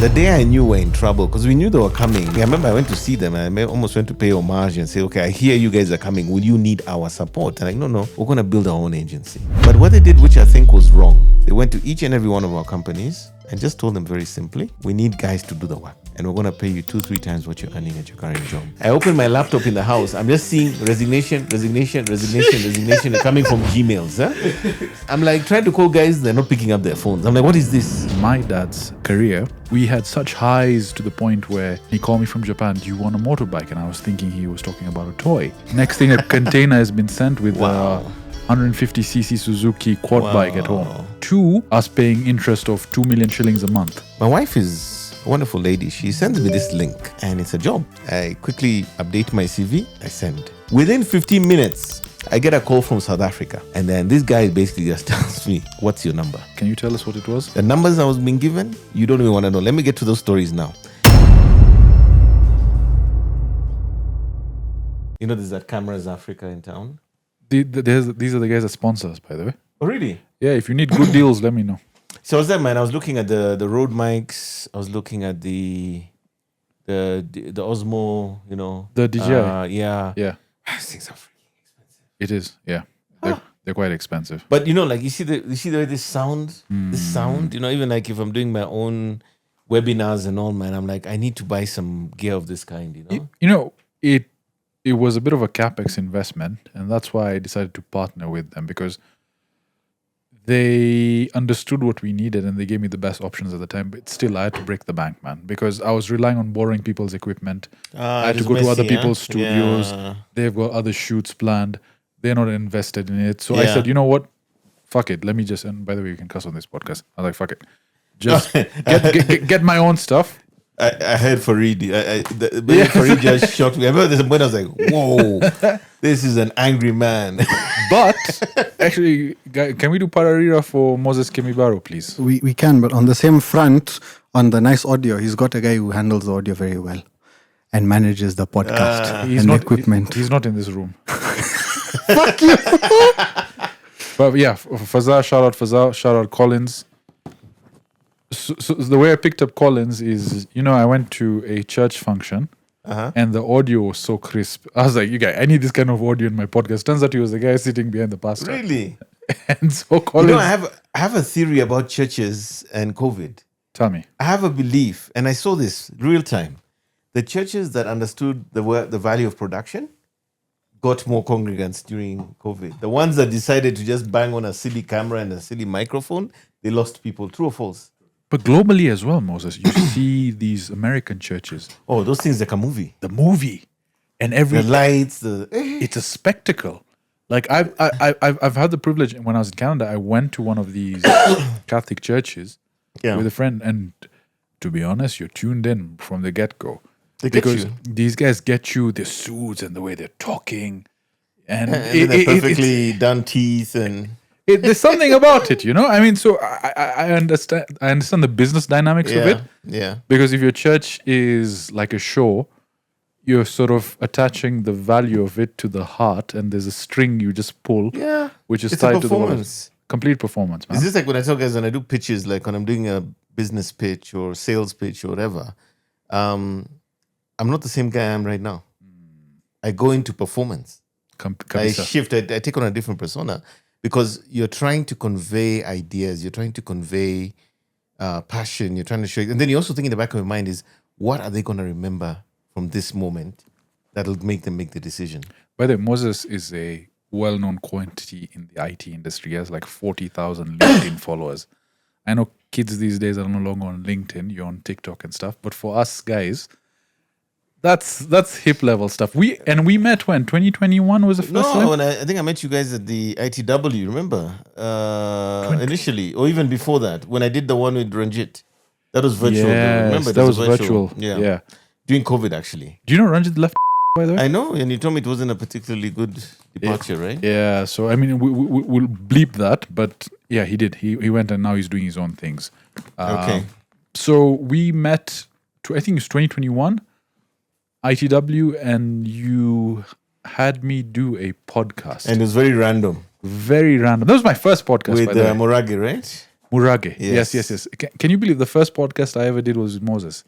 The day I knew we're in trouble, because we knew they were coming. I remember I went to see them and I almost went to pay homage and say, okay, I hear you guys are coming. Will you need our support? And like, no, we're going to build our own agency. But what they did, which I think was wrong, they went to each and every one of our companies and just told them very simply, we need guys to do the work. And we're going to pay you 2-3 times what you're earning at your current job. I opened my laptop in the house. I'm just seeing resignation coming from Gmails. Huh? I'm like trying to call guys, they're not picking up their phones. I'm like, what is this? My dad's career, we had such highs to the point where he called me from Japan, do you want a motorbike? And I was thinking he was talking about a toy. Next thing, a container has been sent with a 150cc Suzuki quad bike at home. 2, us paying interest of 2 million shillings a month. My wife is a wonderful lady. She sends me this link and it's a job. I quickly update my CV. I send. Within 15 minutes, I get a call from South Africa. And then this guy basically just tells me, what's your number? Can you tell us what it was? The numbers I was being given, you don't even want to know. Let me get to those stories now. You know, there's that Cameras Africa in town. These are the guys that sponsor us, by the way. Oh, really? Yeah, if you need good deals, let me know. So I was there, man. I was looking at the Rode mics. I was looking at the Osmo, you know. The DJI. Yeah. These things are freaking expensive. It is, yeah. They're quite expensive. But you know, like you see the way this sound, you know, even like if I'm doing my own webinars and all, man, I'm like, I need to buy some gear of this kind, you know. You know, it was a bit of a capex investment, and that's why I decided to partner with them, because they understood what we needed and they gave me the best options at the time. But still, I had to break the bank, man, because I was relying on borrowing people's equipment. I had to go to other people's studios. Yeah. They've got other shoots planned. They're not invested in it. So I said, you know what? Fuck it. Let me just, and by the way, you can cuss on this podcast. I was like, fuck it. Just get my own stuff. I heard Farid. Farid just shocked me. I remember this point. I was like, "Whoa, this is an angry man." But actually, can we do Pararira for Moses Kemibaro, please? We can, but on the same front, on the nice audio, he's got a guy who handles the audio very well and manages the podcast and equipment. He's not in this room. Fuck you. But yeah, Fazar, shout out Collins. So the way I picked up Collins is, you know, I went to a church function and the audio was so crisp. I was like, I need this kind of audio in my podcast. Turns out he was the guy sitting behind the pastor. Really? And so Collins... You know, I have a theory about churches and COVID. Tell me. I have a belief, and I saw this real time. The churches that understood the value of production got more congregants during COVID. The ones that decided to just bang on a silly camera and a silly microphone, they lost people. True or false? But globally as well, Moses, you see these American churches. Oh, those things like a movie. The movie, and the lights. It's a spectacle. Like I've had the privilege when I was in Canada. I went to one of these Catholic churches with a friend, and to be honest, you're tuned in from the get-go. Because these guys get you the suits and the way they're talking, and they're perfectly done teeth and. There's something about it, you know. I mean, so I understand. I understand the business dynamics of it. Yeah. Because if your church is like a show, you're sort of attaching the value of it to the heart, and there's a string you just pull, which is tied to the wallet. Complete performance, man. Is this like when I tell guys when I do pitches, like when I'm doing a business pitch or sales pitch or whatever? I'm not the same guy I am right now. I go into performance. I shift. I take on a different persona. Because you're trying to convey ideas, you're trying to convey passion, you're trying to show... And then you also think in the back of your mind is, what are they going to remember from this moment that'll make them make the decision? By the way, Moses is a well-known quantity in the IT industry. He has like 40,000 LinkedIn followers. I know kids these days are no longer on LinkedIn, you're on TikTok and stuff. But for us guys... That's hip level stuff. We met when 2021 was the first time. No, I think I met you guys at the ITW. Remember, initially, or even before that, when I did the one with Ranjit, that was virtual. Yes, remember that was virtual. Yeah, during COVID actually. Do you know Ranjit left? By the way, I know, and you told me it wasn't a particularly good departure, right? Yeah. So I mean, we'll bleep that, but yeah, he did. He went and now he's doing his own things. Okay. So we met. I think it's 2021. ITW, and you had me do a podcast. And it was very random. Very random. That was my first podcast, with by the way. Moragi, right? Murage. Yes. Yes. Can you believe the first podcast I ever did was with Moses?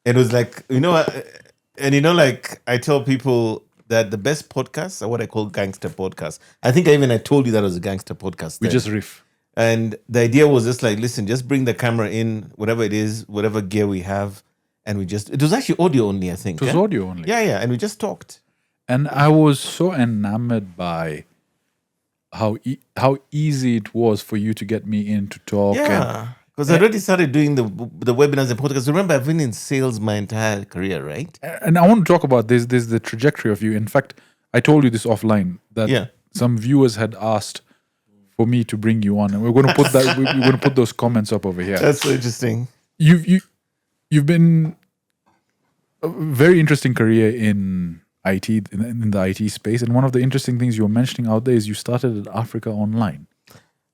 It was like, like I tell people that the best podcasts are what I call gangster podcasts. I think I told you that was a gangster podcast. We then. just riff. And the idea was just like, listen, just bring the camera in, whatever it is, whatever gear we have. And it was actually audio only, I think. It was audio only. Yeah. And we just talked. And I was so enamored by how easy it was for you to get me in to talk. Yeah. Because I already started doing the webinars and podcasts. Remember, I've been in sales my entire career, right? And I want to talk about this. This is the trajectory of you. In fact, I told you this offline that some viewers had asked for me to bring you on, and we're going to put that. We're going to put those comments up over here. That's so interesting. You've been a very interesting career in IT, in the IT space, and one of the interesting things you were mentioning out there is you started at Africa Online.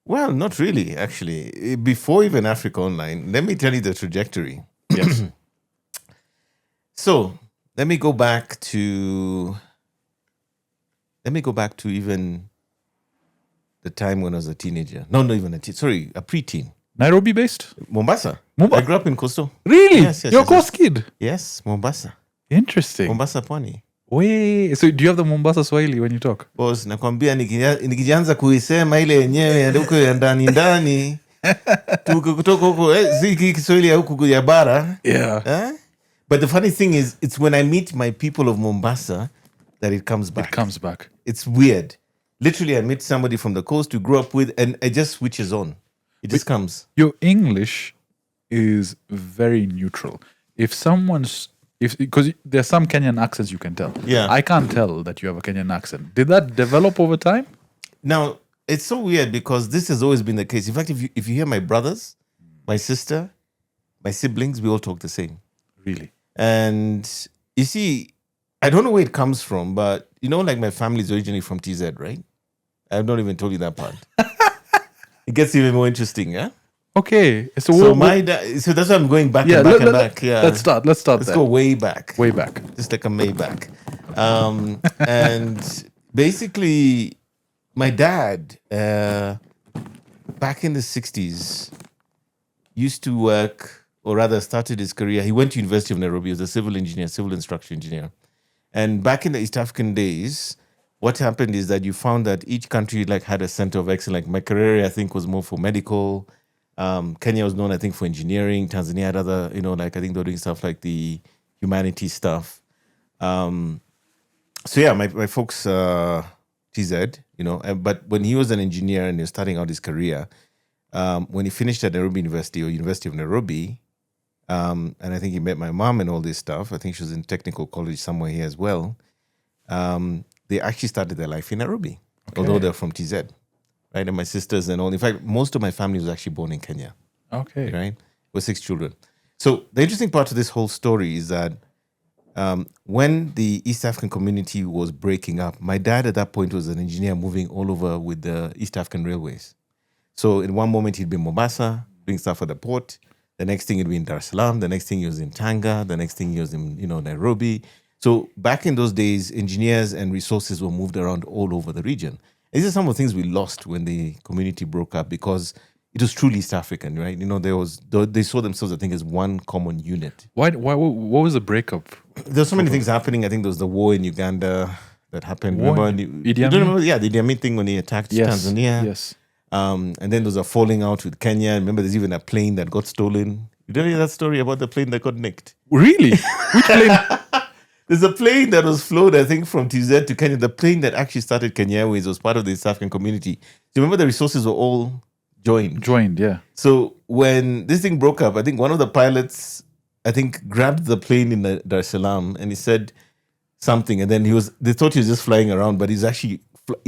Well, not really, actually. Before even Africa Online, let me tell you the trajectory. Yes. So let me go back to even the time when I was a teenager. No, not even a preteen. Nairobi based? Mombasa. I grew up in Coastal. Really? Yes, You're a Coast kid? Yes, Mombasa. Interesting. Mombasa Pwani. Wait, so do you have the Mombasa Swahili when you talk? Boss, nakwambia nikianza kuisema ile yenyewe ya huko ya ndani kutoka huko ziki Kiswahili ya huko ya bara. Yeah. But the funny thing is, it's when I meet my people of Mombasa that it comes back. It comes back. It's weird. Literally, I meet somebody from the coast we grew up with, and it just switches on. It just comes. Your English is very neutral. Because there's some Kenyan accents you can tell. Yeah. I can't tell that you have a Kenyan accent. Did that develop over time? Now, it's so weird because this has always been the case. In fact, if you hear my brothers, my sister, my siblings, we all talk the same. Really? And you see, I don't know where it comes from, but like my family is originally from TZ, right? I've not even told you that part. It gets even more interesting, yeah? Okay. So my dad, so that's why I'm going back and back. Yeah. Let's start. Let's go way back. Way back. Just like a Maybach. And basically, my dad, back in the 60s, used to work, or rather started his career. He went to University of Nairobi. He was a civil instruction engineer. And back in the East African days, what happened is that you found that each country had a center of excellence. Like my career, I think, was more for medical. Kenya was known, I think, for engineering. Tanzania had other, I think they're doing stuff like the humanities stuff. So yeah, my folks, TZ, but when he was an engineer and he was starting out his career, when he finished at Nairobi University or University of Nairobi, and I think he met my mom and all this stuff. I think she was in technical college somewhere here as well. They actually started their life in Nairobi, although they're from TZ. Right, and my sisters and all. In fact, most of my family was actually born in Kenya. Okay. Right? We're 6 children. So the interesting part of this whole story is that when the East African community was breaking up, my dad at that point was an engineer moving all over with the East African Railways. So in one moment, he'd be in Mombasa, doing stuff at the port. The next thing, he'd be in Dar es Salaam. The next thing, he was in Tanga. The next thing, he was in Nairobi. So back in those days, engineers and resources were moved around all over the region. These are some of the things we lost when the community broke up because it was truly East African, right? They saw themselves, I think, as one common unit. Why? What was the breakup? There's so many things happening. I think there was the war in Uganda that happened. War Remember? Idi Amin? Yeah, the Idi Amin thing when he attacked Tanzania. Yes. And then there was a falling out with Kenya. Remember, there's even a plane that got stolen. You don't hear that story about the plane that got nicked? Really? Which plane? There's a plane that was flown, I think, from TZ to Kenya. The plane that actually started Kenya Airways was part of the East African community. Do you remember the resources were all joined? Joined, yeah. So when this thing broke up, I think one of the pilots, grabbed the plane in Dar es Salaam and he said something. And then they thought he was just flying around, but he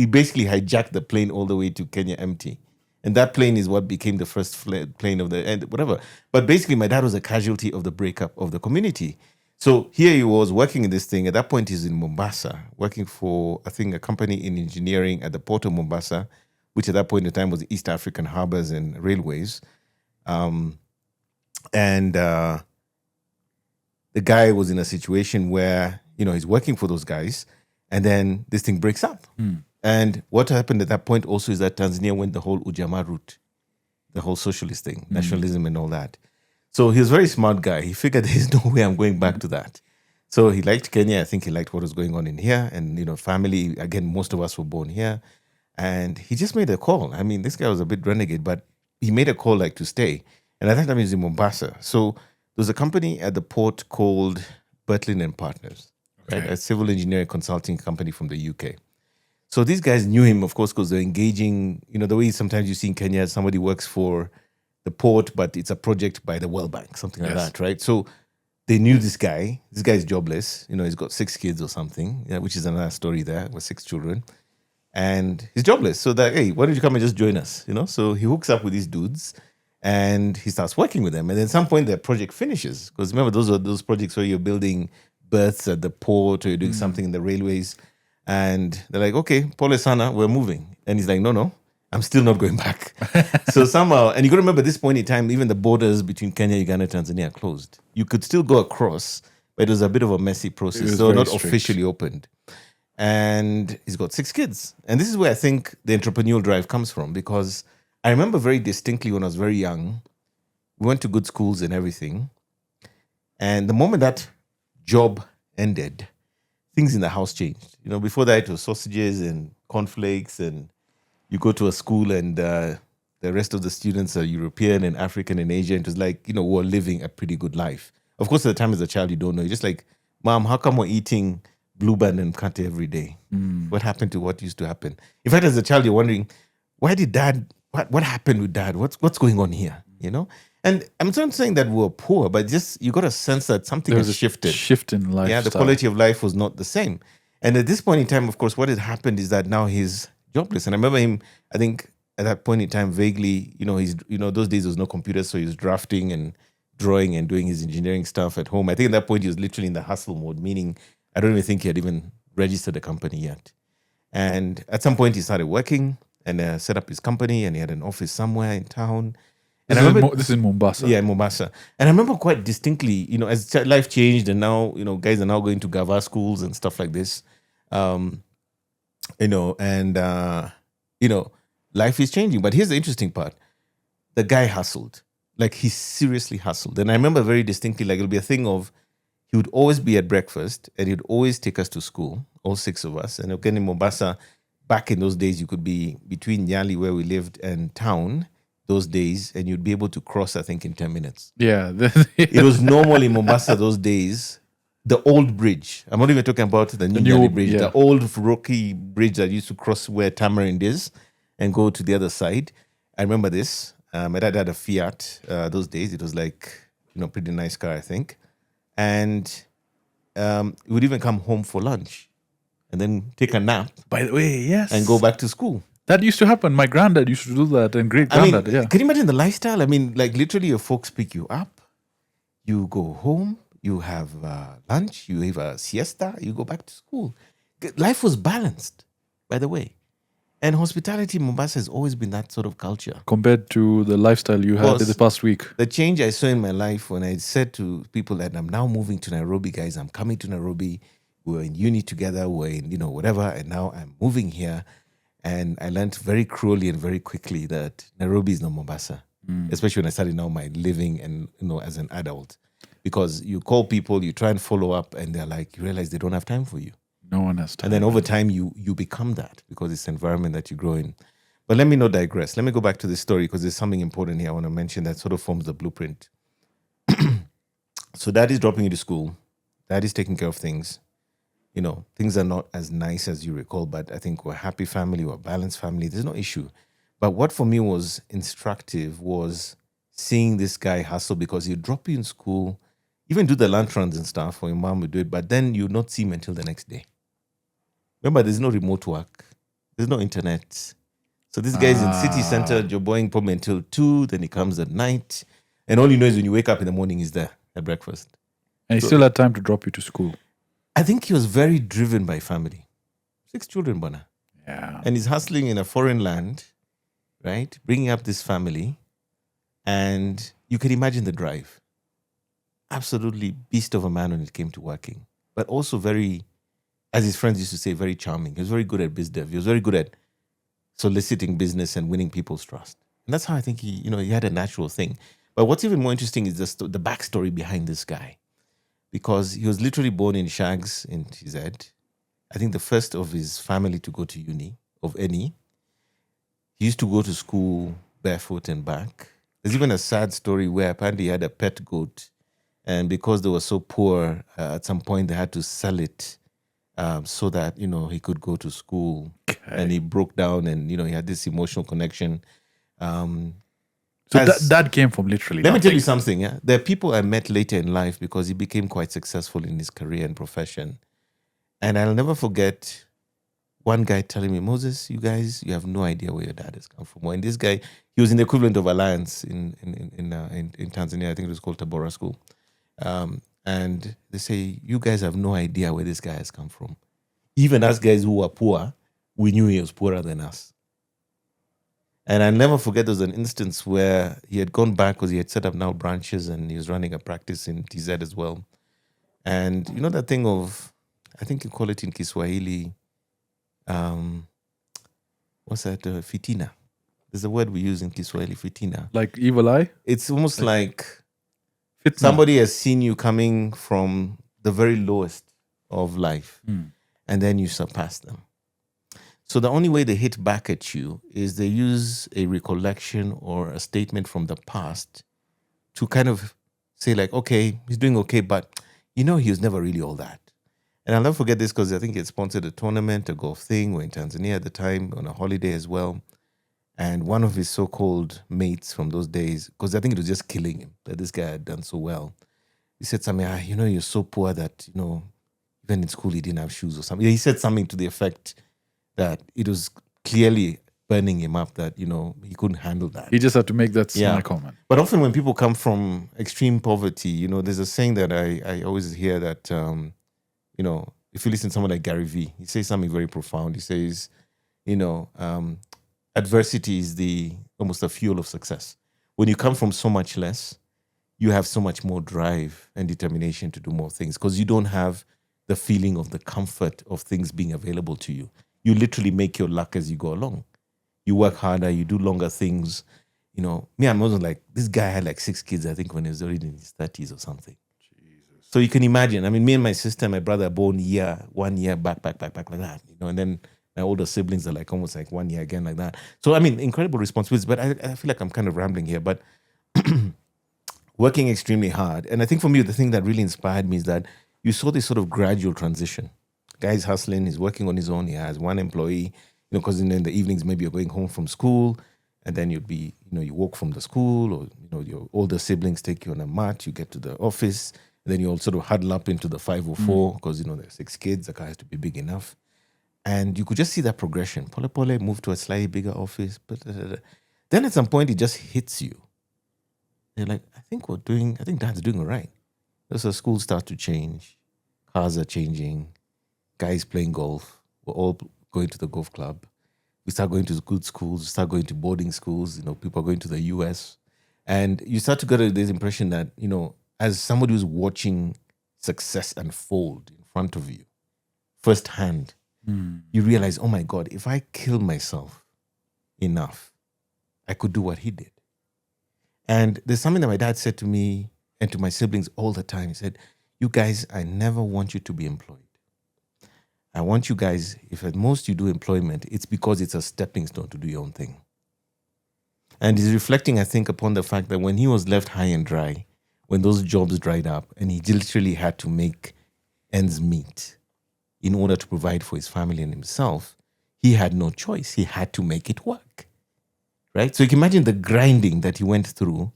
basically hijacked the plane all the way to Kenya empty. And that plane is what became the first plane of the end, whatever. But basically, my dad was a casualty of the breakup of the community. So here he was working in this thing. At that point, he's in Mombasa, working for, I think, a company in engineering at the port of Mombasa, which at that point in time was East African Harbors and Railways. The guy was in a situation where, he's working for those guys, and then this thing breaks up. And what happened at that point also is that Tanzania went the whole Ujamaa route. the whole socialist thing, nationalism and all that. So he was a very smart guy. He figured there's no way I'm going back to that. So he liked Kenya. I think he liked what was going on in here. And, family, again, most of us were born here. And he just made a call. I mean, this guy was a bit renegade, but he made a call like to stay. And at that time he was in Mombasa. So there was a company at the port called Bertlin and Partners, right? A civil engineering consulting company from the UK. So these guys knew him, of course, because they're engaging, the way sometimes you see in Kenya, somebody works for the port, but it's a project by the World Bank, something like that, right? So they knew this guy. This guy is jobless. He's got 6 kids or something, which is another story there with 6 children. And he's jobless. So that, hey, why don't you come and just join us? So he hooks up with these dudes and he starts working with them. And then at some point the project finishes. Because remember, those are those projects where you're building berths at the port or you're doing something in the railways. And they're like, okay, Pole Sana, we're moving. And he's like, no, I'm still not going back. So somehow, and you got to remember this point in time, even the borders between Kenya, Uganda, Tanzania are closed. You could still go across, but it was a bit of a messy process. So not strict. Officially opened. And he's got 6 kids. And this is where I think the entrepreneurial drive comes from, because I remember very distinctly when I was very young, we went to good schools and everything. And the moment that job ended, things in the house changed. Before that, it was sausages and cornflakes, and you go to a school and the rest of the students are European and African and Asian. It was like, we're living a pretty good life. Of course, at the time as a child, you don't know. You're just like, Mom, how come we're eating blue band and kante every day? What happened to what used to happen? In fact, as a child, you're wondering, why did Dad, what happened with Dad? What's going on here? And I'm not saying that we're poor, but just you got a sense that something has shifted. Shift in life. Yeah, the quality of life was not the same. And at this point in time, of course, what had happened is that now he's jobless. And I remember him, I think at that point in time, vaguely, he's, those days there was no computer, so he was drafting and drawing and doing his engineering stuff at home. I think at that point he was literally in the hustle mode, meaning I don't even think he had even registered a company yet. And at some point he started working and set up his company, and he had an office somewhere in town. And this is in Mombasa. Yeah, in Mombasa. And I remember quite distinctly, as life changed and now, guys are now going to Gava schools and stuff like this. Life is changing. But here's the interesting part. The guy hustled. Like, he seriously hustled. And I remember very distinctly, like, it'll be a thing of, he would always be at breakfast and he'd always take us to school, all 6 of us. And again, in Mombasa, back in those days, you could be between Nyali, where we lived, and town those days, and you'd be able to cross, I think, in 10 minutes. Yeah. It was normal in Mombasa those days. The old bridge. I'm not even talking about the new Nyali bridge. Yeah. The old rocky bridge that used to cross where Tamarind is and go to the other side. I remember this. My dad had a Fiat those days. It was like, pretty nice car, I think. And we would even come home for lunch and then take a nap. By the way, yes. And go back to school. That used to happen. My granddad used to do that, and great-granddad, yeah. Can you imagine the lifestyle? I mean, like, literally your folks pick you up, you go home, you have lunch, you have a siesta, you go back to school. Life was balanced, by the way. And hospitality in Mombasa has always been that sort of culture. Compared to the lifestyle you had in the past week. The change I saw in my life when I said to people that I'm now moving to Nairobi, guys, I'm coming to Nairobi. We were in uni together, we're in, whatever, and now I'm moving here. And I learned very cruelly and very quickly that Nairobi is not Mombasa, especially when I started now my living and, as an adult. Because you call people, you try and follow up, and they're like, you realize they don't have time for you. No one has time. And then over time, you become that because it's the environment that you grow in. But let me not digress. Let me go back to this story because there's something important here I want to mention that sort of forms the blueprint. So Dad is dropping you to school. Dad is taking care of things. Things are not as nice as you recall, but I think we're a happy family, we're a balanced family. There's no issue. But what for me was instructive was seeing this guy hustle, because he'd drop you in school, even do the lunch runs and stuff, or your mom would do it, but then you'd not see him until the next day. Remember, there's no remote work. There's no internet. So this guy's in city center, joboing probably until 2, then he comes at night. And all you know is when you wake up in the morning, he's there at breakfast. And he still had time to drop you to school. I think he was very driven by family. 6 children, Bona. Yeah. And he's hustling in a foreign land, right? Bringing up this family. And you can imagine the drive. Absolutely beast of a man when it came to working. But also very, as his friends used to say, very charming. He was very good at biz dev. He was very good at soliciting business and winning people's trust. And that's how I think he had a natural thing. But what's even more interesting is the backstory behind this guy. Because he was literally born in Shags in TZ. I think the first of his family to go to uni, of any. He used to go to school barefoot and back. There's even a sad story where apparently he had a pet goat. And because they were so poor, at some point they had to sell it so that, he could go to school. Okay. And he broke down and, he had this emotional connection. So that came from literally Let me tell you something. Yeah? There are people I met later in life because he became quite successful in his career and profession. And I'll never forget one guy telling me, Moses, you guys, you have no idea where your dad has come from. And this guy, he was in the equivalent of Alliance in Tanzania. I think it was called Tabora School. And they say, you guys have no idea where this guy has come from. Even us guys who were poor, we knew he was poorer than us. And I'll never forget there was an instance where he had gone back because he had set up now branches and he was running a practice in TZ as well. And you know that thing of, I think you call it in Kiswahili, what's that? Fitina. There's a word we use in Kiswahili, fitina. Like evil eye? It's almost like fitna. Somebody has seen you coming from the very lowest of life and then you surpass them. So the only way they hit back at you is they use a recollection or a statement from the past to kind of say like, okay, he's doing okay, but he was never really all that. And I'll never forget this because I think he had sponsored a tournament, a golf thing. We're in Tanzania at the time on a holiday as well. And one of his so-called mates from those days, because I think it was just killing him that this guy had done so well. He said something, you're so poor that, even in school he didn't have shoes or something. He said something to the effect that it was clearly burning him up that, he couldn't handle that. He just had to make that small comment. But often when people come from extreme poverty, there's a saying that I always hear that, if you listen to someone like Gary Vee, he says something very profound. He says, adversity is almost the fuel of success. When you come from so much less, you have so much more drive and determination to do more things because you don't have the feeling of the comfort of things being available to you. You literally make your luck as you go along. You work harder, you do longer things. Me, I'm also like, this guy had like 6 kids, I think, when he was already in his 30s or something. Jesus. So you can imagine, me and my sister and my brother are born 1 year back like that, and then my older siblings are like almost like 1 year again like that. So, incredible responsibilities, but I feel like I'm kind of rambling here, but working extremely hard. And I think for me, the thing that really inspired me is that you saw this sort of gradual transition. Guy's hustling, he's working on his own, he has one employee, because in the evenings, maybe you're going home from school and then you'd be, you walk from the school or, your older siblings take you on a mat, you get to the office, and then you all sort of huddle up into the 504 because, there's 6 kids, the car has to be big enough. And you could just see that progression. Pole move to a slightly bigger office. Then at some point, it just hits you. You're like, I think Dad's doing all right. So schools start to change. Cars are changing. Guys playing golf. We're all going to the golf club. We start going to good schools. We start going to boarding schools. People are going to the US. And you start to get this impression that, as somebody who's watching success unfold in front of you, firsthand, you realize, oh my God, if I kill myself enough, I could do what he did. And there's something that my dad said to me and to my siblings all the time. He said, you guys, I never want you to be employed. I want you guys, if at most you do employment, it's because it's a stepping stone to do your own thing. And he's reflecting, I think, upon the fact that when he was left high and dry, when those jobs dried up and he literally had to make ends meet in order to provide for his family and himself, he had no choice. He had to make it work, right? So you can imagine the grinding that he went through,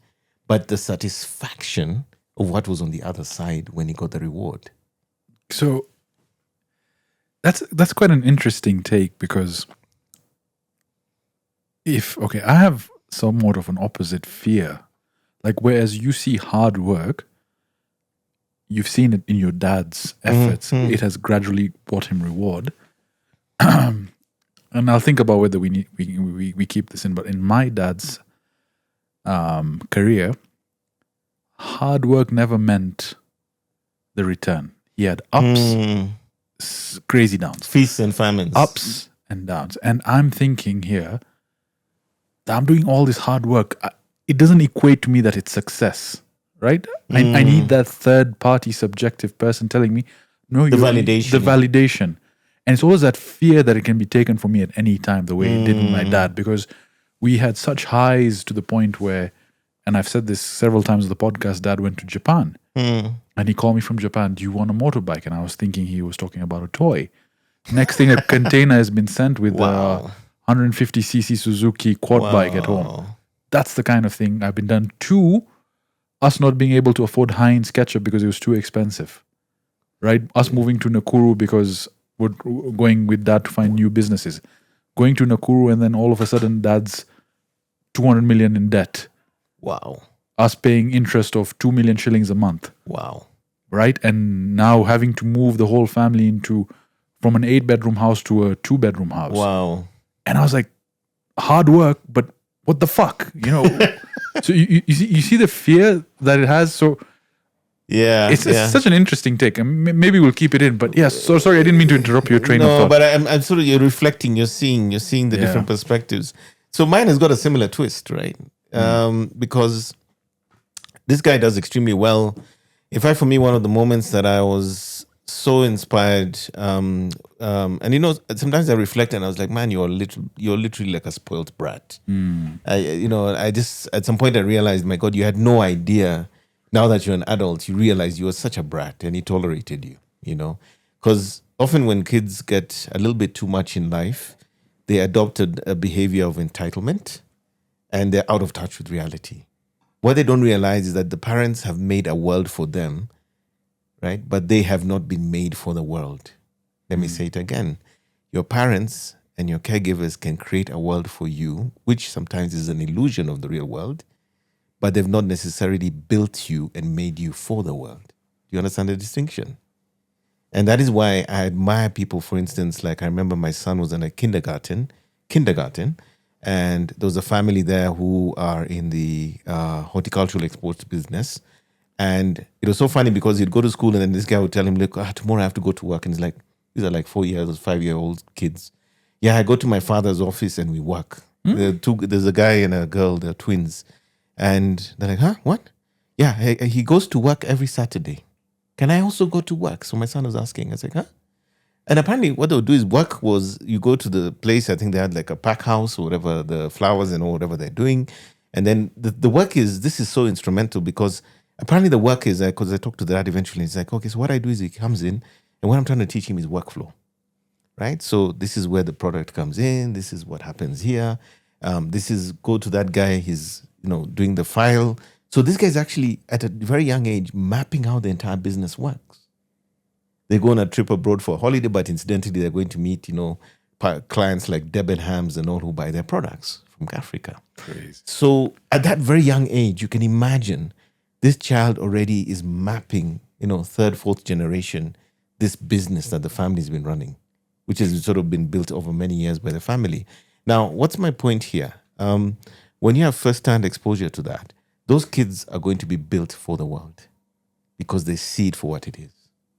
but the satisfaction of what was on the other side when he got the reward. So that's quite an interesting take because I have somewhat of an opposite fear. Like whereas you see hard work, you've seen it in your dad's efforts. Mm-hmm. It has gradually brought him reward. And I'll think about whether we keep this in. But in my dad's career, hard work never meant the return. He had ups, crazy downs. Feasts and famines. Ups and downs. And I'm thinking here, I'm doing all this hard work. It doesn't equate to me that it's success, right? I need that third party subjective person telling me, no, The validation. The validation. And it's always that fear that it can be taken from me at any time, the way it did with my dad, because we had such highs to the point where, and I've said this several times on the podcast, Dad went to Japan and he called me from Japan, do you want a motorbike? And I was thinking he was talking about a toy. Next thing, a container has been sent with a 150cc Suzuki quad bike at home. That's the kind of thing I've been done. 2, us not being able to afford Heinz ketchup because it was too expensive, right? Us moving to Nakuru because we're going with Dad to find new businesses. Going to Nakuru and then all of a sudden Dad's 200 million in debt. Wow. Us paying interest of 2 million shillings a month. Wow. Right? And now having to move the whole family from an 8-bedroom house to a 2-bedroom house. Wow. And I was like, hard work, but what the fuck? So you see the fear that it has. So yeah, it's such an interesting take. And maybe we'll keep it in. But yeah, so sorry, I didn't mean to interrupt your train of thought. No, but I'm sort of, you're reflecting, you're seeing the different perspectives. So mine has got a similar twist, right? Because this guy does extremely well. In fact, for me, one of the moments that I was so inspired, and sometimes I reflect and I was like, man, you're literally like a spoiled brat. I just at some point I realized, my God, you had no idea. Now that you're an adult, you realize you were such a brat and he tolerated you, because often when kids get a little bit too much in life, they adopted a behavior of entitlement and they're out of touch with reality. What they don't realize is that the parents have made a world for them, right? But they have not been made for the world. Let me say it again. Your parents and your caregivers can create a world for you, which sometimes is an illusion of the real world, but they've not necessarily built you and made you for the world. Do you understand the distinction? And that is why I admire people, for instance, like I remember my son was in a kindergarten, and there was a family there who are in the horticultural exports business. And it was so funny because he'd go to school and then this guy would tell him, look, tomorrow I have to go to work. And he's like, these are like 5-year-old kids. Yeah, I go to my father's office and we work. There's a guy and a girl, they're twins. And they're like, huh, what? Yeah, he goes to work every Saturday. Can I also go to work? So my son was asking. I was like, huh? And apparently what they would do is work was you go to the place, I think they had like a pack house or whatever, the flowers and whatever they're doing. And then the work is, this is so instrumental because apparently the work is, because I talked to the dad eventually, he's like, okay, so what I do is he comes in and what I'm trying to teach him is workflow, right? So this is where the product comes in. This is what happens here. This is go to that guy. He's, doing the file. So this guy's actually at a very young age mapping how the entire business works. They go on a trip abroad for a holiday, but incidentally, they're going to meet, clients like Debenhams and all who buy their products from Africa. Crazy. So at that very young age, you can imagine this child already is mapping, 3rd, 4th generation, this business that the family's been running, which has sort of been built over many years by the family. Now, what's my point here? When you have first-hand exposure to that, those kids are going to be built for the world because they see it for what it is.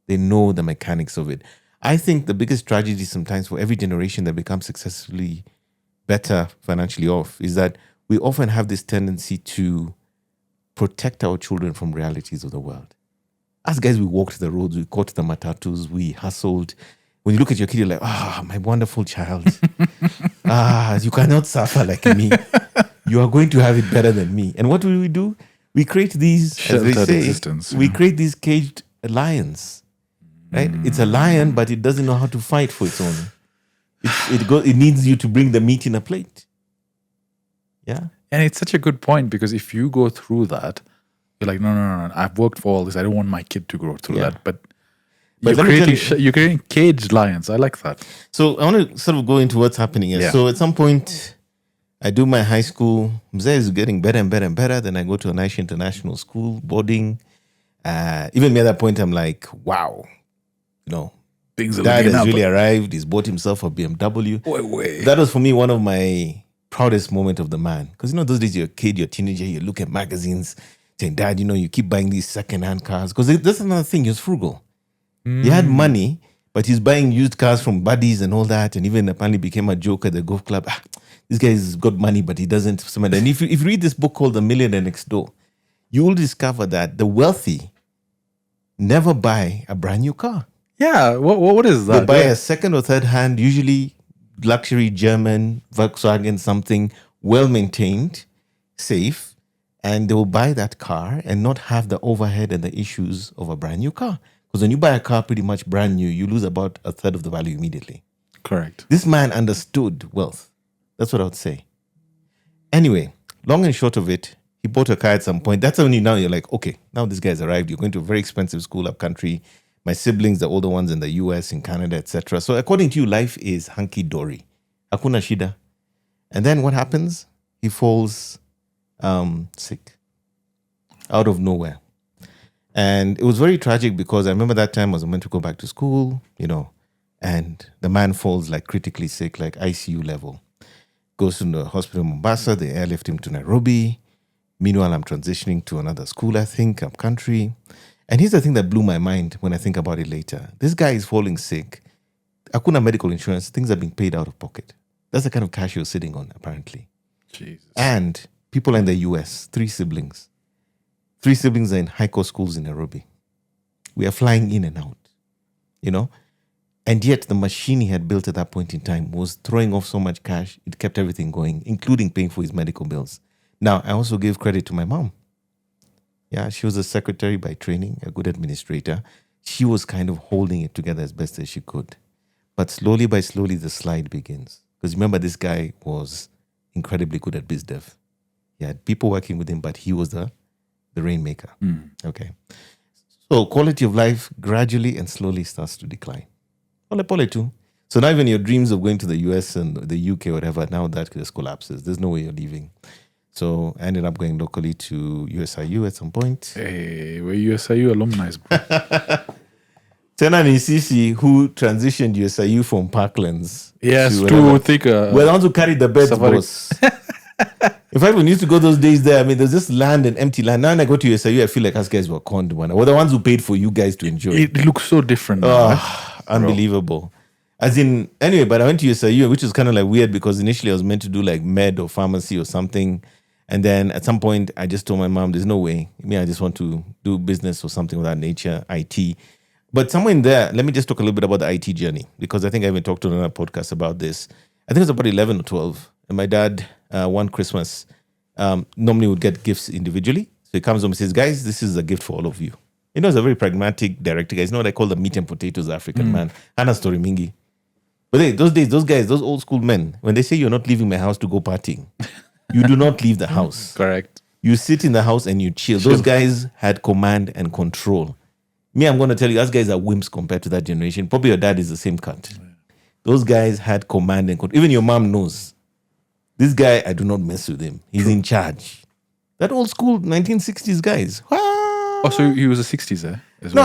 They know the mechanics of it. I think the biggest tragedy sometimes for every generation that becomes successfully better financially off is that we often have this tendency to protect our children from realities of the world. As guys, we walked the roads, we caught the matatus, we hustled. When you look at your kid, you're like, my wonderful child. You cannot suffer like me. You are going to have it better than me. And what do? We create these, as they say, existence. We create these caged lions, right? It's a lion, but it doesn't know how to fight for its own. It needs you to bring the meat in a plate. Yeah. And it's such a good point because if you go through that, you're like, no, I've worked for all this. I don't want my kid to go through that. But you're creating caged lions. I like that. So I want to sort of go into what's happening here. Yeah. So at some point, I do my high school. Mzee is getting better and better and better. Then I go to a nice international school, boarding. Even at that point, I'm like, wow, things are dad has really arrived. He's bought himself a BMW. Wait. That was for me one of my proudest moment of the man. Because those days you're a kid, you're a teenager, you look at magazines, saying, Dad, you keep buying these second-hand cars. Because that's another thing, he was frugal. He had money, but he's buying used cars from buddies and all that, and even apparently became a joke at the golf club. this guy's got money, but he doesn't. And if you read this book called The Millionaire Next Door, you will discover that the wealthy never buy a brand new car. Yeah, what is that? They buy a second or third hand, usually luxury German, Volkswagen, something well-maintained, safe, and they will buy that car and not have the overhead and the issues of a brand new car. Because when you buy a car pretty much brand new, you lose about a third of the value immediately. Correct. This man understood wealth. That's what I would say. Anyway, long and short of it, he bought a car at some point. That's only now you're like, okay, now this guy's arrived. You're going to a very expensive school up country. My siblings, the older ones in the US, in Canada, etc. So according to you, life is hunky-dory. Hakuna shida. And then what happens? He falls sick out of nowhere. And it was very tragic because I remember that time I was meant to go back to school, and the man falls like critically sick, like ICU level. Goes to the hospital in Mombasa. They airlift him to Nairobi. Meanwhile, I'm transitioning to another school, I think, up country. And here's the thing that blew my mind when I think about it later. This guy is falling sick. Hakuna medical insurance. Things are being paid out of pocket. That's the kind of cash you're sitting on, apparently. Jesus. And people in the US, 3 siblings. 3 siblings are in high-cost schools in Nairobi. We are flying in and out, And yet the machine he had built at that point in time was throwing off so much cash, it kept everything going, including paying for his medical bills. Now, I also give credit to my mom. Yeah, she was a secretary by training, a good administrator. She was kind of holding it together as best as she could. But slowly by slowly, the slide begins. Because remember, this guy was incredibly good at biz dev. He had people working with him, but he was the rainmaker. Okay. So quality of life gradually and slowly starts to decline. Pole too. So now even your dreams of going to the US and the UK or whatever, now that just collapses. There's no way you're leaving. So I ended up going locally to USIU at some point. Hey, we're USIU alumni, bro. Tena ni sisi who transitioned USIU from Parklands. Yes, to think. We're the ones who carried the beds, boss. In fact, when we used to go those days there, there's just land and empty land. Now when I go to USIU, I feel like us guys were conned. We're the ones who paid for you guys to enjoy. It looks so different now. Unbelievable. Anyway, but I went to USIU, which is kind of like weird because initially I was meant to do like med or pharmacy or something. And then at some point, I just told my mom, there's no way. I just want to do business or something of that nature, IT. But somewhere in there, let me just talk a little bit about the IT journey because I think I even talked on another podcast about this. I think it was about 11 or 12. And my dad, one Christmas, normally would get gifts individually. So he comes home and says, guys, this is a gift for all of you. He's a very pragmatic director, guys. What I call the meat and potatoes African man. Hana story mingi. But hey, those days, those guys, those old school men, when they say you're not leaving my house to go partying, you do not leave the house. Correct. You sit in the house and you chill. Those guys had command and control. Me, I'm going to tell you, us guys are wimps compared to that generation. Probably your dad is the same cut. Yeah. Those guys had command and control. Even your mom knows. This guy, I do not mess with him. He's in charge. That old school 1960s guys. Oh, so he was the 60s, eh? No,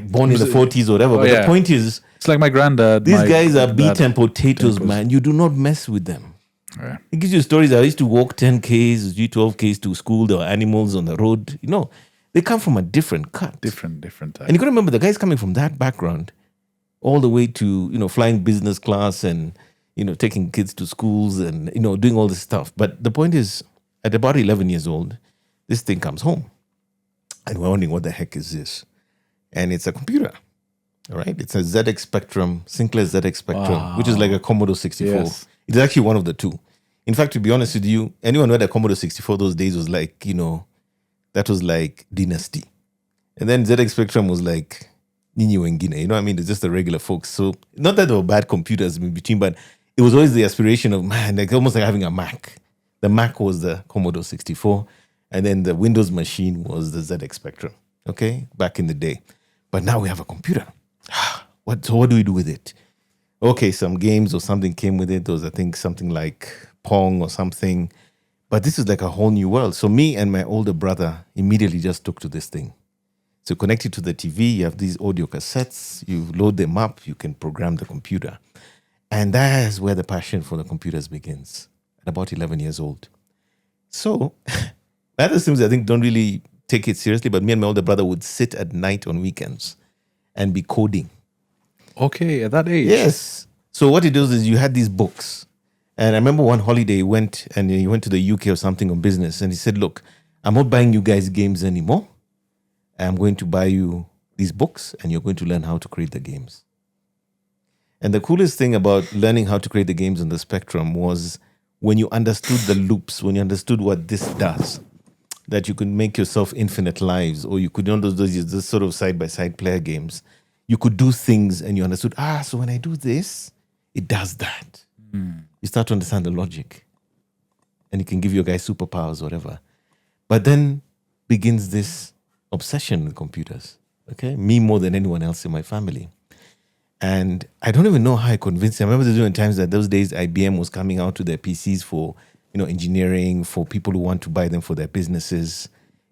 born in the 40s or whatever. But the point is, it's like my granddad. These guys are beat and potatoes, man. You do not mess with them. Yeah. It gives you stories. I used to walk 10Ks, do 12Ks to school. There were animals on the road. They come from a different cut. Different type. And you got to remember, the guys coming from that background all the way to, flying business class and, taking kids to schools and, doing all this stuff. But the point is, at about 11 years old, this thing comes home. And we're wondering, what the heck is this? And it's a computer, all right? It's a ZX Spectrum, Sinclair ZX Spectrum, which is like a Commodore 64. Yes. It's actually one of the two. In fact, to be honest with you, anyone who had a Commodore 64 those days was like, that was like Dynasty. And then ZX Spectrum was like Nini Wengine, It's just the regular folks. So not that there were bad computers in between, but it was always the aspiration of, man, like almost like having a Mac. The Mac was the Commodore 64. And then the Windows machine was the ZX Spectrum, okay, back in the day. But now we have a computer. So what do we do with it? Okay, some games or something came with it. There was, I think, something like Pong or something. But this is like a whole new world. So me and my older brother immediately just took to this thing. So connect it to the TV. You have these audio cassettes. You load them up. You can program the computer. And that's where the passion for the computers begins, at about 11 years old. So... other Sims, I think, don't really take it seriously, but me and my older brother would sit at night on weekends and be coding. Okay, at that age? Yes. So what it does is you had these books, And I remember one holiday he went to the UK or something on business, and he said, "Look, I'm not buying you guys games anymore. I'm going to buy you these books, and you're going to learn how to create the games." And the coolest thing about learning how to create the games on the Spectrum was when you understood the loops, when you understood what this does, that you could make yourself infinite lives, or you could, those sort of side-by-side player games. You could do things and you understood, so when I do this, it does that. You start to understand the logic. And it can give your guys superpowers, whatever. But then begins this obsession with computers. Okay? Me more than anyone else in my family. And I don't even know how I convinced him. I remember doing times that those days IBM was coming out to their PCs for, engineering, for people who want to buy them for their businesses.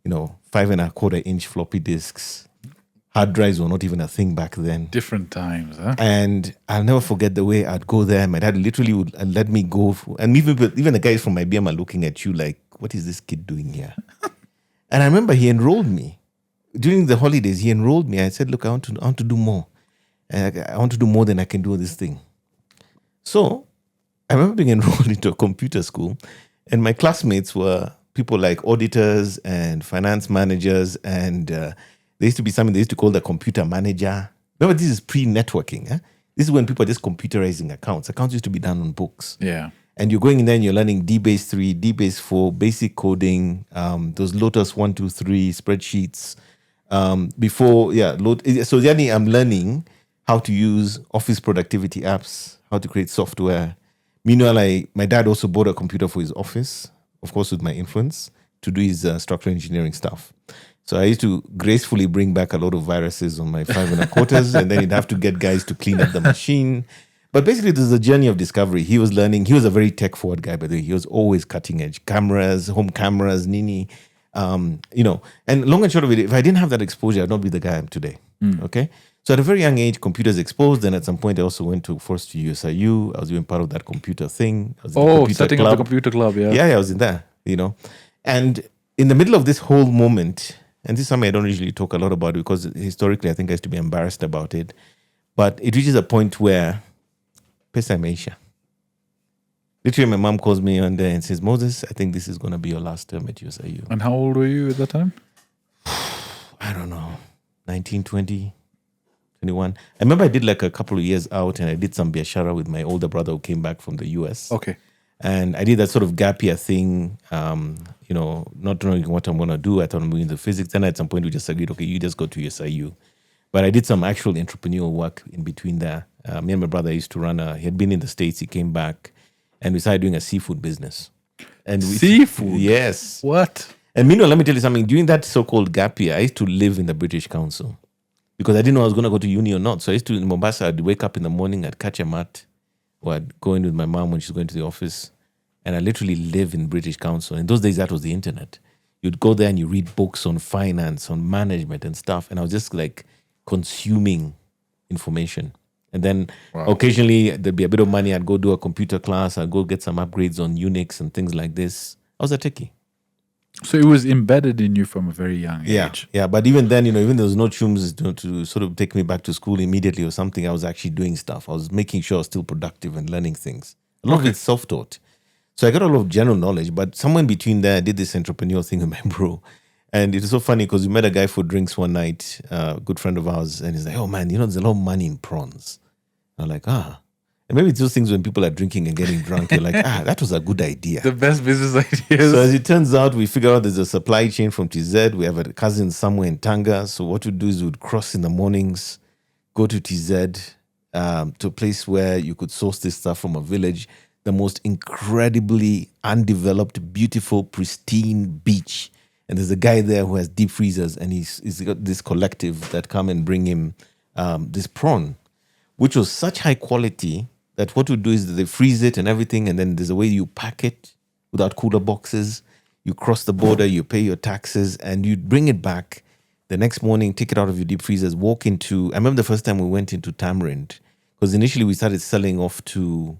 5.25-inch floppy disks. Hard drives were not even a thing back then. Different times, huh? And I'll never forget the way I'd go there. My dad literally would let me go. And even the guys from IBM are looking at you like, what is this kid doing here? And I remember he enrolled me. During the holidays, he enrolled me. I said, look, I want to do more. I want to do more than I can do this thing. So I remember being enrolled into a computer school. And my classmates were people like auditors and finance managers, and there used to be something they used to call the computer manager. Remember, this is pre-networking. This is when people are just computerizing accounts. Accounts used to be done on books. Yeah. And you're going in there and you're learning DBase 3, DBase 4, basic coding, those Lotus 1, 2, 3 spreadsheets. So then I'm learning how to use office productivity apps, how to create software. Meanwhile, my dad also bought a computer for his office, of course, with my influence, to do his structural engineering stuff. So I used to gracefully bring back a lot of viruses on my 5.25, and then you'd have to get guys to clean up the machine. But basically, this is a journey of discovery. He was learning. He was a very tech-forward guy, by the way. He was always cutting-edge cameras, home cameras, Nini. And long and short of it, if I didn't have that exposure, I'd not be the guy I am today. Okay? So at a very young age, computers exposed. And at some point, I also went to USIU. I was even part of that computer thing. I was in the computer setting club. up the computer club, yeah. Yeah, I was in there, And in the middle of this whole moment, and this is something I don't usually talk a lot about because historically I think I used to be embarrassed about it, but it reaches a point where pesa imeisha. Literally, my mom calls me one day and says, Moses, I think this is going to be your last term at USIU. And how old were you at that time? I don't know, 19, 20, 21. I remember I did like a couple of years out and I did some biashara with my older brother who came back from the US. Okay. And I did that sort of gap year thing, not knowing what I'm going to do. I thought I'm going into physics. Then at some point, we just agreed, okay, you just go to USIU. But I did some actual entrepreneurial work in between there. Me and my brother used to he had been in the States, he came back, and we started doing a seafood business. Seafood? Yes. What? And meanwhile, let me tell you something. During that so-called gap year, I used to live in the British Council because I didn't know I was going to go to uni or not. So I used to, in Mombasa, I'd wake up in the morning, I'd catch a mat, or I'd go in with my mom when she's going to the office. And I literally live in British Council. In those days, that was the internet. You'd go there and you read books on finance, on management and stuff. And I was just like consuming information. And then occasionally there'd be a bit of money. I'd go do a computer class. I'd go get some upgrades on Unix and things like this. I was a techie. So it was embedded in you from a very young age. Yeah. But even then, even there was no chums to sort of take me back to school immediately or something. I was actually doing stuff. I was making sure I was still productive and learning things. A lot of it's self-taught. So I got a lot of general knowledge, but somewhere in between there, I did this entrepreneurial thing with my bro. And it was so funny because we met a guy for drinks one night, a good friend of ours, and he's like, oh man, there's a lot of money in prawns. I'm like, And maybe it's those things when people are drinking and getting drunk, you're like, that was a good idea. The best business ideas. So as it turns out, we figure out there's a supply chain from TZ. We have a cousin somewhere in Tanga. So what we'd do is we'd cross in the mornings, go to TZ, to a place where you could source this stuff from a village. The most incredibly undeveloped, beautiful, pristine beach. And there's a guy there who has deep freezers, and he's got this collective that come and bring him this prawn, which was such high quality that what we do is they freeze it and everything, and then there's a way you pack it without cooler boxes. You cross the border, you pay your taxes, and you bring it back the next morning, take it out of your deep freezers, walk into... I remember the first time we went into Tamarind, because initially we started selling off to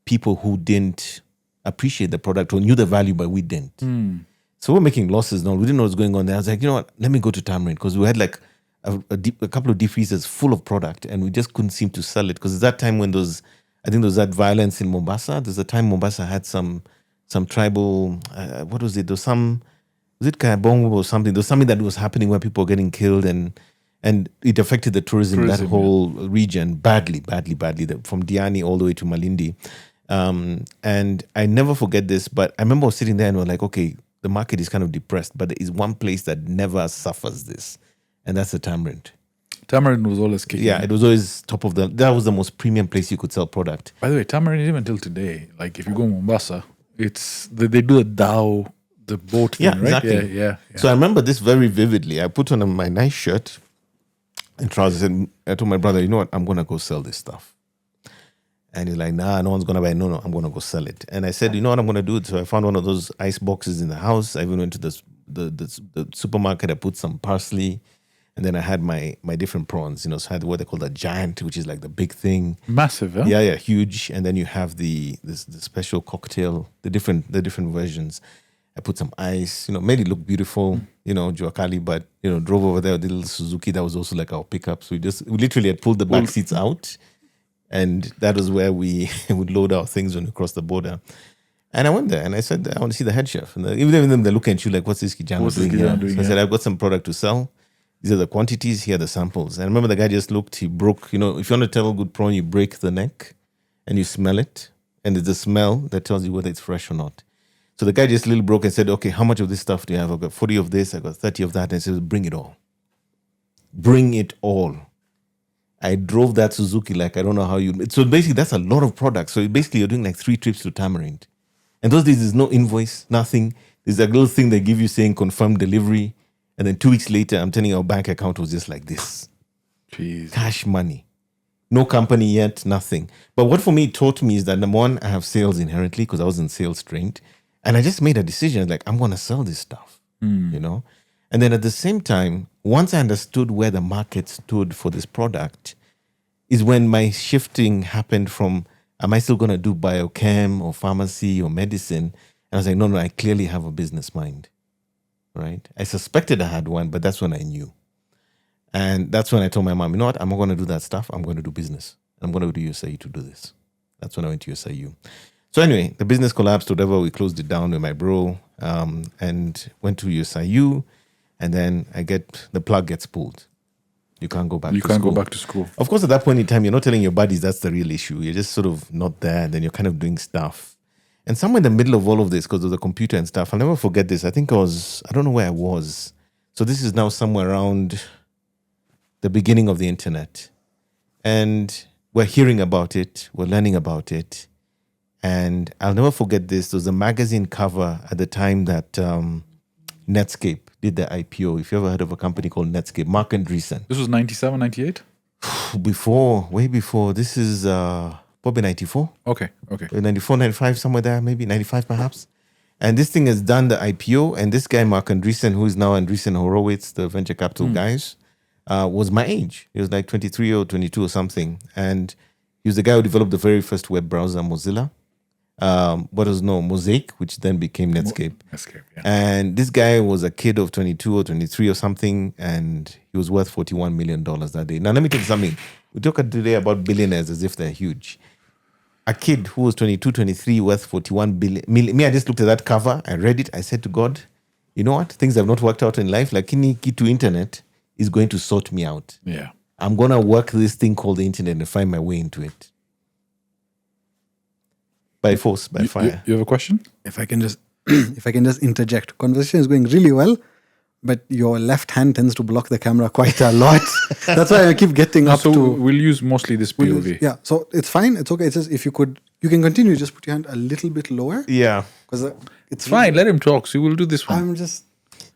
people who didn't appreciate the product or knew the value, but we didn't. So we're making losses now. We didn't know what's going on there. I was like, you know what? Let me go to Tamarind, because we had like a couple of deep freezers full of product, and we just couldn't seem to sell it, because it's that time when those I think there was that violence in Mombasa. There's a time Mombasa had some tribal, what was it? Was it Kayabongo or something? There was something that was happening where people were getting killed and it affected the tourism that whole region badly, from Diani all the way to Malindi. And I never forget this, but I remember sitting there and we're like, okay, the market is kind of depressed, but there is one place that never suffers this, and that's the Tamarind. Tamarind was always kicking. Yeah, it was always top of that was the most premium place you could sell product. By the way, Tamarind, even till today, like if you go Mombasa, it's they do a dhow, the boat thing, right? Exactly. Yeah. So I remember this very vividly. I put on my nice shirt and trousers, and I told my brother, you know what, I'm going to go sell this stuff. And he's like, nah, no one's going to buy it. No, I'm going to go sell it. And I said, you know what, I'm going to do? So I found one of those ice boxes in the house. I even went to the supermarket. I put some parsley. And then I had my different prawns. So I had what they call the giant, which is like the big thing. Massive, huh? Yeah, huge. And then you have the special cocktail, the different versions. I put some ice, made it look beautiful, Juakali, but, drove over there with the little Suzuki. That was also like our pickup. So we literally had pulled the back seats out. And that was where we would load our things when we crossed the border. And I went there and I said, I want to see the head chef. And even them, they're looking at you like, what's this Kijana doing here? So I said, I've got some product to sell. These are the quantities, here are the samples. And I remember the guy just looked, he broke, if you want to tell a good prawn, you break the neck and you smell it. And it's the smell that tells you whether it's fresh or not. So the guy just little broke and said, okay, how much of this stuff do you have? I've got 40 of this, I've got 30 of that. And I said, bring it all. Bring it all. I drove that Suzuki like I don't know how you... So basically, that's a lot of products. So basically, you're doing like 3 trips to Tamarind. And those days, there's no invoice, nothing. There's a little thing they give you saying confirmed delivery. And then 2 weeks later, I'm telling you, our bank account was just like this. Jeez. Cash money. No company yet, nothing. But what for me taught me is that number one, I have sales inherently because I was in sales trained. And I just made a decision like, I'm going to sell this stuff, And then at the same time, once I understood where the market stood for this product, is when my shifting happened from, am I still going to do biochem or pharmacy or medicine? And I was like, no, I clearly have a business mind, right? I suspected I had one, but that's when I knew. And that's when I told my mom, you know what? I'm not going to do that stuff. I'm going to do business. I'm going to go to USIU to do this. That's when I went to USIU. So anyway, the business collapsed, whatever. We closed it down with my bro and went to USIU. And then the plug gets pulled. You can't go back to school. You can't go back to school. Of course, at that point in time, you're not telling your buddies that's the real issue. You're just sort of not there. And then you're kind of doing stuff. And somewhere in the middle of all of this, because of the computer and stuff, I'll never forget this. I think I don't know where I was. So this is now somewhere around the beginning of the internet. And we're hearing about it. We're learning about it. And I'll never forget this. There was a magazine cover at the time that Netscape did the IPO. If you ever heard of a company called Netscape, Mark Andreessen. This was 97, 98? Way before. This is probably 94. Okay. 94, 95, somewhere there, maybe 95 perhaps. And this thing has done the IPO. And this guy, Mark Andreessen, who is now Andreessen Horowitz, the venture capital guys, was my age. He was like 23 or 22 or something. And he was the guy who developed the very first web browser, Mozilla. What was known Mosaic, which then became Netscape. Netscape, yeah. And this guy was a kid of 22 or 23 or something, and he was worth $41 million that day. Now, let me tell you something. We talk today about billionaires as if they're huge. A kid who was 22, 23, worth 41 billion. Me, I just looked at that cover. I read it. I said to God, you know what? Things have not worked out in life. Like any key to internet is going to sort me out. Yeah. I'm going to work this thing called the internet and find my way into it. By force, by fire. You have a question? If I can just interject. Conversation is going really well, but your left hand tends to block the camera quite a lot. That's why I keep getting up so to... we'll use mostly this POV. Yeah, so it's fine. It's okay. It's just if you can continue, just put your hand a little bit lower. Yeah. Because it's fine. Let him talk. So we'll do this one.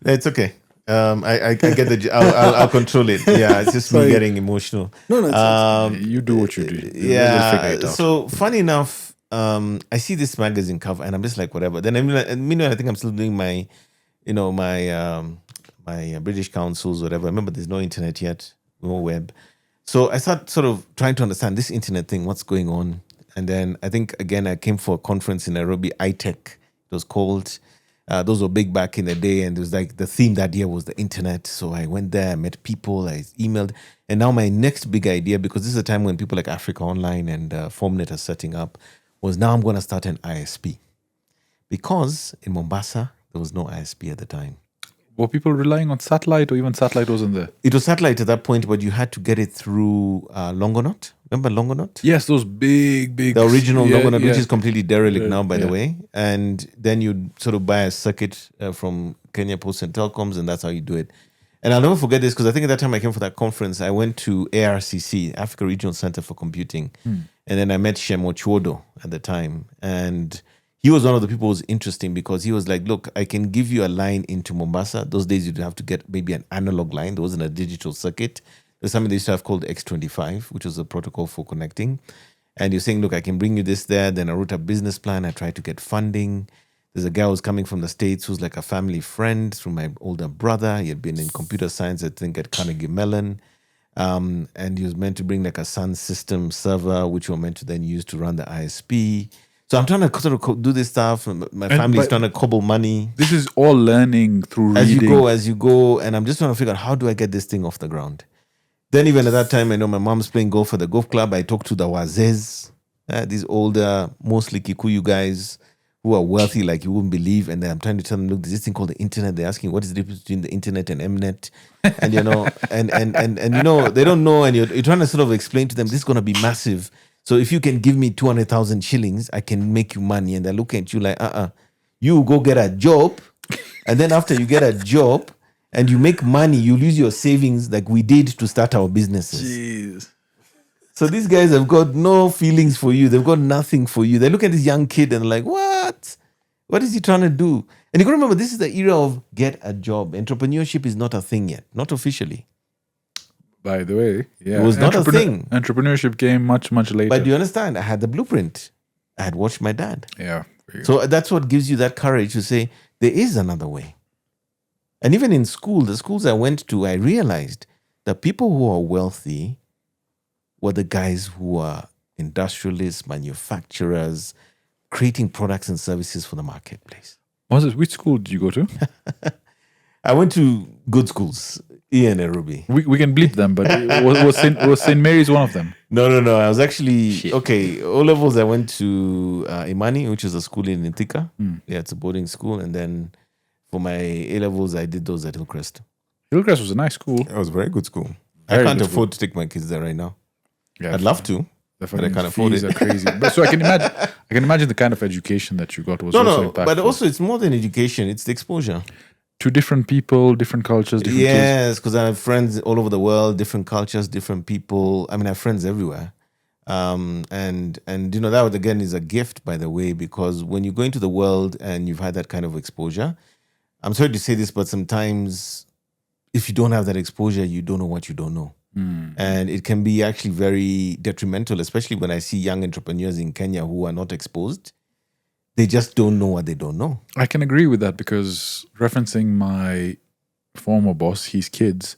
It's okay. I get I'll control it. Yeah, it's just me getting emotional. No, you do what you do. Yeah. We'll figure it out. So funny enough, I see this magazine cover and I'm just like, whatever. Then I think I'm still doing my British councils, whatever. I remember there's no internet yet, no web. So I start sort of trying to understand this internet thing, what's going on. And then I think, again, I came for a conference in Nairobi, iTech, it was called. Those were big back in the day, and it was like the theme that year was the internet. So I went there, I met people, I emailed, and now my next big idea, because this is a time when people like Africa Online and Formnet are setting up, was now I'm going to start an ISP, because in Mombasa there was no ISP at the time. Were people relying on satellite, or even satellite wasn't there? It was satellite at that point, but you had to get it through Longonaut. Remember Longonaut? Yes, those big. The original Longonaut, which is completely derelict now, by the way. And then you sort of buy a circuit from Kenya Post and Telecoms, and that's how you do it. And I'll never forget this, because I think at that time I came for that conference, I went to ARCC, Africa Regional Center for Computing. And then I met Shemo Chwodo at the time. And he was one of the people who was interesting, because he was like, look, I can give you a line into Mombasa. Those days you'd have to get maybe an analog line. There wasn't a digital circuit. There's something they used to have called X25, which was a protocol for connecting. And you're saying, look, I can bring you this there. Then I wrote a business plan. I tried to get funding. There's a guy who's coming from the States who's like a family friend through my older brother. He had been in computer science, I think, at Carnegie Mellon. And he was meant to bring like a Sun system server, which we were meant to then use to run the ISP. So I'm trying to sort of do this stuff. My family's trying to cobble money. This is all learning through reading. As you go. And I'm just trying to figure out, how do I get this thing off the ground? Then even at that time, I know my mom's playing golf for the golf club. I talked to the Wazes, these older, mostly Kikuyu guys who are wealthy like you wouldn't believe. And then I'm trying to tell them, look, there's this thing called the internet. They're asking, what is the difference between the internet and Mnet? And, you know, and you know, they don't know. And you're trying to sort of explain to them, this is going to be massive. So if you can give me 200,000 shillings, I can make you money. And they're looking at you like, you go get a job. And then after you get a job and you make money, you lose your savings like we did to start our businesses. Jeez. So these guys have got no feelings for you. They've got nothing for you. They look at this young kid and they're like, what? What is he trying to do? And you got to remember, this is the era of get a job. Entrepreneurship is not a thing yet, not officially. By the way, yeah. It was not a thing. Entrepreneurship came much later. But do you understand? I had the blueprint. I had watched my dad. Yeah. So that's what gives you that courage to say, there is another way. And even in school, the schools I went to, I realized that people who are wealthy were the guys who are industrialists, manufacturers, creating products and services for the marketplace. Moses, which school did you go to? I went to good schools. Nairobi. We can bleep them, but was St. Mary's one of them? No. I was actually, okay, O-levels I went to Imani, which is a school in Thika. Yeah, it's a boarding school. And then for my A-levels, I did those at Hillcrest. Hillcrest was a nice school. It was a very good school. Very I can't good afford to take my kids there right now. Yeah, I'd love to, but I can't afford it. Are crazy. But so I can imagine the kind of education that you got was also impactful. But also it's more than education, it's the exposure. To different people, different cultures, different Yes, because I have friends all over the world, different cultures, different people. I mean, I have friends everywhere. And you know, that again is a gift, by the way, because when you go into the world and you've had that kind of exposure, I'm sorry to say this, but sometimes if you don't have that exposure, you don't know what you don't know. And it can be actually very detrimental, especially when I see young entrepreneurs in Kenya who are not exposed. They just don't know what they don't know. I can agree with that, because referencing my former boss, his kids,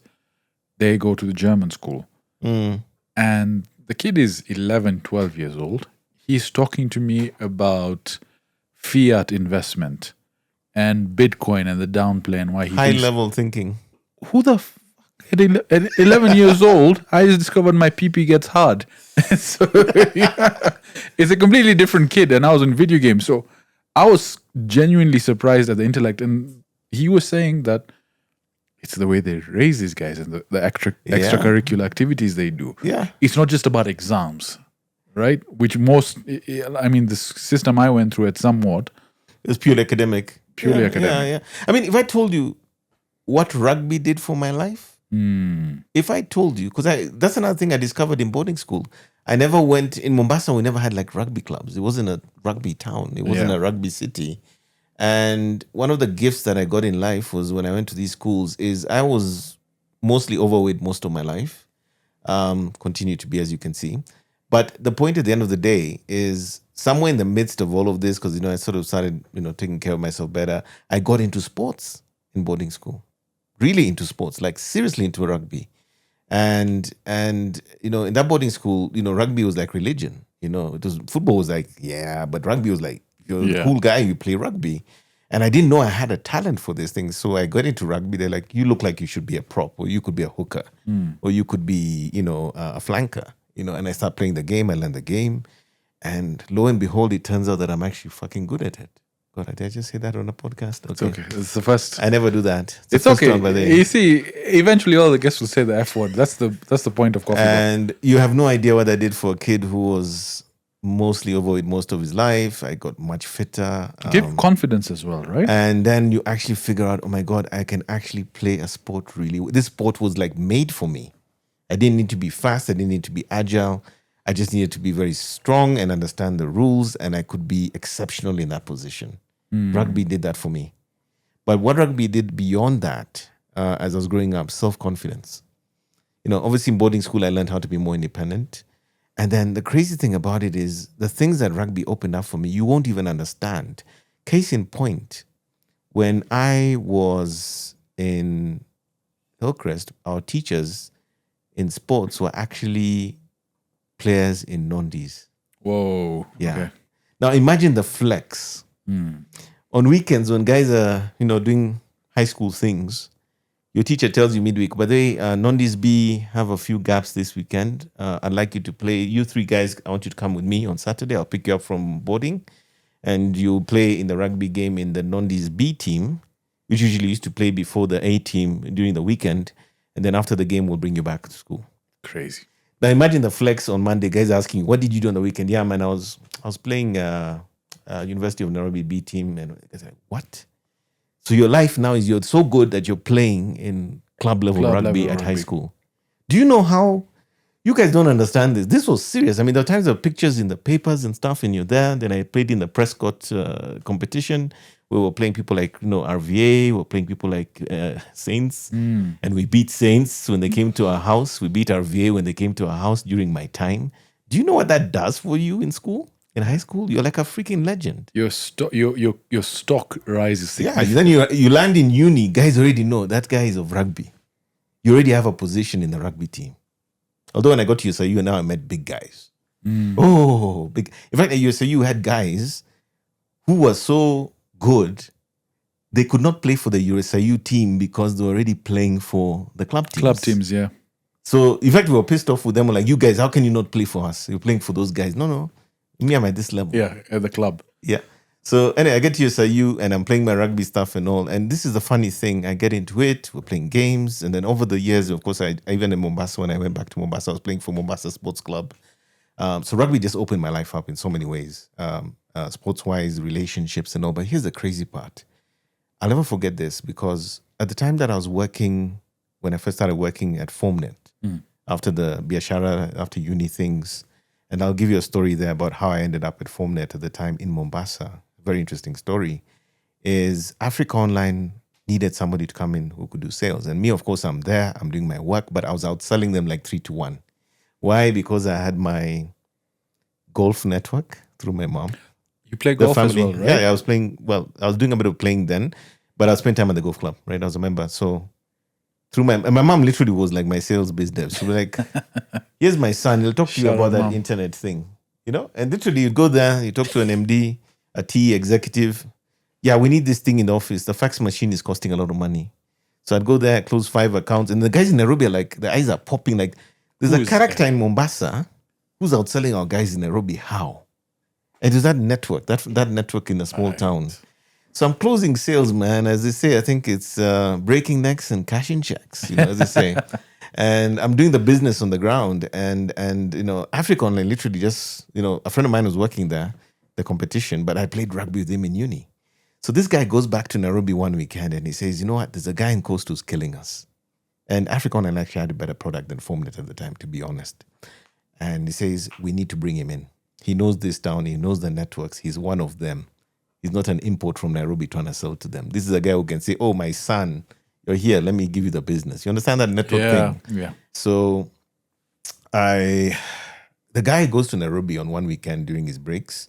they go to the German school. And the kid is 11, 12 years old. He's talking to me about fiat investment and Bitcoin and the downplay and why he high-level thinking. Who the fuck? At 11 years old, I just discovered my PP gets hard. So it's a completely different kid, and I was in video games. So I was genuinely surprised at the intellect. And he was saying that it's the way they raise these guys and the extracurricular activities they do. Yeah. It's not just about exams, right? Which the system I went through at somewhat. It's purely academic. Purely academic. Yeah. I mean, if I told you what rugby did for my life, if I told you, because that's another thing I discovered in boarding school. I never went in Mombasa. We never had like rugby clubs. It wasn't a rugby town. It wasn't a rugby city. And one of the gifts that I got in life was when I went to these schools is I was mostly overweight most of my life. Continue to be, as you can see. But the point at the end of the day is somewhere in the midst of all of this, because, I sort of started, taking care of myself better. I got into sports in boarding school. Really into sports, like seriously into rugby. And in that boarding school, rugby was like religion. Football was like, but rugby was like, if you're a cool guy, you play rugby. And I didn't know I had a talent for these things. So I got into rugby. They're like, you look like you should be a prop, or you could be a hooker, or you could be, a flanker, and I start playing the game. I learn the game. And lo and behold, it turns out that I'm actually fucking good at it. God, did I just say that on a podcast? It's okay. It's the first. I never do that. It's okay. You see, eventually all the guests will say the F word. That's the point of coffee. And you have no idea what I did for a kid who was mostly overweight most of his life. I got much fitter. Give confidence as well, right? And then you actually figure out, oh my God, I can actually play a sport really. This sport was like made for me. I didn't need to be fast. I didn't need to be agile. I just needed to be very strong and understand the rules, and I could be exceptional in that position. Rugby did that for me. But what rugby did beyond that, as I was growing up, self-confidence. Obviously in boarding school, I learned how to be more independent. And then the crazy thing about it is the things that rugby opened up for me, you won't even understand. Case in point, when I was in Hillcrest, our teachers in sports were actually players in Nondis. Whoa. Yeah. Okay. Now imagine the flex. On weekends when guys are, doing high school things, your teacher tells you midweek, by the way, Nondis B have a few gaps this weekend. I'd like you to play. You three guys, I want you to come with me on Saturday. I'll pick you up from boarding. And you'll play in the rugby game in the Nondis B team, which usually used to play before the A team during the weekend. And then after the game, we'll bring you back to school. Crazy. Now imagine the flex on Monday. Guys asking, what did you do on the weekend? Yeah, man, I was playing University of Nairobi B team. And I said, what? So your life now is you're so good that you're playing in club level rugby at high school. Do you know how? You guys don't understand this. This was serious. I mean, there were times there were pictures in the papers and stuff, and you're there. Then I played in the Prescott competition. We were playing people like, RVA. We were playing people like Saints. And we beat Saints when they came to our house. We beat RVA when they came to our house during my time. Do you know what that does for you in school? In high school, you're like a freaking legend. Your stock rises. Yeah, then you land in uni. Guys already know that guy is of rugby. You already have a position in the rugby team. Although when I got to USIU, now I met big guys. Oh, big. In fact, at USIU had guys who were so good, they could not play for the USIU team because they were already playing for the club teams. Club teams, yeah. So, in fact, we were pissed off with them. We're like, you guys, how can you not play for us? You're playing for those guys. No. Me, I'm at this level. Yeah, at the club. Yeah. So anyway, I get to USIU and I'm playing my rugby stuff and all. And this is the funny thing. I get into it. We're playing games. And then over the years, of course, I even in Mombasa, when I went back to Mombasa, I was playing for Mombasa Sports Club. So rugby just opened my life up in so many ways, sports-wise, relationships and all. But here's the crazy part. I'll never forget this because at the time that I was working, when I first started working at FormNet, after the Biashara, after uni things, and I'll give you a story there about how I ended up at FormNet at the time in Mombasa. Very interesting story. Is Africa Online needed somebody to come in who could do sales. And me, of course, I'm there. I'm doing my work, but I was out selling them like 3-1. Why? Because I had my golf network through my mom. You play golf as well, right? Yeah, I was playing. Well, I was doing a bit of playing then, but I spent time at the golf club, right? I was a member. So through my mom literally was like my sales biz dev. She was like, here's my son. He'll talk to you about that internet thing, And literally you go there, you talk to an MD, a TE executive. Yeah, we need this thing in the office. The fax machine is costing a lot of money. So I'd go there, close 5 accounts. And the guys in Nairobi are like, the eyes are popping. Like, there's a character in Mombasa who's outselling our guys in Nairobi. How? It is that network, that network in a small town. So I'm closing sales, man. As they say, I think it's breaking necks and cashing checks, as they say. And I'm doing the business on the ground. And Africa Online literally just, a friend of mine was working there, the competition, but I played rugby with him in uni. So this guy goes back to Nairobi one weekend and he says, you know what, there's a guy in Coast who's killing us. And Africa Online actually had a better product than FormNet at the time, to be honest. And he says, we need to bring him in. He knows this town. He knows the networks. He's one of them. He's not an import from Nairobi trying to sell to them. This is a guy who can say, oh, my son, you're here. Let me give you the business. You understand that network thing? Yeah. So the guy goes to Nairobi on one weekend during his breaks,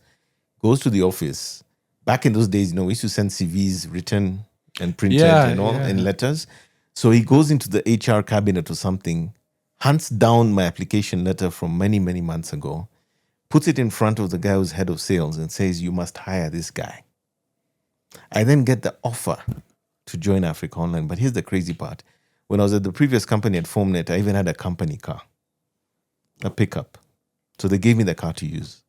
goes to the office. Back in those days, we used to send CVs written and printed in letters. So he goes into the HR cabinet or something, hunts down my application letter from many, many months ago, puts it in front of the guy who's head of sales and says, you must hire this guy. I then get the offer to join Africa Online. But here's the crazy part. When I was at the previous company at FormNet, I even had a company car, a pickup. So they gave me the car to use.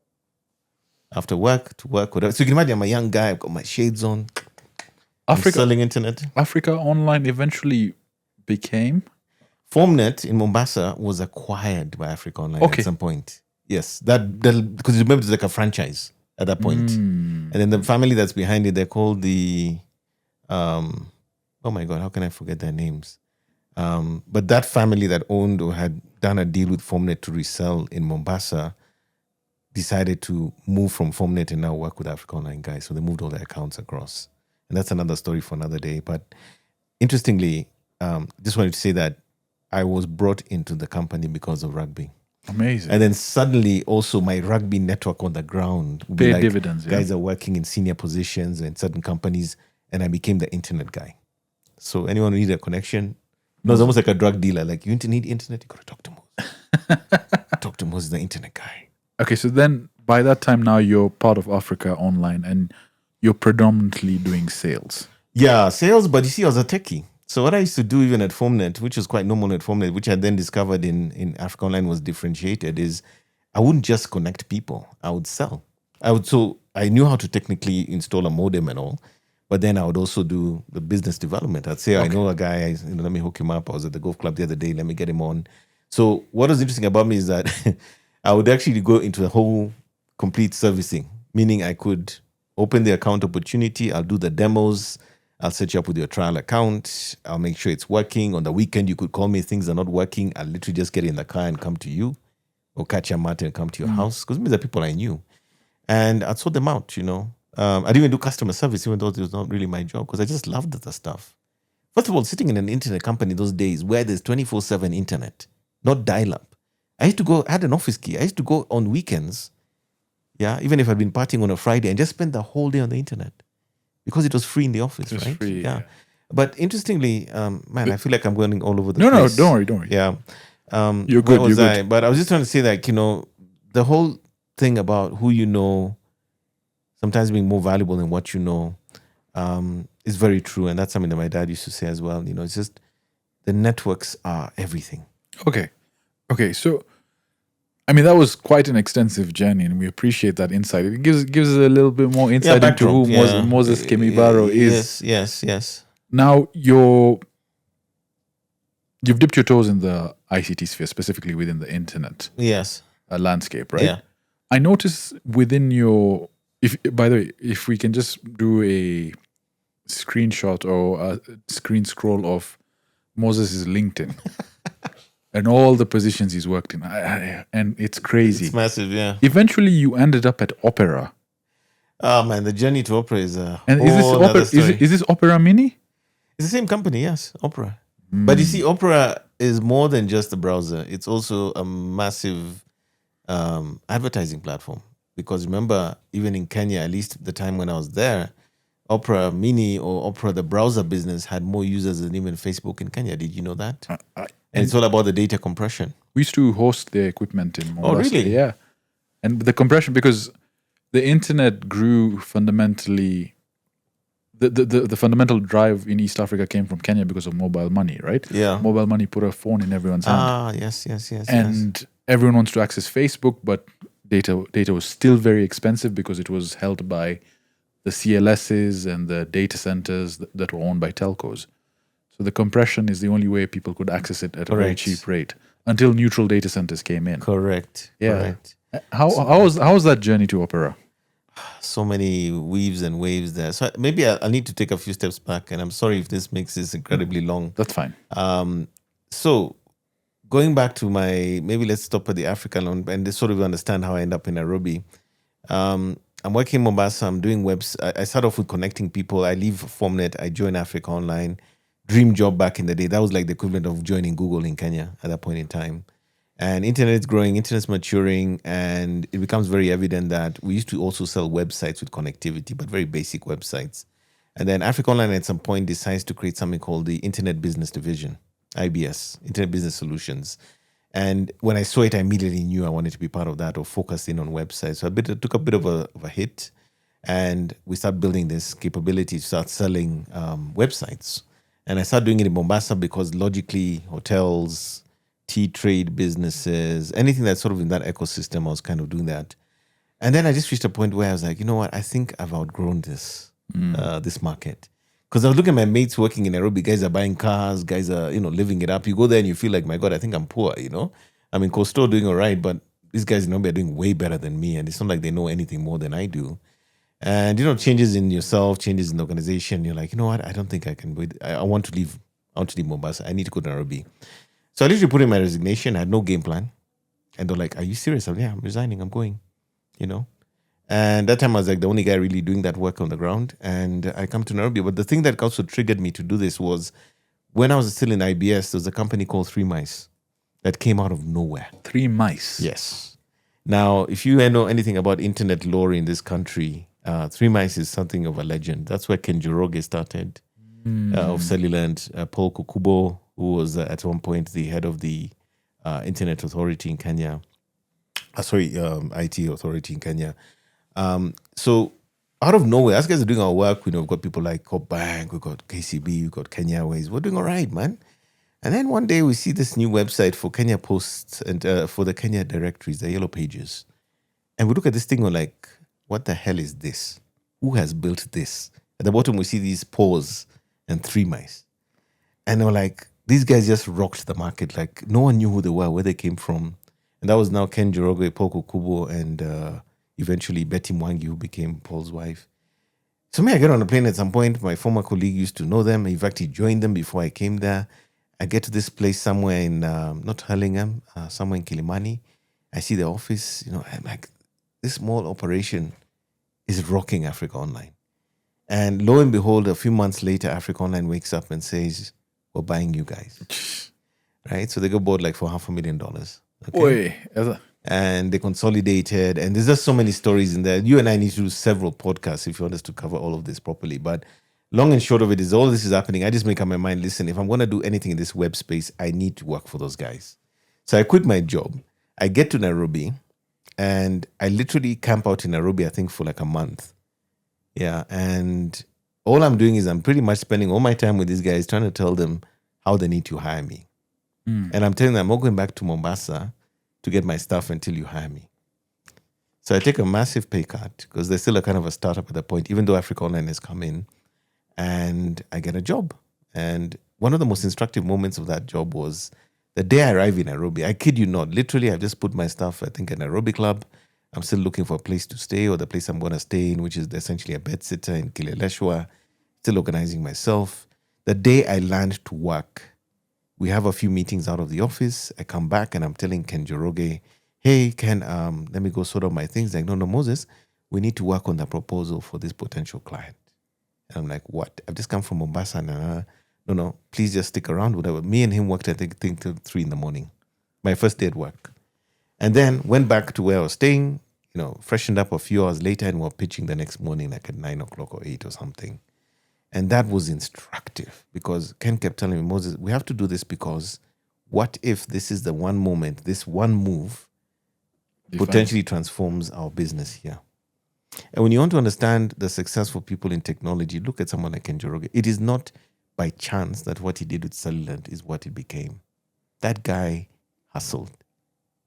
After work, to work, whatever. So you can imagine I'm a young guy, I've got my shades on. I'm selling internet. Africa Online eventually became? FormNet in Mombasa was acquired by Africa Online at some point. Yes, that because remember it's like a franchise at that point. And then the family that's behind it, they're called the oh my God, how can I forget their names? But that family that owned or had done a deal with FormNet to resell in Mombasa decided to move from FormNet and now work with Africa Online guys. So they moved all their accounts across. And that's another story for another day. But interestingly, just wanted to say that I was brought into the company because of rugby. Amazing. And then suddenly also my rugby network on the ground would pay dividends. Guys are working in senior positions in certain companies, and I became the internet guy. So anyone who needed a connection, it was almost like a drug dealer. Like, you need internet, you got to talk to Moses. Talk to Moses, the internet guy. Okay, so then by that time now you're part of Africa Online and you're predominantly doing sales. Yeah, sales, but you see, I was a techie. So what I used to do even at FormNet, which was quite normal at FormNet, which I then discovered in Africa Online was differentiated, is I wouldn't just connect people. I would sell. So I knew how to technically install a modem and all, but then I would also do the business development. I'd say, I know a guy, let me hook him up. I was at the golf club the other day, let me get him on. So what was interesting about me is that I would actually go into the whole complete servicing, meaning I could open the account opportunity, I'll do the demos, I'll set you up with your trial account, I'll make sure it's working. On the weekend, you could call me if things are not working. I'll literally just get in the car and come to you, or catch a mat and come to your house, because these are people I knew. And I'd sort them out, I didn't even do customer service, even though it was not really my job, because I just loved the stuff. First of all, sitting in an internet company those days where there's 24/7 internet, not dial-up. I had an office key. I used to go on weekends, even if I'd been partying on a Friday, and just spend the whole day on the internet because it was free in the office, right? Free, yeah. But interestingly, man, I feel like I'm going all over the place. place. No, don't worry. Yeah. You're good. You're good. But I was just trying to say that, the whole thing about who you know sometimes being more valuable than what you know is very true. And that's something that my dad used to say as well. It's just the networks are everything. Okay, so that was quite an extensive journey, and we appreciate that insight. It gives us a little bit more insight into who Moses Kemibaro is. Yes. Now you've dipped your toes in the ICT sphere, specifically within the internet landscape, right? Yeah. I notice within your, by the way, if we can just do a screenshot or a screen scroll of Moses' LinkedIn. And all the positions he's worked in. And it's crazy. It's massive, yeah. Eventually, you ended up at Opera. Oh, man, the journey to Opera is a and is this Opera Mini? It's the same company, yes, Opera. But you see, Opera is more than just a browser. It's also a massive advertising platform. Because remember, even in Kenya, at least the time when I was there, Opera Mini or Opera, the browser business, had more users than even Facebook in Kenya. Did you know that? And it's all about the data compression. We used to host the equipment in Mombasa. Oh, really? Yeah. And the compression, because the internet grew fundamentally, the fundamental drive in East Africa came from Kenya because of mobile money, right? Yeah. Mobile money put a phone in everyone's hand. Ah, yes. And everyone wants to access Facebook, but data was still very expensive because it was held by the CLSs and the data centers that were owned by telcos. So the compression is the only way people could access it at a very cheap rate until neutral data centers came in. Correct. Yeah. How was that journey to Opera? So many weaves and waves there. So maybe I'll need to take a few steps back, and I'm sorry if this makes this incredibly long. That's fine. So going back to maybe let's stop at the African one and just sort of understand how I end up in Nairobi. I'm working in Mombasa. I'm doing webs. I start off with connecting people. I leave FormNet. I join Africa Online. Dream job back in the day. That was like the equivalent of joining Google in Kenya at that point in time. And internet is growing, internet's maturing, and it becomes very evident that we used to also sell websites with connectivity, but very basic websites. And then Africa Online at some point decides to create something called the Internet Business Division, IBS, Internet Business Solutions. And when I saw it, I immediately knew I wanted to be part of that or focus in on websites. So it took a bit of a hit. And we start building this capability to start selling websites. And I started doing it in Mombasa because logically, hotels, tea trade businesses, anything that's sort of in that ecosystem, I was kind of doing that. And then I just reached a point where I was like, you know what? I think I've outgrown this market. Because I was looking at my mates working in Nairobi. Guys are buying cars. Guys are, living it up. You go there and you feel like, my God, I think I'm poor, I'm in Coastal doing all right, but these guys in Nairobi are doing way better than me. And it's not like they know anything more than I do. And, changes in yourself, changes in the organization. You're like, you know what? I don't think I can wait. I want to leave. I want to leave Mombasa. I need to go to Nairobi. So I literally put in my resignation. I had no game plan. And they're like, are you serious? I'm, yeah, I'm resigning. I'm going, And that time I was like the only guy really doing that work on the ground. And I come to Nairobi. But the thing that also triggered me to do this was when I was still in IBS, there was a company called Three Mice that came out of nowhere. Three Mice? Yes. Now, if you know anything about internet lore in this country, Three Mice is something of a legend. That's where Ken Njoroge started of Cellulant. Paul Kukubo, who was at one point the head of the Internet Authority in Kenya. IT Authority in Kenya. So out of nowhere, us guys are doing our work. We've got people like Bank, we've got KCB, we've got Kenya Airways. We're doing all right, man. And then one day we see this new website for Kenya Posts and for the Kenya directories, the Yellow Pages. And we look at this thing, we're like, what the hell is this? Who has built this? At the bottom, we see these paws and Three Mice. And we're like, these guys just rocked the market. Like, no one knew who they were, where they came from. And that was now Ken Njoroge, Paul Kukubo, and eventually Betty Mwangi, who became Paul's wife. So I get on a plane at some point. My former colleague used to know them. In fact, he joined them before I came there. I get to this place somewhere in, not Hurlingham, somewhere in Kilimani. I see the office. I'm like, this small operation is rocking Africa Online. And lo and behold, a few months later, Africa Online wakes up and says, we're buying you guys. Right? So they got bought like for $500,000. Okay? And they consolidated. And there's just so many stories in there. You and I need to do several podcasts if you want us to cover all of this properly. But long and short of it is all this is happening. I just make up my mind, listen, if I'm going to do anything in this web space, I need to work for those guys. So I quit my job. I get to Nairobi and I literally camp out in Nairobi, I think, for like a month. Yeah. And all I'm doing is I'm pretty much spending all my time with these guys trying to tell them how they need to hire me. And I'm telling them I'm not going back to Mombasa to get my stuff until you hire me. So I take a massive pay cut because they're still a kind of a startup at the point, even though Africa Online has come in, and I get a job. And one of the most instructive moments of that job was the day I arrive in Nairobi. I kid you not. Literally, I've just put my stuff, I think, at Nairobi Club. I'm still looking for a place to stay or the place I'm going to stay in, which is essentially a bed sitter in Kileleshwa. Still organizing myself. The day I land to work, we have a few meetings out of the office. I come back and I'm telling Ken Njoroge, hey, Ken, let me go sort out my things. Like, no, Moses, we need to work on the proposal for this potential client. And I'm like, what? I've just come from Mombasa. And, no, please just stick around. Whatever. Me and him worked, I think till 3 a.m. My first day at work. And then went back to where I was staying, freshened up a few hours later and we're pitching the next morning, like at 9 o'clock or 8 or something. And that was instructive because Ken kept telling me, Moses, we have to do this because what if this is the one moment, this one move potentially transforms our business here? And when you want to understand the successful people in technology, look at someone like Ken Njoroge. It is not by chance that what he did with Cellulant is what it became. That guy hustled,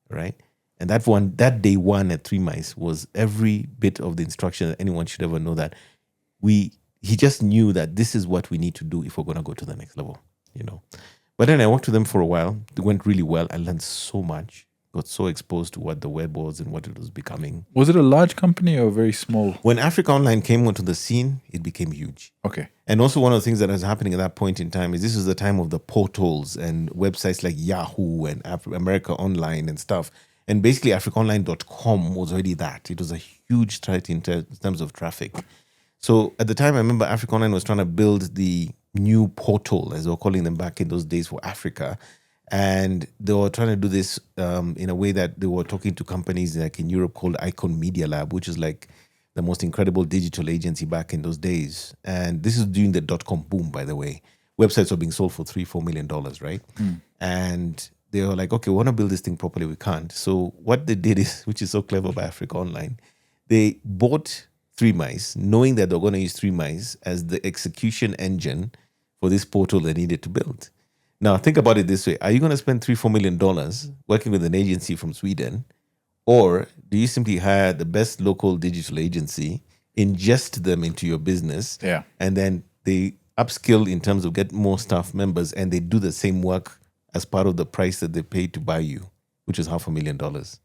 right? And that day one at Three Mice was every bit of the instruction that anyone should ever know, that he just knew that this is what we need to do if we're going to go to the next level, But then I worked with them for a while. It went really well. I learned so much, got so exposed to what the web was and what it was becoming. Was it a large company or very small? When Africa Online came onto the scene, it became huge. Okay. And also one of the things that was happening at that point in time is this was the time of the portals and websites like Yahoo and America Online and stuff. And basically AfricaOnline.com was already that. It was a huge threat in terms of traffic. So at the time, I remember Africa Online was trying to build the new portal, as they were calling them back in those days, for Africa. And they were trying to do this in a way that they were talking to companies like in Europe called Icon Media Lab, which is like the most incredible digital agency back in those days. And this is during the .com boom, by the way. Websites were being sold for $3-4 million, right? And they were like, okay, we want to build this thing properly. We can't. So what they did is, which is so clever by Africa Online, they bought 3 mice, knowing that they're going to use 3 mice as the execution engine for this portal they needed to build. Now, think about it this way. Are you going to spend $3-4 million working with an agency from Sweden? Or do you simply hire the best local digital agency, ingest them into your business, and then they upskill in terms of get more staff members, and they do the same work as part of the price that they paid to buy you, which is $500,000.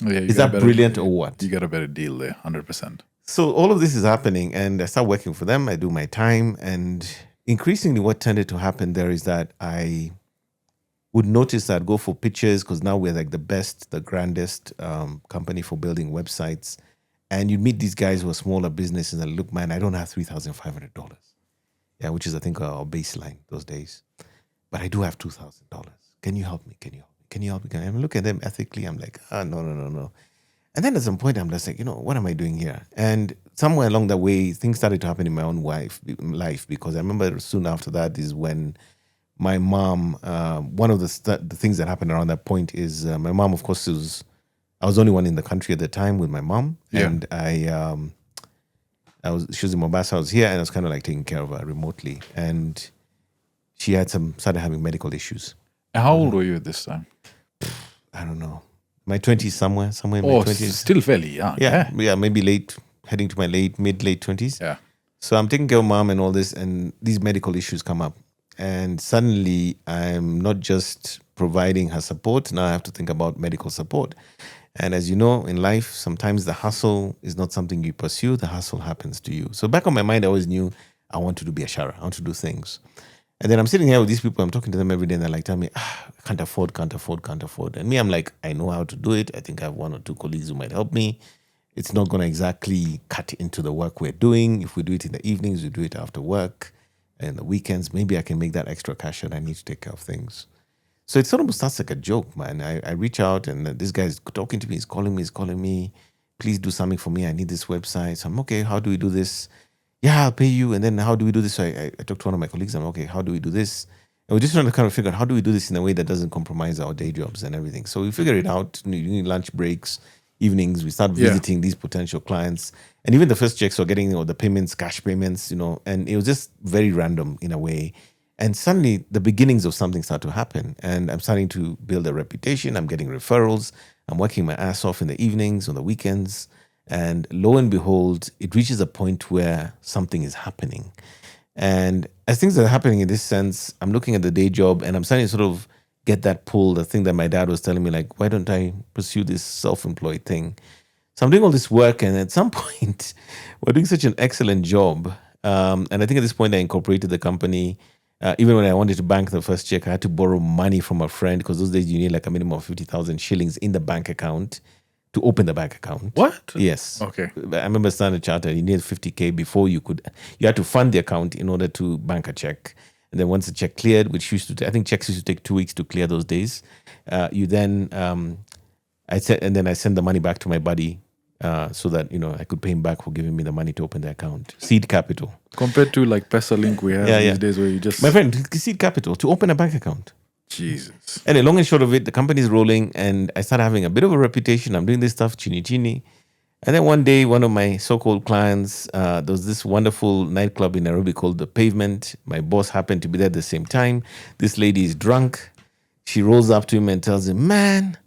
Is that brilliant or what? You got a better deal there, 100%. So all of this is happening, and I start working for them. I do my time, and increasingly what tended to happen there is that I would notice that I'd go for pitches because now we're like the best, the grandest company for building websites. And you'd meet these guys who are smaller businesses and look, man, I don't have $3,500. Yeah, which is, I think, our baseline those days. But I do have $2,000. Can you help me? Can you help me? Can you help me? Can I look at them ethically? I'm like, no. And then at some point, I'm just like, what am I doing here? And somewhere along the way, things started to happen in my own life because I remember soon after that is when my mom, one of the things that happened around that point is my mom, of course, I was the only one in the country at the time with my mom. Yeah. And she was in Mombasa, I was here, and I was kind of like taking care of her remotely. And she started having medical issues. How old were you at this time? I don't know. My 20s somewhere in my 20s. Still fairly young. Yeah, maybe heading to my late 20s. Yeah. So I'm taking care of mom and all this, and these medical issues come up. And suddenly I'm not just providing her support, now I have to think about medical support. And as you know, in life, sometimes the hustle is not something you pursue, the hustle happens to you. So back on my mind, I always knew I want to be a shara, I want to do things. And then I'm sitting here with these people, I'm talking to them every day, and they're like, tell me, can't afford. And me, I'm like, I know how to do it. I think I have 1 or 2 colleagues who might help me. It's not going to exactly cut into the work we're doing. If we do it in the evenings, we do it after work. And the weekends, maybe I can make that extra cash and I need to take care of things. So it sort of starts like a joke, man. I reach out and this guy's talking to me, he's calling me, please do something for me. I need this website. So I'm, okay, how do we do this? Yeah, I'll pay you. And then how do we do this? So I talked to one of my colleagues. I'm, okay, how do we do this? And we're just trying to kind of figure out how do we do this in a way that doesn't compromise our day jobs and everything. So we figure it out. You need lunch breaks, evenings. We start visiting these potential clients. And even the first checks were getting the payments, cash payments, and it was just very random in a way. And suddenly the beginnings of something start to happen. And I'm starting to build a reputation. I'm getting referrals. I'm working my ass off in the evenings, on the weekends. And lo and behold, it reaches a point where something is happening. And as things are happening in this sense, I'm looking at the day job and I'm starting to sort of get that pull, the thing that my dad was telling me, like, why don't I pursue this self-employed thing? So I'm doing all this work, and at some point, we're doing such an excellent job. And I think at this point, I incorporated the company. Even when I wanted to bank the first check, I had to borrow money from a friend because those days you need like a minimum of 50,000 shillings in the bank account to open the bank account. What? Yes. Okay. I remember Standard Chartered, you needed 50K before you had to fund the account in order to bank a check. And then once the check cleared, which I think checks used to take 2 weeks to clear those days, you then, I sent the money back to my buddy so that, I could pay him back for giving me the money to open the account. Seed capital. Compared to like Pesalink we have these days where you just... My friend, seed capital to open a bank account. Jesus. And long and short of it, the company's rolling and I started having a bit of a reputation. I'm doing this stuff, chini. And then one day, one of my so-called clients, there was this wonderful nightclub in Nairobi called The Pavement. My boss happened to be there at the same time. This lady is drunk. She rolls up to him and tells him, man,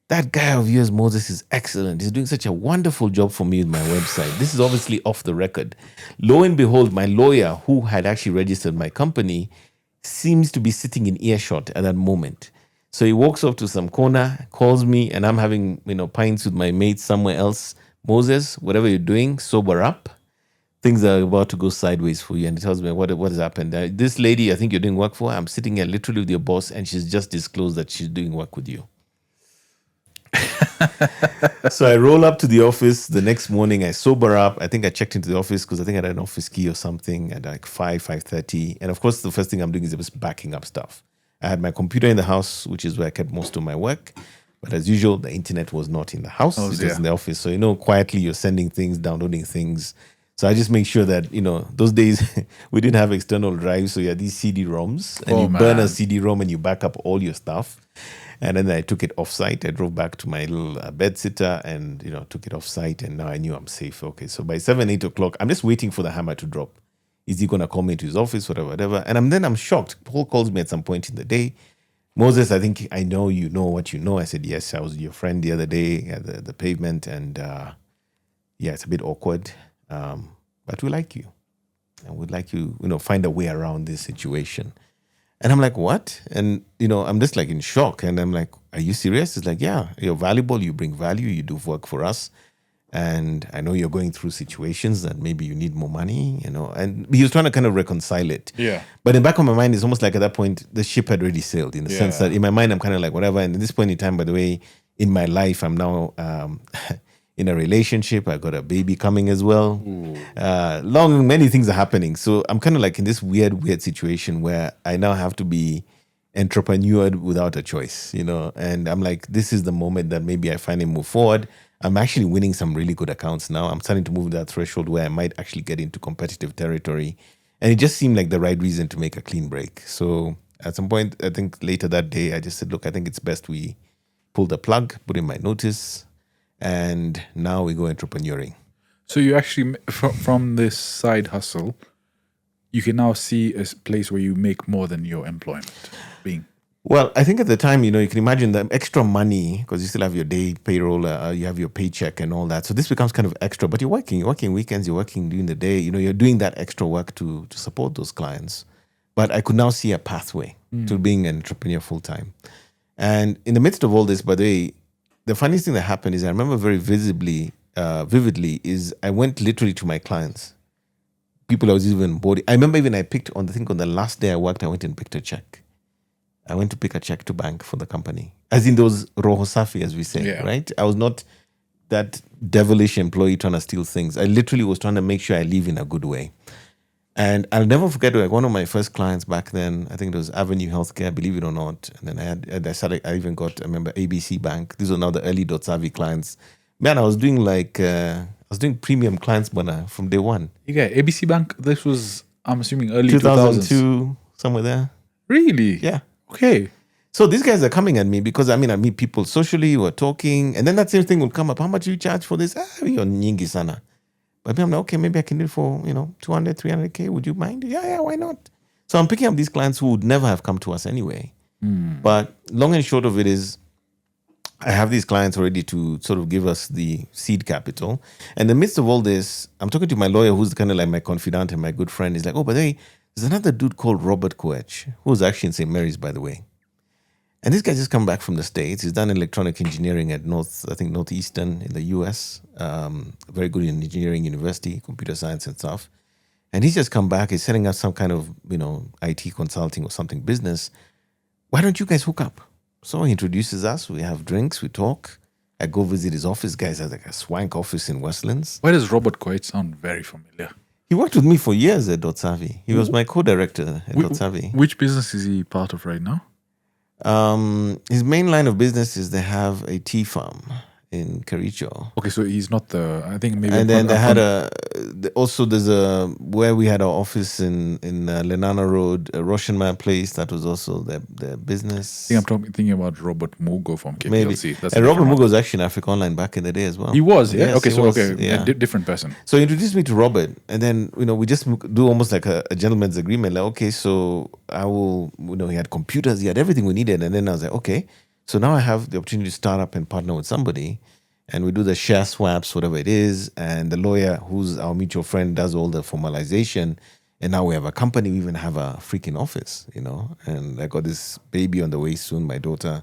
that guy of yours, Moses, is excellent. He's doing such a wonderful job for me with my website. This is obviously off the record. Lo and behold, my lawyer, who had actually registered my company, seems to be sitting in earshot at that moment. So he walks off to some corner, calls me, and I'm having, pints with my mates somewhere else. Moses, whatever you're doing, sober up. Things are about to go sideways for you. And he tells me what has happened. This lady, I think you're doing work for, I'm sitting here literally with your boss, and she's just disclosed that she's doing work with you. So I roll up to the office the next morning. I sober up. I think I checked into the office because I think I had an office key or something at like 5:30. And of course, the first thing I'm doing is just backing up stuff. I had my computer in the house, which is where I kept most of my work. But as usual, the internet was not in the house. It was in the office. So, quietly you're sending things, downloading things. So I just make sure that, those days we didn't have external drives. So you had these CD-ROMs and you burn a CD-ROM and you back up all your stuff. And then I took it offsite. I drove back to my little bed sitter and, took it offsite. And now I knew I'm safe. Okay, so by 7, 8 o'clock, I'm just waiting for the hammer to drop. Is he going to call me into his office, whatever? And I'm shocked. Paul calls me at some point in the day. Moses, I think I know you know what you know. I said, yes, I was your friend the other day at the pavement. And it's a bit awkward. But we like you. And we'd like you, find a way around this situation. And I'm like, what? And, I'm just like in shock. And I'm like, are you serious? It's like, yeah, you're valuable. You bring value. You do work for us. And I know you're going through situations that maybe you need more money, And he was trying to kind of reconcile it. Yeah. But in the back of my mind, it's almost like at that point, the ship had already sailed in the sense that in my mind, I'm kind of like, whatever. And at this point in time, by the way, in my life, I'm now in a relationship. I got a baby coming as well. Many things are happening. So I'm kind of like in this weird situation where I now have to be entrepreneur without a choice, And I'm like, this is the moment that maybe I finally move forward. I'm actually winning some really good accounts now. I'm starting to move that threshold where I might actually get into competitive territory. And it just seemed like the right reason to make a clean break. So at some point, I think later that day, I just said, look, I think it's best we pull the plug, put in my notice, and now we go entrepreneuring. So you actually, from this side hustle, you can now see a place where you make more than your employment being. Well, I think at the time, you can imagine the extra money because you still have your day payroll, you have your paycheck and all that. So this becomes kind of extra, but you're working weekends, you're working during the day, you're doing that extra work to support those clients. But I could now see a pathway to being an entrepreneur full time. And in the midst of all this, by the way, the funniest thing that happened is I remember very vividly is I went literally to my clients. People I was even boarding. I remember even I picked on the last day I worked, I went and picked a check. I went to pick a check to bank for the company. As in those roho safi, as we say, right? I was not that devilish employee trying to steal things. I literally was trying to make sure I live in a good way. And I'll never forget, like one of my first clients back then, I think it was Avenue Healthcare, believe it or not. And then I even got, I remember ABC Bank. These are now the early .savvy clients. Man, I was doing premium clients from day one. Yeah, ABC Bank, this was, I'm assuming, early 2002, somewhere there. Really? Yeah. Okay. So these guys are coming at me because, I meet people socially, we're talking, and then that same thing will come up. How much do you charge for this? You're nyingi sana. But I'm like, okay, maybe I can do it for, 200, 300K. Would you mind? Yeah, why not? So I'm picking up these clients who would never have come to us anyway. But long and short of it is, I have these clients already to sort of give us the seed capital. And in the midst of all this, I'm talking to my lawyer, who's kind of like my confidant and my good friend. He's like, oh, but there's another dude called Robert Koech, who's actually in St. Mary's, by the way. And this guy just come back from the States. He's done electronic engineering at Northeastern in the US. Very good in engineering university, computer science and stuff. And he's just come back. He's setting up some kind of, IT consulting or something business. Why don't you guys hook up? So he introduces us. We have drinks. We talk. I go visit his office. Guys has like a swank office in Westlands. Why does Robert Koech sound very familiar? He worked with me for years at .savvy. He was my co-director at .savvy. Which business is he part of right now? His main line of business is they have a tea farm in Kericho. Okay, so he's not I think maybe. And then they had where we had our office in Lenana Road, Roshanman Place. That was also their business. I think I'm thinking about Robert Mugo from KPLC. Maybe. And Robert Mugo was actually in Africa Online back in the day as well. He was, yeah? Yes, a different person. So he introduced me to Robert. And then, we just do almost like a gentleman's agreement. Like, okay, so I will, he had computers, he had everything we needed. And then I was like, okay. So now I have the opportunity to start up and partner with somebody, and we do the share swaps, whatever it is. And the lawyer, who's our mutual friend, does all the formalization. And now we have a company. We even have a freaking office, And I got this baby on the way soon, my daughter.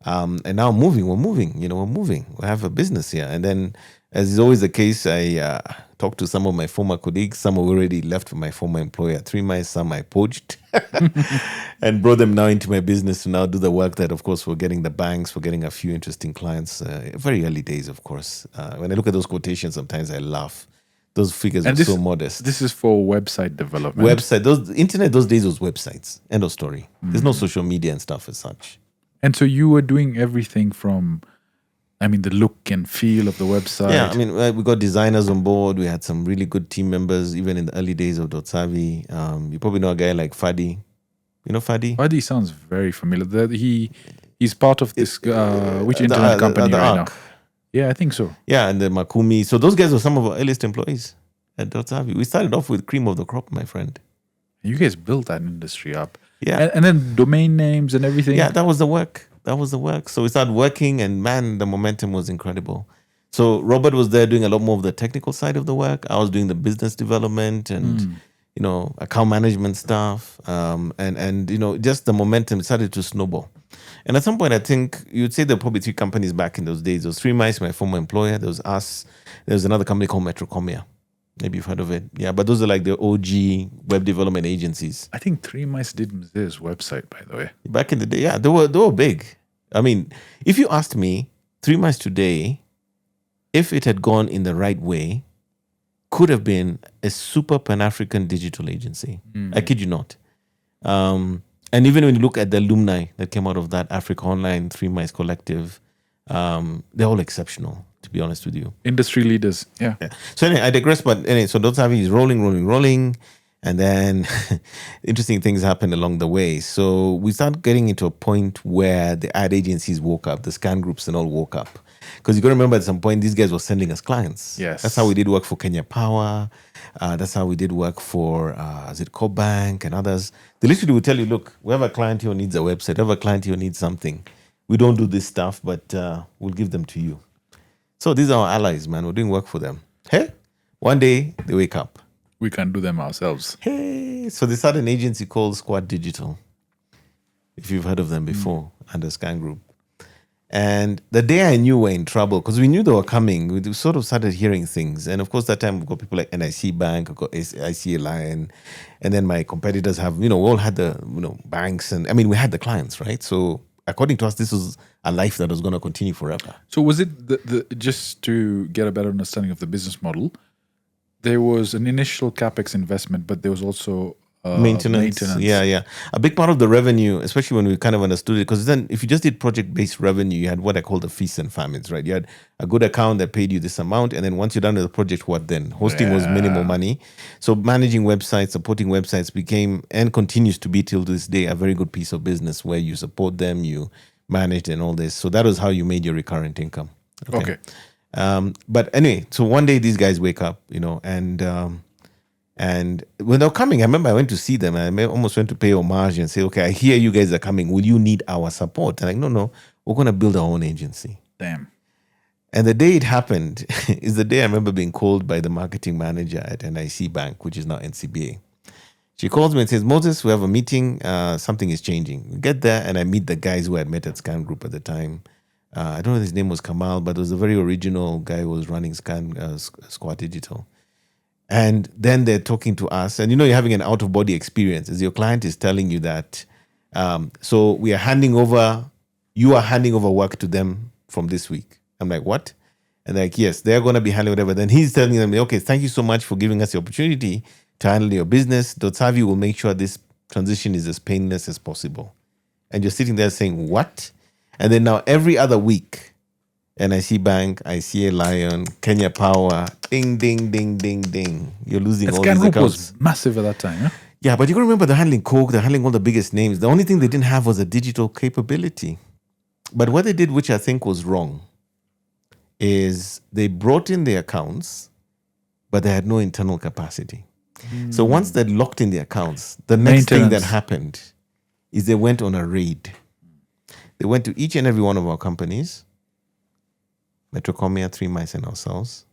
And now we're moving. We have a business here. And then, as is always the case, I talked to some of my former colleagues. Some have already left my former employer 3 months. Some I poached and brought them now into my business to now do the work that, of course, we're getting the banks. We're getting a few interesting clients. Very early days, of course. When I look at those quotations, sometimes I laugh. Those figures are so modest. This is for website development. Internet those days was websites. End of story. There's no social media and stuff as such. And so you were doing everything from I mean, the look and feel of the website. Yeah, I mean, we got designers on board. We had some really good team members, even in the early days of Dotsavi. You probably know a guy like Fadi. You know Fadi? Fadi sounds very familiar. He's part of this, which internet company the right Arc. now? Yeah, I think so. Yeah, and the Makumi. So those guys were some of our earliest employees at Dotsavi. We started off with cream of the crop, my friend. You guys built that industry up. Yeah. And then domain names and everything. Yeah, that was the work. So we started working, and man, the momentum was incredible. So Robert was there doing a lot more of the technical side of the work. I was doing the business development and account management stuff. And just the momentum started to snowball. And at some point, I think you'd say there were probably 3 companies back in those days. There was 3 Mice, my former employer. There was us. There was another company called Metrocomia. Maybe you've heard of it. Yeah, but those are like the OG web development agencies. I think 3 Mice did Mzir's website, by the way. Back in the day, yeah, they were big. I mean, if you asked me, 3 Mice today, if it had gone in the right way, could have been a super Pan-African digital agency. I kid you not. And even when you look at the alumni that came out of that Africa Online 3 Mice collective, they're all exceptional, to be honest with you. Industry leaders, yeah. So anyway, I digress, but anyway, so Dotsavi is rolling. And then interesting things happened along the way. So we started getting into a point where the ad agencies woke up, the scan groups and all woke up. Because you got to remember at some point, these guys were sending us clients. Yes. That's how we did work for Kenya Power. That's how we did work for, Bank and others. They literally would tell you, look, we have a client here who needs a website. We have a client here who needs something. We don't do this stuff, but we'll give them to you. So these are our allies, man. We're doing work for them. Hey, one day they wake up. We can do them ourselves. Hey, so they started an agency called Squad Digital, if you've heard of them before, under Scan Group. And the day I knew we're in trouble, because we knew they were coming, we sort of started hearing things. And of course, that time we got people like NIC Bank, we got IC Lion, and then my competitors have, we all had the, banks, and I mean, we had the clients, right? So according to us, this was a life that was going to continue forever. So was it the just to get a better understanding of the business model? There was an initial capex investment, but there was also maintenance. Yeah. A big part of the revenue, especially when we kind of understood it, because then if you just did project-based revenue, you had what I call the feasts and famines, right? You had a good account that paid you this amount, and then once you're done with the project, what then? Hosting was minimal money. So managing websites, supporting websites became and continues to be till this day a very good piece of business where you support them, you manage and all this. So that was how you made your recurrent income. Okay. But anyway, so one day these guys wake up, and when they're coming, I remember I went to see them and I almost went to pay homage and say, okay, I hear you guys are coming. Will you need our support? And no, we're going to build our own agency. Damn. And the day it happened is the day I remember being called by the marketing manager at NIC Bank, which is now NCBA. She calls me and says, Moses, we have a meeting. Something is changing. We get there and I meet the guys who I had met at Scan Group at the time. I don't know if his name was Kamal, but it was a very original guy who was running Squad Digital. And then they're talking to us. And you're having an out-of-body experience as your client is telling you that, so we are you are handing over work to them from this week. I'm like, what? And they're like, yes, they're going to be handling whatever. Then he's telling them, okay, thank you so much for giving us the opportunity to handle your business. Dotsavi will make sure this transition is as painless as possible. And you're sitting there saying, what? And then now every other week, NIC Bank, ICA Lion, Kenya Power, ding, ding, ding, ding, ding. You're losing all these accounts. Was massive at that time, huh? Yeah, but you got to remember they're handling Coke, they're handling all the biggest names. The only thing they didn't have was a digital capability. But what they did, which I think was wrong, is they brought in the accounts, but they had no internal capacity. So once they'd locked in the accounts, the next thing that happened is they went on a raid. They went to each and every one of our companies, Metrocomia, 3 Mice, and ourselves,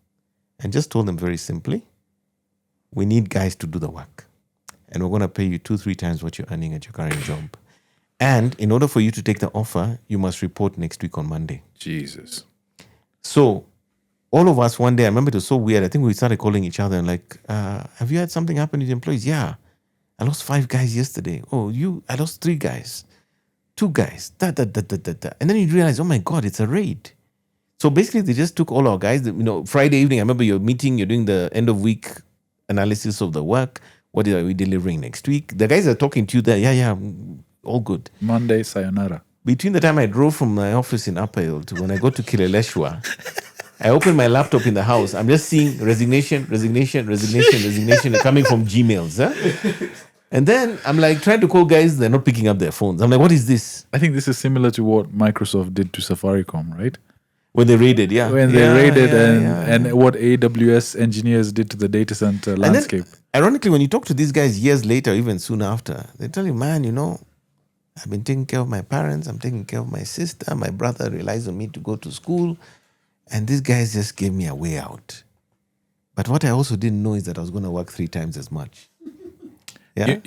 and just told them very simply, we need guys to do the work. And we're going to pay you 2-3 times what you're earning at your current job. And in order for you to take the offer, you must report next week on Monday. Jesus. So all of us one day, I remember it was so weird. I think we started calling each other and like, have you had something happen with your employees? Yeah. I lost 5 guys yesterday. Oh, I lost 3 guys. 2 guys. And then you realize, oh my God, it's a raid. So basically, they just took all our guys. Friday evening, I remember you're meeting, you're doing the end of week analysis of the work. What are we delivering next week? The guys are talking to you there. Yeah, all good. Monday, sayonara. between the time I drove from my office in Upper Hill to when I got to Kileleshwa, I opened my laptop in the house. I'm just seeing resignation coming from Gmails. Huh? And then I'm like trying to call guys, they're not picking up their phones. I'm like, what is this? I think this is similar to what Microsoft did to Safaricom, right? When they raided, yeah. When they raided and what AWS engineers did to the data center landscape. Then, ironically, when you talk to these guys years later, even soon after, they tell you, man, I've been taking care of my parents. I'm taking care of my sister. My brother relies on me to go to school. And these guys just gave me a way out. But what I also didn't know is that I was going to work 3 times as much. Yeah.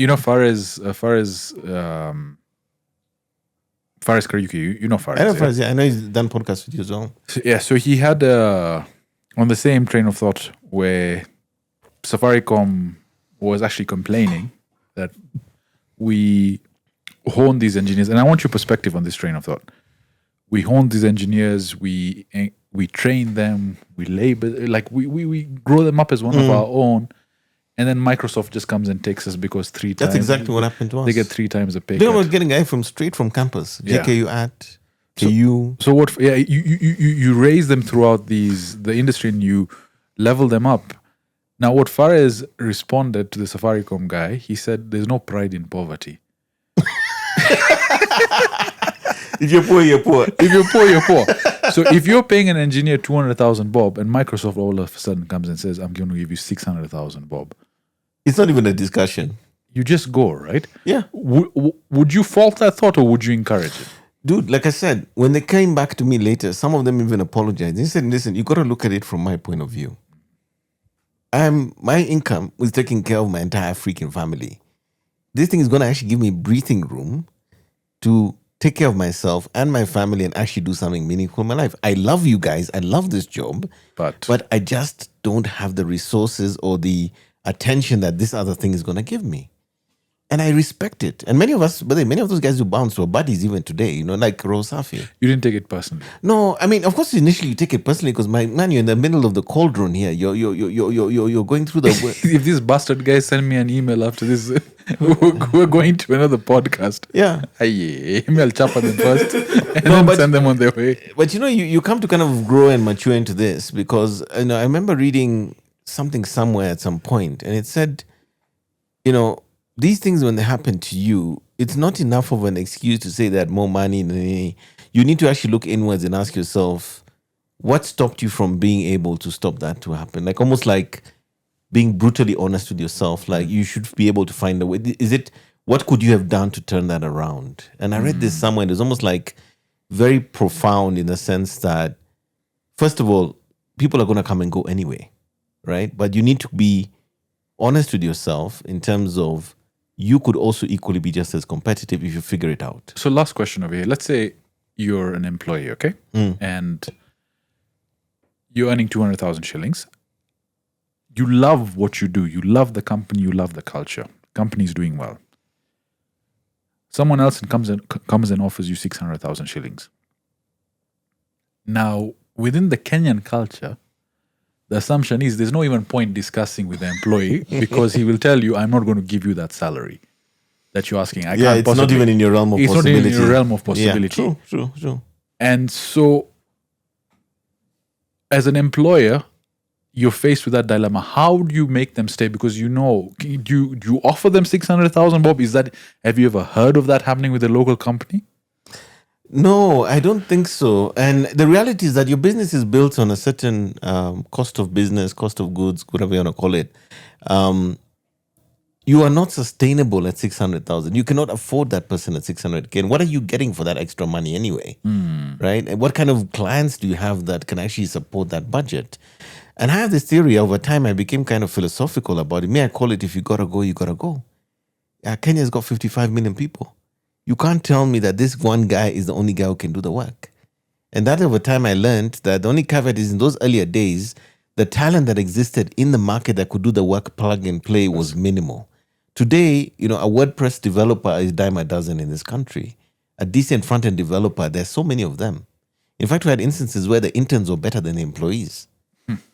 Faraz Kariuki, you know Faraz. I know Faraz, yeah. I know he's done podcasts with you as well. So he had, on the same train of thought, where Safaricom was actually complaining that we hone these engineers. And I want your perspective on this train of thought. We hone these engineers, we train them, we labor, like we grow them up as one of our own. And then Microsoft just comes and takes us because 3 times. That's exactly what happened to us. They get 3 times the pay. They were getting a guy straight from campus. JKU at KU. So what? Yeah, you raise them throughout the industry and you level them up. Now, what Faraz responded to the Safaricom guy, he said, "There's no pride in poverty. If you're poor, you're poor. If you're poor, you're poor." So if you're paying an engineer 200,000 bob, and Microsoft all of a sudden comes and says, "I'm going to give you 600,000 bob," it's not even a discussion. You just go, right? Yeah. Would you fault that thought or would you encourage it? Dude, like I said, when they came back to me later, some of them even apologized. They said, listen, you got to look at it from my point of view. My income was taking care of my entire freaking family. This thing is going to actually give me breathing room to take care of myself and my family and actually do something meaningful in my life. I love you guys. I love this job. But I just don't have the resources or the attention that this other thing is going to give me. And I respect it. And many of those guys who bounced were buddies even today, like Rosafi. You didn't take it personally? No, I mean, of course, initially you take it personally because, man, you're in the middle of the cauldron here. You're going through the... If these bastard guys send me an email after this, we're going to another podcast. Yeah. Email chapa them first and then send them on their way. But, you come to kind of grow and mature into this because, I remember reading something somewhere at some point and it said, these things, when they happen to you, it's not enough of an excuse to say that more money. You need to actually look inwards and ask yourself, what stopped you from being able to stop that to happen? Like almost like being brutally honest with yourself. Like you should be able to find a way. What could you have done to turn that around? And I read this somewhere. And it was almost like very profound in the sense that, first of all, people are going to come and go anyway, right? But you need to be honest with yourself in terms of you could also equally be just as competitive if you figure it out. So last question over here. Let's say you're an employee, okay? And you're earning 200,000 shillings. You love what you do. You love the company. You love the culture. Company's doing well. Someone else comes and offers you 600,000 shillings. Now, within the Kenyan culture, the assumption is there's no even point discussing with the employee because he will tell you, I'm not going to give you that salary that you're asking. It's not even in your realm of possibility. It's not even in your realm of possibility. Yeah, true. And so, as an employer, you're faced with that dilemma. How do you make them stay? Because do you offer them 600,000 bob? Have you ever heard of that happening with a local company? No, I don't think so. And the reality is that your business is built on a certain cost of business, cost of goods, whatever you want to call it. You are not sustainable at 600,000. You cannot afford that person at 600K. And what are you getting for that extra money anyway? Right? And what kind of clients do you have that can actually support that budget? And I have this theory. Over time, I became kind of philosophical about it. I call it, if you got to go, you got to go. Kenya's got 55 million people. You can't tell me that this one guy is the only guy who can do the work. And that over time I learned that the only caveat is in those earlier days, the talent that existed in the market that could do the work plug and play was minimal. Today, a WordPress developer is dime a dozen in this country. A decent front-end developer, there's so many of them. In fact, we had instances where the interns were better than the employees.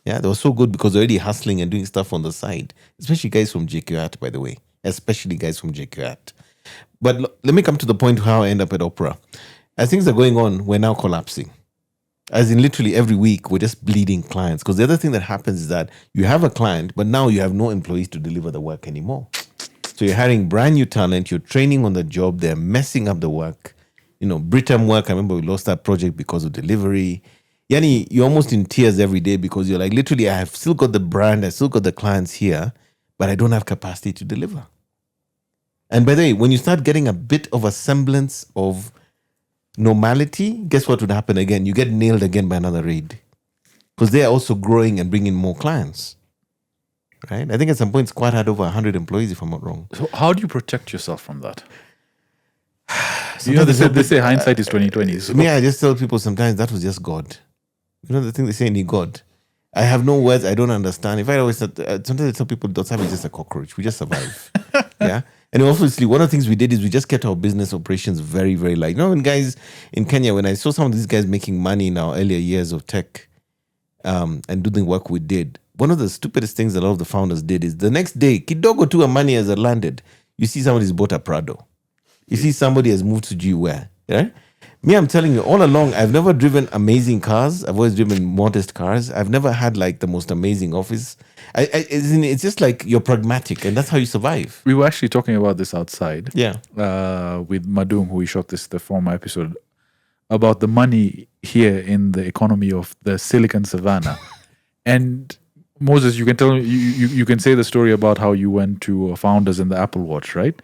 Yeah, they were so good because they're already hustling and doing stuff on the side. Especially guys from JQAT, by the way. Especially guys from JQAT. But let me come to the point how I end up at Opera. as things are going on, we're now collapsing. As in literally every week, we're just bleeding clients. Because the other thing that happens is that you have a client, but now you have no employees to deliver the work anymore. So you're hiring brand new talent, you're training on the job, they're messing up the work. Britain work, I remember we lost that project because of delivery. Yani, you're almost in tears every day because you're like, literally, I have still got the brand, I still got the clients here, but I don't have capacity to deliver. And by the way, when you start getting a bit of a semblance of normality, guess what would happen again? You get nailed again by another raid. Because they are also growing and bringing more clients. Right? I think at some point Squad had over 100 employees, if I'm not wrong. So how do you protect yourself from that? They say hindsight is 2020. So. Me, I just tell people sometimes that was just God. The thing they say, need God. I have no words. I don't understand. If I always sometimes I tell people, Dotsabi is just a cockroach. We just survive. Yeah. And obviously, one of the things we did is we just kept our business operations very, very light. When guys in Kenya, when I saw some of these guys making money in our earlier years of tech and doing the work we did, one of the stupidest things a lot of the founders did is the next day, kidogo tu money has landed. You see somebody's bought a Prado. You see somebody has moved to G-Ware. Right? Me, I'm telling you, all along, I've never driven amazing cars. I've always driven modest cars. I've never had like the most amazing office. It's just like you're pragmatic, and that's how you survive. We were actually talking about this outside. Yeah. With Madung, who we shot the former episode, about the money here in the economy of the Silicon Savannah. And Moses, you can tell me, you can say the story about how you went to founders in the Apple Watch, right?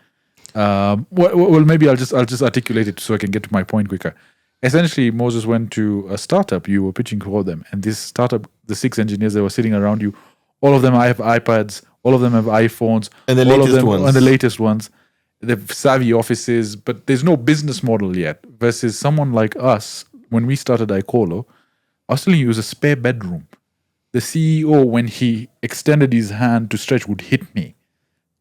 Well, maybe I'll just articulate it so I can get to my point quicker. Essentially, Moses went to a startup. You were pitching for them, and this startup, the 6 engineers that were sitting around you, all of them have iPads, all of them have iPhones, and the latest ones. They've savvy offices, but there's no business model yet. Versus someone like us, when we started iColo, I was telling you it was a spare bedroom. The CEO, when he extended his hand to stretch, would hit me,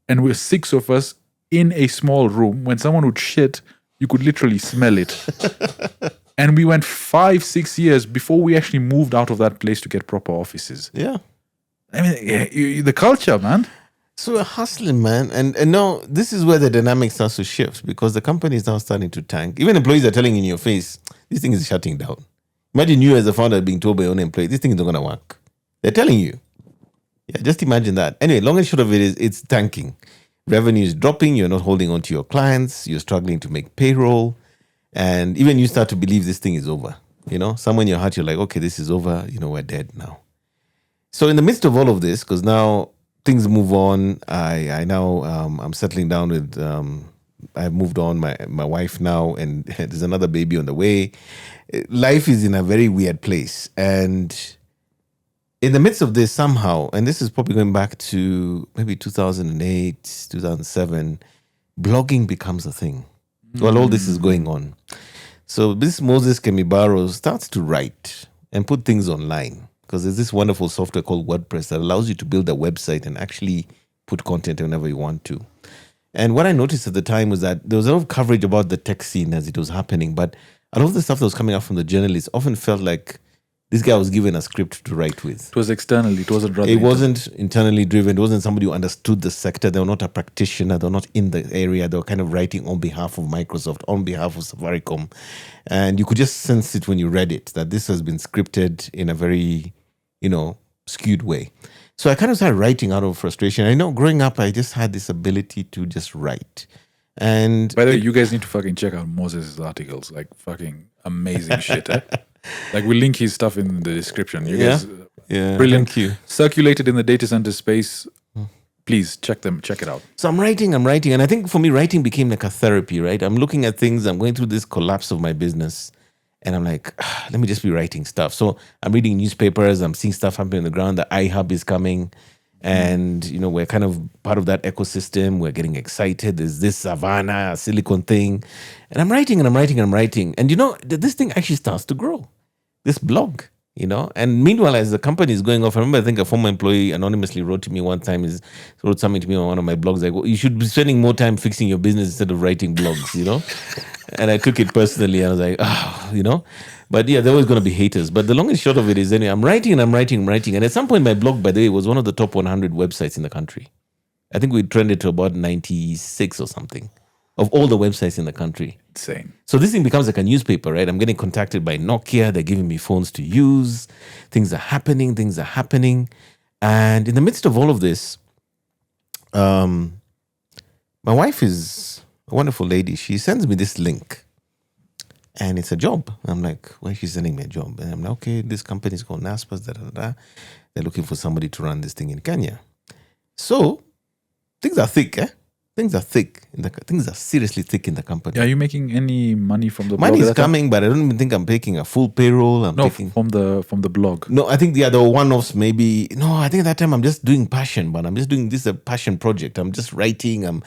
and we're 6 of us in a small room. When someone would shit, you could literally smell it. And we went 5-6 years before we actually moved out of that place to get proper offices. Yeah. I mean, the culture, man. So we're hustling, man. And now this is where the dynamic starts to shift because the company is now starting to tank. Even employees are telling you in your face, this thing is shutting down. Imagine you as a founder being told by your own employee, this thing is not going to work. They're telling you. Yeah, just imagine that. Anyway, long and short of it is it's tanking. Revenue is dropping. You're not holding on to your clients. You're struggling to make payroll. And even you start to believe this thing is over. Somewhere in your heart, you're like, okay, this is over. We're dead now. So in the midst of all of this, because now things move on, I now, I'm settling down with, I've moved on, my wife now, and there's another baby on the way. Life is in a very weird place. And in the midst of this, somehow, and this is probably going back to maybe 2008, 2007, blogging becomes a thing. While all this is going on. So this Moses Kemibaro starts to write and put things online because there's this wonderful software called WordPress that allows you to build a website and actually put content whenever you want to. And what I noticed at the time was that there was a lot of coverage about the tech scene as it was happening, but a lot of the stuff that was coming out from the journalists often felt like this guy was given a script to write with. It was externally. It wasn't rather. It wasn't internally driven. It wasn't somebody who understood the sector. They were not a practitioner. They were not in the area. They were kind of writing on behalf of Microsoft, on behalf of Safaricom. And you could just sense it when you read it, that this has been scripted in a very, skewed way. So I kind of started writing out of frustration. I know growing up, I just had this ability to just write. And by the way, you guys need to fucking check out Moses' articles. Like fucking amazing shit. Like we'll link his stuff in the description. You guys, brilliant. Thank you. Circulated in the data center space. Please check it out. So I'm writing, and I think for me, writing became like a therapy, right? I'm looking at things. I'm going through this collapse of my business, and I'm like, let me just be writing stuff. So I'm reading newspapers. I'm seeing stuff happening on the ground. The iHub is coming. And, we're kind of part of that ecosystem. We're getting excited. There's this Savannah, Silicon thing. And I'm writing. And, this thing actually starts to grow. This blog, And meanwhile, as the company is going off, I remember, I think a former employee anonymously wrote to me one time, wrote something to me on one of my blogs, like, well, you should be spending more time fixing your business instead of writing blogs, And I took it personally. I was like, But yeah, there was going to be haters. But the long and short of it is, anyway, I'm writing. And at some point, my blog, by the way, was one of the top 100 websites in the country. I think we trended to about 96 or something of all the websites in the country. Insane. So this thing becomes like a newspaper, right? I'm getting contacted by Nokia. They're giving me phones to use. Things are happening. And in the midst of all of this, my wife is a wonderful lady. She sends me this link. And it's a job. I'm like, why is she sending me a job? And I'm like, okay, this company is called Naspas. They're looking for somebody to run this thing in Kenya. So things are thick, eh? Things are seriously thick in the company. Are you making any money from the blog? Money is coming, but I don't even think I'm taking a full payroll. From the blog. No, I think the other one-offs maybe. No, I think at that time I'm just doing passion, but I'm just doing this a passion project. I'm just writing, I'm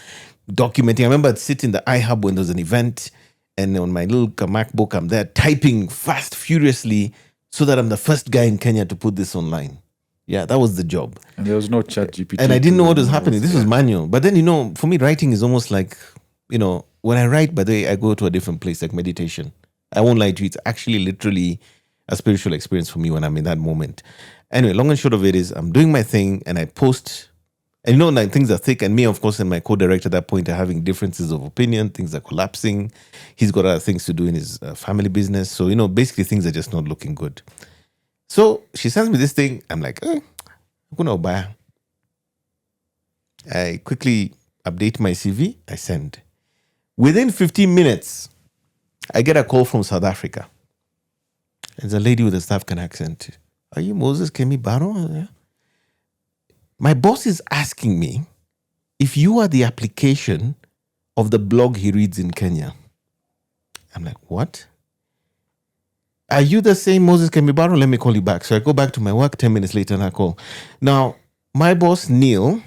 documenting. I remember I'd sit in the iHub when there was an event, and on my little MacBook, I'm there typing fast, furiously, so that I'm the first guy in Kenya to put this online. Yeah, that was the job. And there was no chat GPT. And I didn't know what was happening. This was manual. But then, for me, writing is almost like, when I write, by the way, I go to a different place, like meditation. I won't lie to you. It's actually literally a spiritual experience for me when I'm in that moment. Anyway, long and short of it is I'm doing my thing and I post. And like things are thick. And me, of course, and my co-director at that point are having differences of opinion. Things are collapsing. He's got other things to do in his family business. So, basically things are just not looking good. So she sends me this thing. I'm like, I'm going to buy. I quickly update my CV. I send. Within 15 minutes, I get a call from South Africa. It's a lady with a South African accent. Are you Moses Kemibaro? Yeah. My boss is asking me if you are the application of the blog he reads in Kenya. I'm like, what? Are you the same Moses Kemibaro? Let me call you back. So I go back to my work 10 minutes later and I call. Now, my boss, Neil,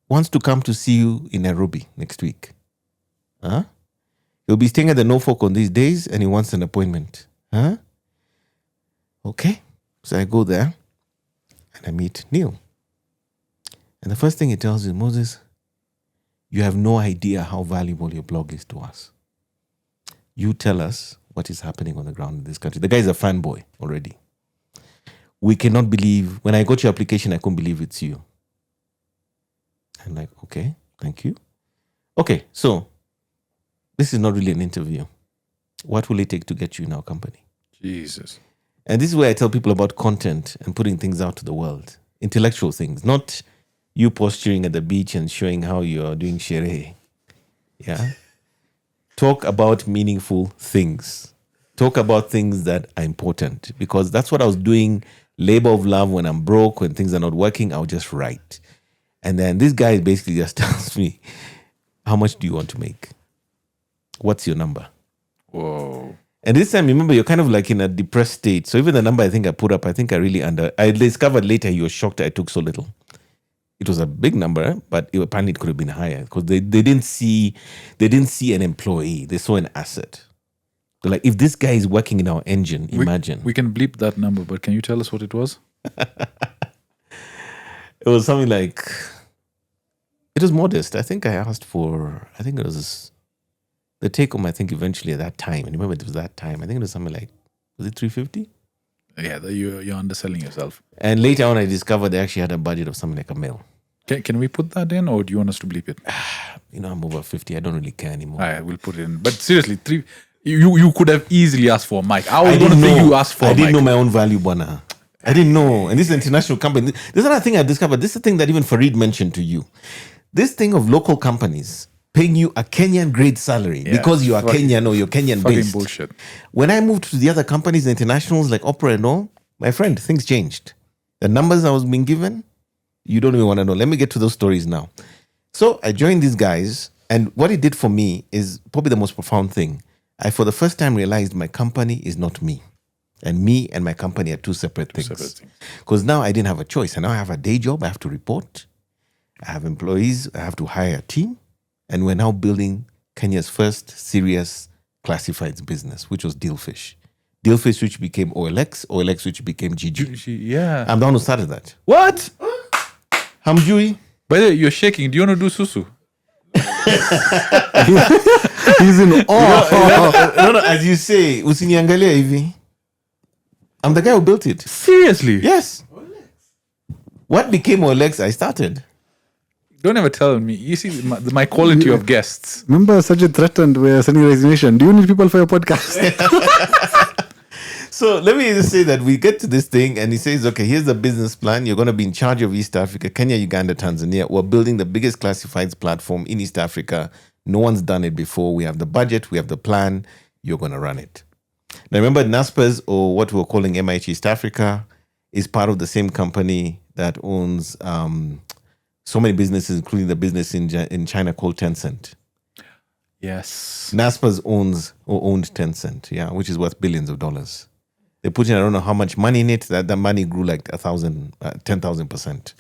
wants to come to see you in Nairobi next week. Huh? He'll be staying at the Norfolk on these days and he wants an appointment. Huh? Okay. So I go there and I meet Neil. And the first thing he tells is, Moses, you have no idea how valuable your blog is to us. You tell us what is happening on the ground in this country. The guy is a fanboy already. We cannot believe, when I got your application, I couldn't believe it's you. I'm like, okay, thank you. Okay, so this is not really an interview. What will it take to get you in our company? Jesus. And this is where I tell people about content and putting things out to the world. Intellectual things, not you posturing at the beach and showing how you're doing shere. Yeah. Talk about meaningful things. Talk about things that are important, because that's what I was doing. Labor of love. When I'm broke, when things are not working, I'll just write. And then this guy basically just tells me, how much do you want to make? What's your number? Whoa. And this time, remember, you're kind of like in a depressed state. So even the number I think I put up, I think I discovered later he was shocked I took so little. It was a big number, but apparently it could have been higher because they didn't see an employee. They saw an asset. They're like, if this guy is working in our engine, imagine. We can bleep that number, but can you tell us what it was? It was something like, it was modest. I think it was the take home, I think eventually at that time. And remember, it was that time. I think it was something like, was it 350? Yeah, you're underselling yourself. And later on, I discovered they actually had a budget of something like $1 million. Can we put that in, or do you want us to bleep it? I'm over 50. I don't really care anymore. All right, we'll put it in. But seriously, you could have easily asked for a mic. I was going to think you asked for a mic. I didn't know my own value, Bwana. I didn't know. And this is an international company. This is another thing I discovered. This is the thing that even Farid mentioned to you. This thing of local companies paying you a Kenyan grade salary because you are Kenyan or you're Kenyan based. Bullshit. When I moved to the other companies, the internationals like Opera and all, my friend, things changed. The numbers I was being given, you don't even want to know. Let me get to those stories now. So I joined these guys, and what it did for me is probably the most profound thing. I, for the first time, realized my company is not me. And me and my company are two separate things. Because now I didn't have a choice. And now I have a day job. I have to report. I have employees. I have to hire a team. And we're now building Kenya's first serious classifieds business, which was Dealfish. Dealfish, which became OLX. OLX, which became Jiji. Yeah. I'm the one who started that. What? Hamjui. By the way, you're shaking. Do you want to do susu? He's in awe. No, as you say, usiniangalia hivi. I'm the guy who built it. Seriously? Yes. What became OLX, I started. Don't ever tell me. You see my quality of guests. Remember, Sajid threatened we're sending resignation. Do you need people for your podcast? So let me just say that we get to this thing and he says, okay, here's the business plan. You're going to be in charge of East Africa, Kenya, Uganda, Tanzania. We're building the biggest classifieds platform in East Africa. No one's done it before. We have the budget. We have the plan. You're going to run it. Now, remember, NASPERS, or what we're calling MIH East Africa, is part of the same company that owns so many businesses, including the business in China called Tencent. Yes. NASPERS owned Tencent, which is worth billions of dollars. They put in, I don't know how much money in it. That money grew like 10,000%.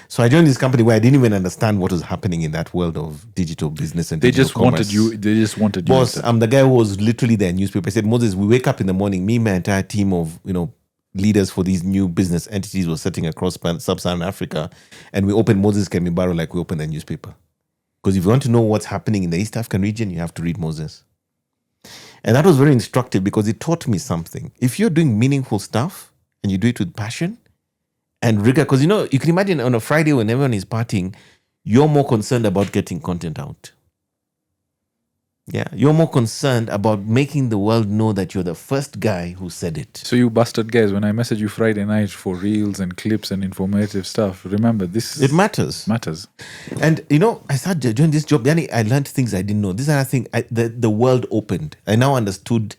So I joined this company where I didn't even understand what was happening in that world of digital business and digital commerce. They just wanted you. Boss, I'm the guy who was literally their newspaper. I said, Moses, we wake up in the morning, me and my entire team of, leaders for these new business entities were sitting across sub-Saharan Africa, and we opened Moses Kemibaro like we opened the newspaper. Because if you want to know what's happening in the East African region, you have to read Moses. And that was very instructive because it taught me something. If you're doing meaningful stuff and you do it with passion and rigor, because you can imagine on a Friday when everyone is partying, you're more concerned about getting content out. Yeah, you're more concerned about making the world know that you're the first guy who said it. So you bastard guys, when I message you Friday night for reels and clips and informative stuff, remember this. It matters. And I started doing this job. Vayani, I learned things I didn't know. This is another thing. The world opened. I now understood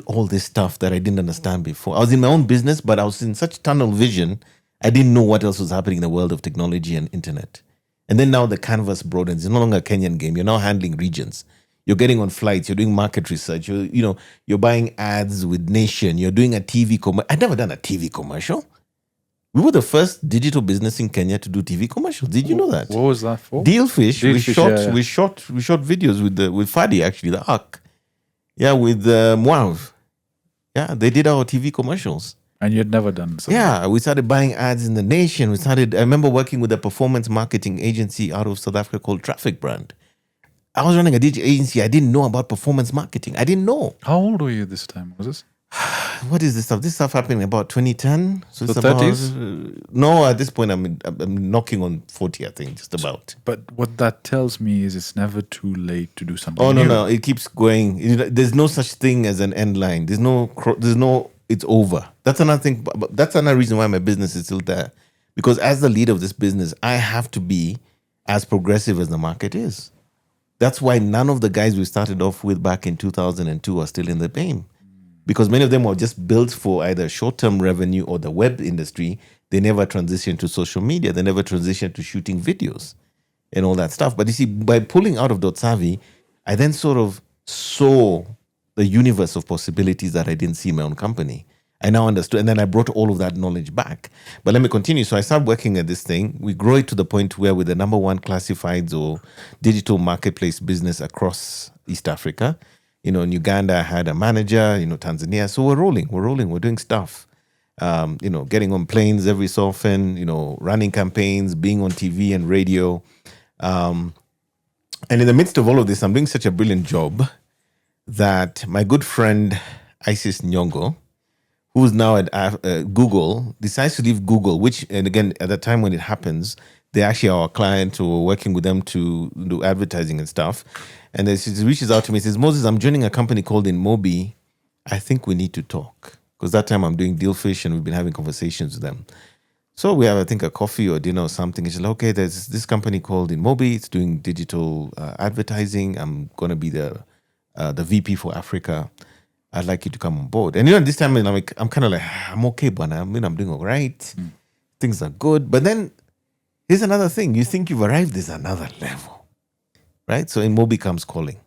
all this stuff that I didn't understand before. I was in my own business, but I was in such tunnel vision. I didn't know what else was happening in the world of technology and internet. And then now the canvas broadens. It's no longer a Kenyan game. You're now handling regions. You're getting on flights. You're doing market research. You're buying ads with Nation. You're doing a TV commercial. I'd never done a TV commercial. We were the first digital business in Kenya to do TV commercials. Did you know that? What was that for? Dealfish. We shot videos with Fadi, actually, the Ark. Yeah, with Muav. Yeah, they did our TV commercials. And you had never done so. Yeah, we started buying ads in the Nation. I remember working with a performance marketing agency out of South Africa called Traffic Brand. I was running a digital agency. I didn't know about performance marketing. I didn't know. How old were you this time? Was this? What is this stuff? This stuff happened in about 2010. So it's 30s? No, at this point, I'm knocking on 40, I think, just about. But what that tells me is it's never too late to do something new. No. It keeps going. There's no such thing as an end line. There's no, it's over. That's another thing. But that's another reason why my business is still there. Because as the leader of this business, I have to be as progressive as the market is. That's why none of the guys we started off with back in 2002 are still in the game. Because many of them were just built for either short-term revenue or the web industry. They never transitioned to social media. They never transitioned to shooting videos and all that stuff. But you see, by pulling out of .savvy, I then sort of saw the universe of possibilities that I didn't see in my own company. I now understood. And then I brought all of that knowledge back. But let me continue. So I started working at this thing. We grow it to the point where we're the number one classifieds or digital marketplace business across East Africa. In Uganda, I had a manager, Tanzania. So we're rolling, we're doing stuff. Getting on planes every so often, running campaigns, being on TV and radio. And in the midst of all of this, I'm doing such a brilliant job that my good friend, Isis Nyongo, who's now at Google, decides to leave Google, which, and again, at the time when it happens, they're actually our client, or we're working with them to do advertising and stuff. And then she reaches out to me and says, Moses, I'm joining a company called InMobi. I think we need to talk. Because that time I'm doing Dealfish and we've been having conversations with them. So we have, I think, a coffee or dinner or something. And she's like, okay, there's this company called InMobi. It's doing digital advertising. I'm going to be the VP for Africa. I'd like you to come on board. And this time I'm kind of like, I'm okay, but I'm doing all right. Things are good. But then here's another thing. You think you've arrived, there's another level. Right? So InMobi comes calling.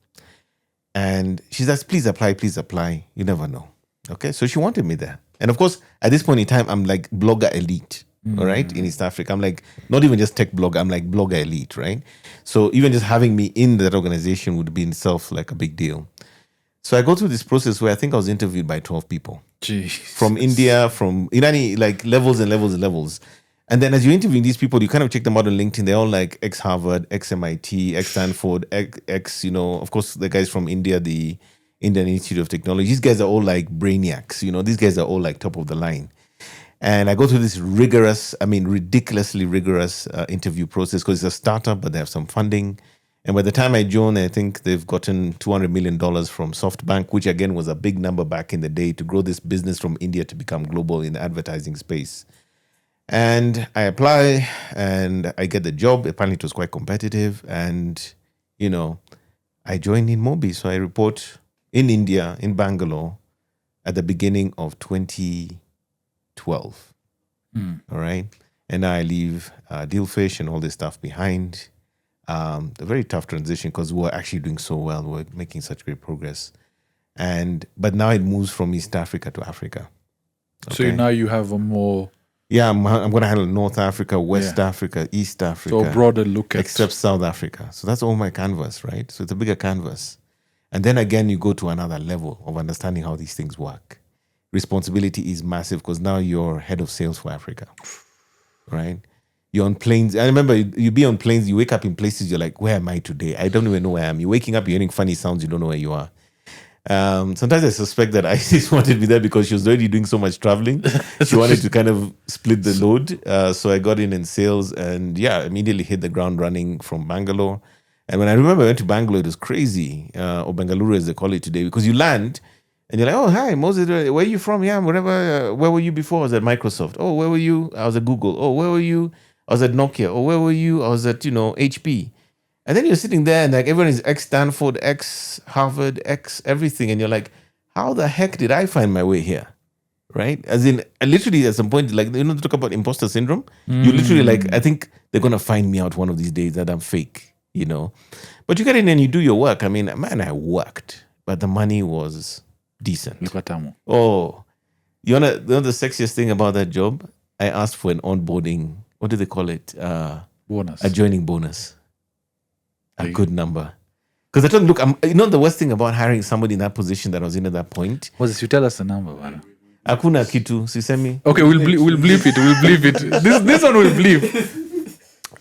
And she says, please apply. You never know. Okay? So she wanted me there. And of course, at this point in time, I'm like blogger elite. All right? In East Africa. I'm like, not even just tech blogger, I'm like blogger elite, right? So even just having me in that organization would be in itself like a big deal. So I go through this process where I think I was interviewed by 12 people. Jeez. From India, from Irani, like levels and levels and levels. And then as you're interviewing these people, you kind of check them out on LinkedIn. They're all like ex-Harvard, ex-MIT, ex-Stanford, of course, the guys from India, the Indian Institute of Technology. These guys are all like brainiacs. These guys are all like top of the line. And I go through this ridiculously rigorous interview process because it's a startup, but they have some funding. And by the time I joined, I think they've gotten $200 million from SoftBank, which again was a big number back in the day to grow this business from India to become global in the advertising space. And I apply and I get the job. Apparently it was quite competitive. And, I joined InMobi. So I report in India, in Bangalore, at the beginning of 2012. All right. And now I leave Dealfish and all this stuff behind. A very tough transition because we were actually doing so well. We were making such great progress. But now it moves from East Africa to Africa. So now you have a more... Yeah, I'm going to handle North Africa, West Africa, East Africa. So a broader look at... Except South Africa. So that's all my canvas, right? So it's a bigger canvas. And then again, you go to another level of understanding how these things work. Responsibility is massive because now you're head of sales for Africa, right? You're on planes. I remember you be on planes, you wake up in places, you're like, where am I today? I don't even know where I am. You're waking up, you're hearing funny sounds, you don't know where you are. Sometimes I suspect that Isis wanted me there because she was already doing so much traveling. She wanted to kind of split the load. So I got in sales and immediately hit the ground running from Bangalore. And when I remember I went to Bangalore, it was crazy, or Bengaluru as they call it today, because you land and you're like, oh, hi, Moses, where are you from? Yeah, whatever. Where were you before? I was at Microsoft. Oh, where were you? I was at Google. Oh, where were you? I was at Nokia. Oh, where were you? I was at, HP. And then you're sitting there and like everyone is ex-Stanford, ex-Harvard, ex-everything. And you're like, how the heck did I find my way here? Right? As in, literally at some point, like, talk about imposter syndrome. You literally like, I think they're going to find me out one of these days that I'm fake, But you get in and you do your work. I mean, man, I worked, but the money was decent. Oh, you know the sexiest thing about that job? I asked for an onboarding, what do they call it? Bonus. A joining bonus. A good number. Because I told them, look, the worst thing about hiring somebody in that position that I was in at that point. Moses, you tell us the number, man. Akuna kitu, sisemi. Okay, we'll bleep it. We'll bleep it. This one will bleep.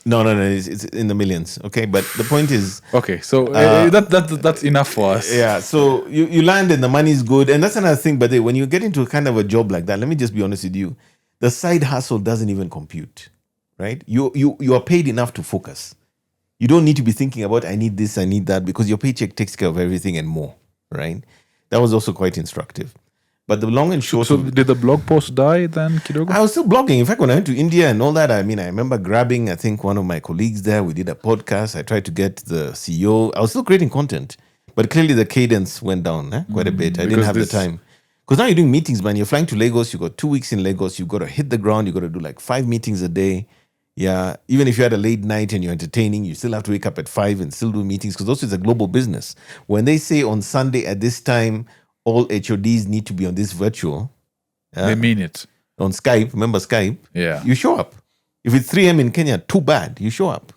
No, it's in the millions. Okay, but the point is... Okay, so that's enough for us. Yeah, so you land and the money's good. And that's another thing, but when you get into kind of a job like that, let me just be honest with you. The side hustle doesn't even compute, right? You are paid enough to focus. You don't need to be thinking about, I need this, I need that, because your paycheck takes care of everything and more, right? That was also quite instructive. But the long and short... So did the blog post die then, Kidogo? I was still blogging. In fact, when I went to India and all that, I remember grabbing, I think, one of my colleagues there. We did a podcast. I tried to get the CEO. I was still creating content. But clearly the cadence went down quite a bit. I didn't have the time. Because now you're doing meetings, man. You're flying to Lagos. You got 2 weeks in Lagos. You've got to hit the ground. You've got to do like 5 meetings a day. Yeah. Even if you had a late night and you're entertaining, you still have to wake up at 5 and still do meetings because also it's a global business. When they say on Sunday at this time, all HODs need to be on this virtual. They mean it. On Skype. Remember Skype? Yeah. You show up. If it's 3 a.m. in Kenya, too bad. You show up.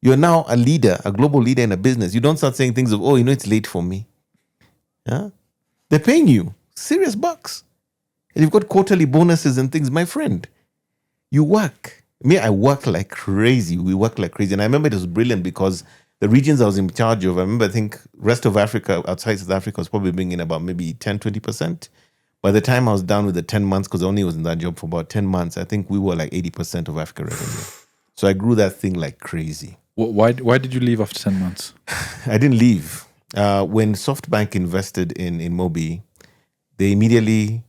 You're now a leader, a global leader in a business. You don't start saying things of, oh, it's late for me. Yeah. They're paying you serious bucks. And you've got quarterly bonuses and things. My friend, you work. Me, I work like crazy. We work like crazy. And I remember it was brilliant because the regions I was in charge of, I remember, I think rest of Africa, outside South Africa, was probably bringing about maybe 10, 20%. By the time I was done with the 10 months, because I only was in that job for about 10 months, I think we were like 80% of Africa revenue. So I grew that thing like crazy. Why did you leave after 10 months? I didn't leave. When SoftBank invested in InMobi, they immediately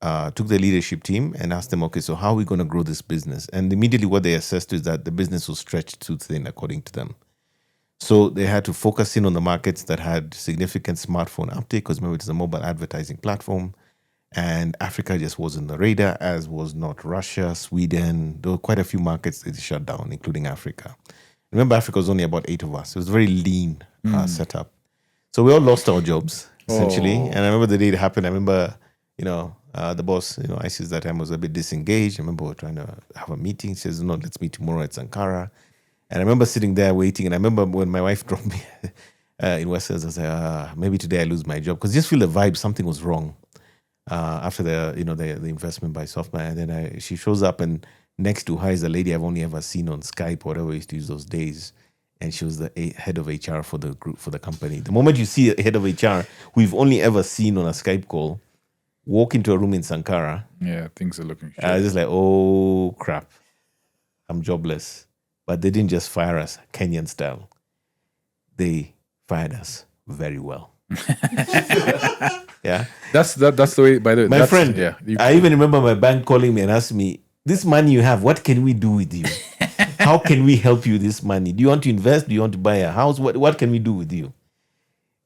took the leadership team and asked them, okay, so how are we going to grow this business? And immediately what they assessed is that the business was stretched too thin, according to them. So they had to focus in on the markets that had significant smartphone uptake, because remember, it's a mobile advertising platform. And Africa just wasn't the radar, as was not Russia, Sweden. There were quite a few markets that shut down, including Africa. Remember, Africa was only about 8 of us. It was a very lean setup. So we all lost our jobs, essentially. And I remember the day it happened. I remember, the boss, ISIS that time was a bit disengaged. I remember we were trying to have a meeting. She says, no, let's meet tomorrow at Sankara. And I remember sitting there waiting. And I remember when my wife dropped me in Westlands, I was like, maybe today I lose my job. Because you just feel the vibe, something was wrong after the investment by SoftBank. And then she shows up, and next to her is a lady I've only ever seen on Skype, whatever we used to use those days. And she was the head of HR for the group, for the company. The moment you see a head of HR who we've only ever seen on a Skype call, walk into a room in Sankara. Yeah, things are looking shit. I was just like, oh crap, I'm jobless. But they didn't just fire us Kenyan style. They fired us very well. Yeah. That's the way, by the way. My that's, friend, yeah, I even remember my bank calling me and asking me, this money you have, what can we do with you? How can we help you with this money? Do you want to invest? Do you want to buy a house? What can we do with you?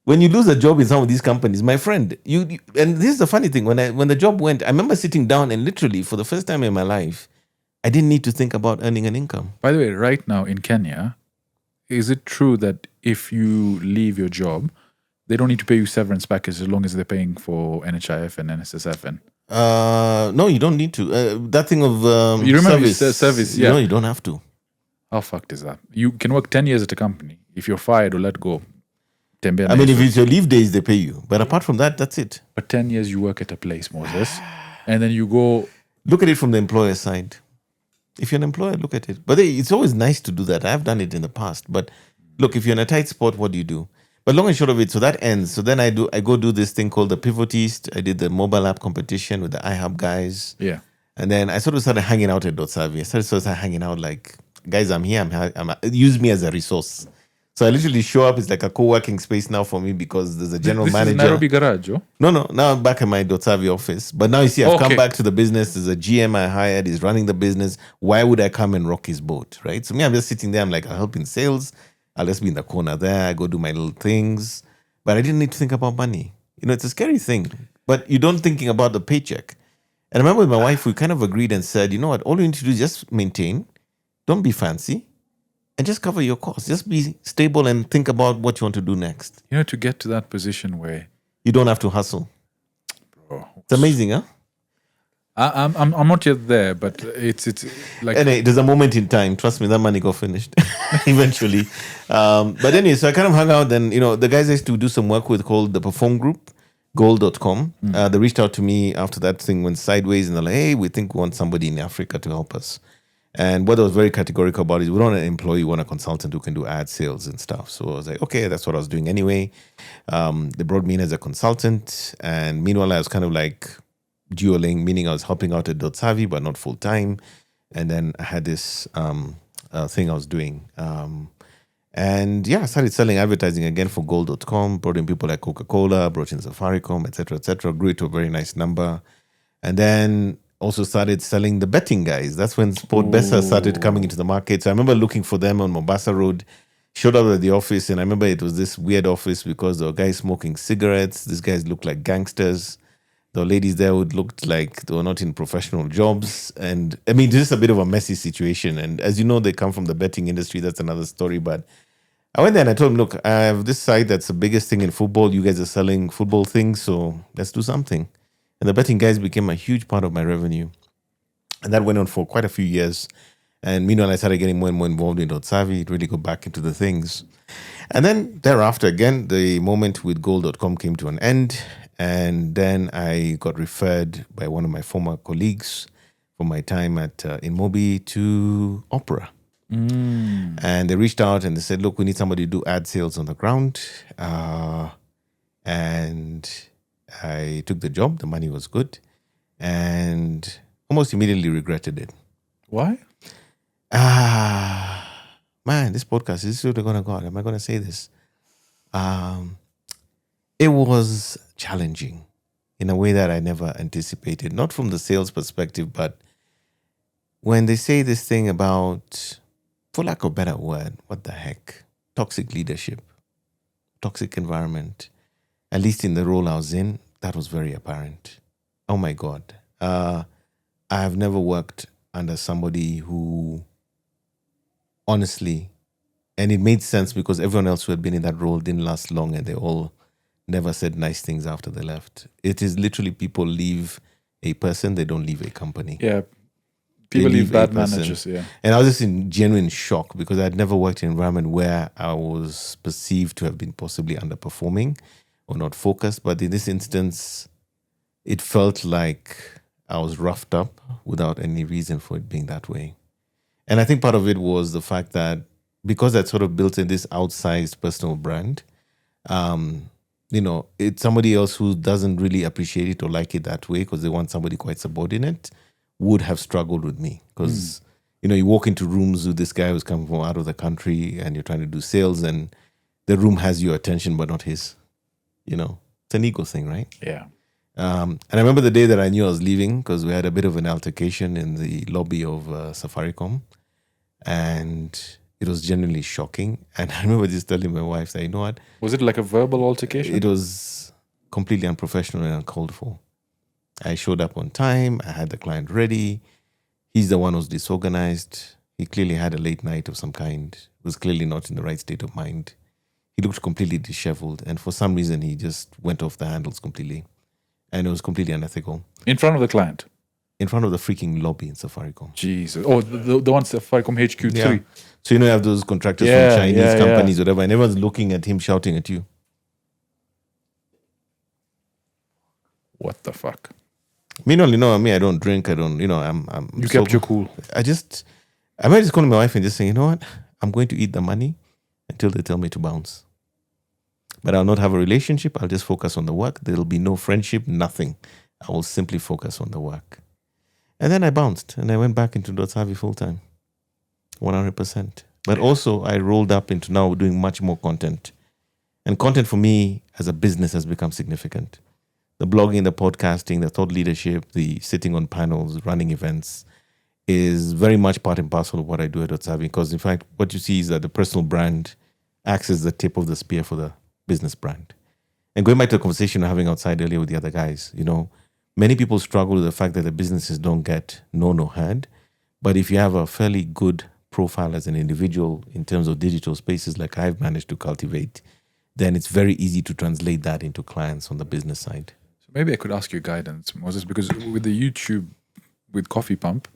When you lose a job in some of these companies, my friend, you and this is the funny thing. When the job went, I remember sitting down and literally for the first time in my life, I didn't need to think about earning an income. By the way, right now in Kenya, is it true that if you leave your job, they don't need to pay you severance package as long as they're paying for NHIF and NSSF? And No, you don't need to. That thing of you remember service, service, yeah. No, you don't have to. How fucked is that? You can work 10 years at a company. If you're fired or let go, I mean, if it's your leave days, they pay you. But apart from that, that's it. But 10 years you work at a place, Moses, and then you go. Look at it from the employer side. If you're an employer, look at it. But it's always nice to do that. I've done it in the past. But look, if you're in a tight spot, what do you do? But long and short of it, so that ends. So then I go do this thing called the Pivot East. I did the mobile app competition with the iHub guys. Yeah. And then I sort of started hanging out at Dotsavi. I started hanging out like, guys, I'm here. Use me as a resource. So I literally show up. It's like a co-working space now for me because there's a general this manager. Is Nairobi garage, oh? No. Now I'm back at my Dotsavi office. But now you see, I've come Okay. back to the business. There's a GM I hired. He's running the business. Why would I come and rock his boat, right? So me, I'm just sitting there. I'm like, I'll help in sales. I'll just be in the corner there. I go do my little things. But I didn't need to think about money. You know, it's a scary thing. But you don't thinking about the paycheck. And I remember with my wife, we kind of agreed and said, you know what? All you need to do is just maintain. Don't be fancy. And just cover your costs. Just be stable and think about what you want to do next. You know, to get to that position where You don't have to hustle. bro, It's amazing, huh? I'm not yet there, but it's like Anyway, there's a moment in time. Trust me, that money got finished eventually. But anyway, so I kind of hung out. And, you know, the guys I used to do some work with called the Perform Group, goal.com. They reached out to me after that thing went sideways. And they're like, hey, we think we want somebody in Africa to help us. And what I was very categorical about is we don't want an employee, we want a consultant who can do ad sales and stuff. So I was like, okay, that's what I was doing anyway. They brought me in as a consultant. And meanwhile, I was kind of like dueling, meaning I was helping out at Dotsavi, but not full time. And then I had this thing I was doing. And yeah, I started selling advertising again for gold.com, brought in people like Coca-Cola, brought in Safaricom, etc., grew it to a very nice number. And then also started selling the betting guys. That's when Sport Besa started coming into the market. So I remember looking for them on Mombasa Road, showed up at the office, and I remember it was this weird office because there were guys smoking cigarettes. These guys looked like gangsters. The ladies there would looked like they were not in professional jobs. And I mean, this is a bit of a messy situation. And as you know, they come from the betting industry. That's another story. But I went there and I told them, look, I have this site that's the biggest thing in football. You guys are selling football things, so let's do something. And the betting guys became a huge part of my revenue. And that went on for quite a few years. And meanwhile, I started getting more and more involved in Dotsavi, really go back into the things. And then thereafter, again, the moment with gold.com came to an end. And then I got referred by one of my former colleagues from my time at InMobi to Opera. And they reached out and they said, look, we need somebody to do ad sales on the ground. And I took the job. The money was good. And almost immediately regretted it. why? Man, this podcast, is really going to go out. Am I going to say this? It was challenging in a way that I never anticipated. Not from the sales perspective, but when they say this thing about, for lack of a better word, what the heck? Toxic leadership, toxic environment. At least in the role I was in, that was very apparent. Oh my God. I have never worked under somebody who, honestly, and it made sense because everyone else who had been in that role didn't last long and they all never said nice things after they left. It is literally people leave a person, they don't leave a company. Yeah. People They leave leave a bad person. managers, yeah. And I was just in genuine shock because I'd never worked in an environment where I was perceived to have been possibly underperforming or not focused. But in this instance, it felt like I was roughed up without any reason for it being that way. And I think part of it was the fact that because I'd sort of built in this outsized personal brand, it's somebody else who doesn't really appreciate it or like it that way because they want somebody quite subordinate would have struggled with me because, you walk into rooms with this guy who's coming from out of the country and you're trying to do sales and the room has your attention but not his. It's an ego thing, right? Yeah. And I remember the day that I knew I was leaving because we had a bit of an altercation in the lobby of Safaricom. And it was genuinely shocking. And I remember just telling my wife, that, you know what? Was it like a verbal altercation? It was completely unprofessional and uncalled for. I showed up on time. I had the client ready. He's the one who's disorganized. He clearly had a late night of some kind. Was clearly not in the right state of mind. He looked completely disheveled. And for some reason, he just went off the handles completely. And it was completely unethical. In front of the client? In front of the freaking lobby in Safaricom. Jesus. Oh, the one Safaricom HQ3. Yeah. So, you have those contractors from Chinese companies, whatever, and everyone's looking at him, shouting at you. What the fuck? Meanwhile, I don't drink. I don't, I'm You kept your cool. I might just call my wife and just say, you know what? I'm going to eat the money until they tell me to bounce. But I'll not have a relationship. I'll just focus on the work. There'll be no friendship, nothing. I will simply focus on the work. And then I bounced and I went back into Dotsavi full time. 100%. But also I rolled up into now doing much more content. And content for me as a business has become significant. The blogging, the podcasting, the thought leadership, the sitting on panels, running events is very much part and parcel of what I do at Dotsavi. Because in fact, what you see is that the personal brand acts as the tip of the spear for the business brand. And going back to the conversation we're having outside earlier with the other guys, many people struggle with the fact that the businesses don't get known or heard. But if you have a fairly good profile as an individual in terms of digital spaces like I've managed to cultivate, then it's very easy to translate that into clients on the business side. So maybe I could ask you guidance, Moses, because with the YouTube, with Coffee Pump,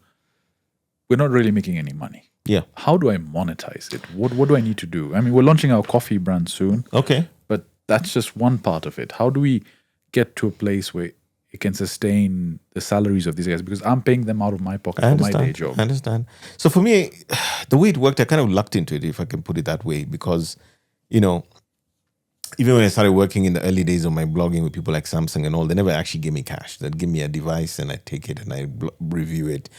we're not really making any money. Yeah. How do I monetize it? What do I need to do? I mean, we're launching our coffee brand soon. Okay. But that's just one part of it. How do we get to a place where it can sustain the salaries of these guys? Because I'm paying them out of my pocket for my day job. I understand. So for me, the way it worked, I kind of lucked into it, if I can put it that way, because, even when I started working in the early days of my blogging with people like Samsung and all, they never actually gave me cash. They'd give me a device and I take it and I review it.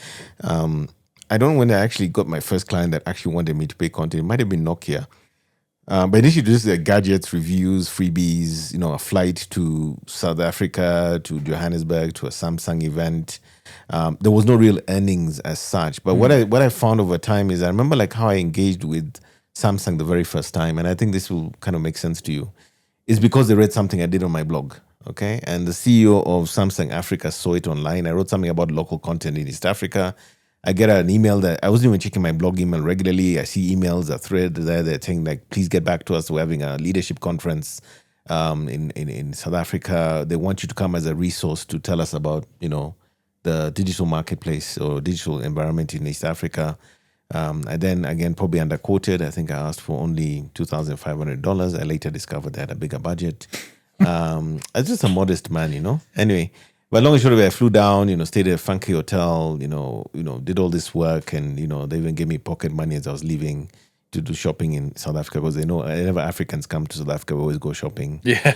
I don't know when I actually got my first client that actually wanted me to pay content. It might have been Nokia. But initially, just gadgets, reviews, freebies, a flight to South Africa, to Johannesburg, to a Samsung event. There was no real earnings as such. But what I found over time is I remember like how I engaged with Samsung the very first time. And I think this will kind of make sense to you. It's because they read something I did on my blog. Okay. And the CEO of Samsung Africa saw it online. I wrote something about local content in East Africa. I get an email that I wasn't even checking my blog email regularly. I see emails, a thread there. They're saying like, please get back to us. We're having a leadership conference in South Africa. They want you to come as a resource to tell us about, the digital marketplace or digital environment in East Africa. I then, again, probably underquoted. I think I asked for only $2,500. I later discovered they had a bigger budget. I was just a modest man, Anyway. But long and short of it, I flew down, stayed at a funky hotel, did all this work, and they even gave me pocket money as I was leaving to do shopping in South Africa because they know whenever Africans come to South Africa, we always go shopping. Yeah.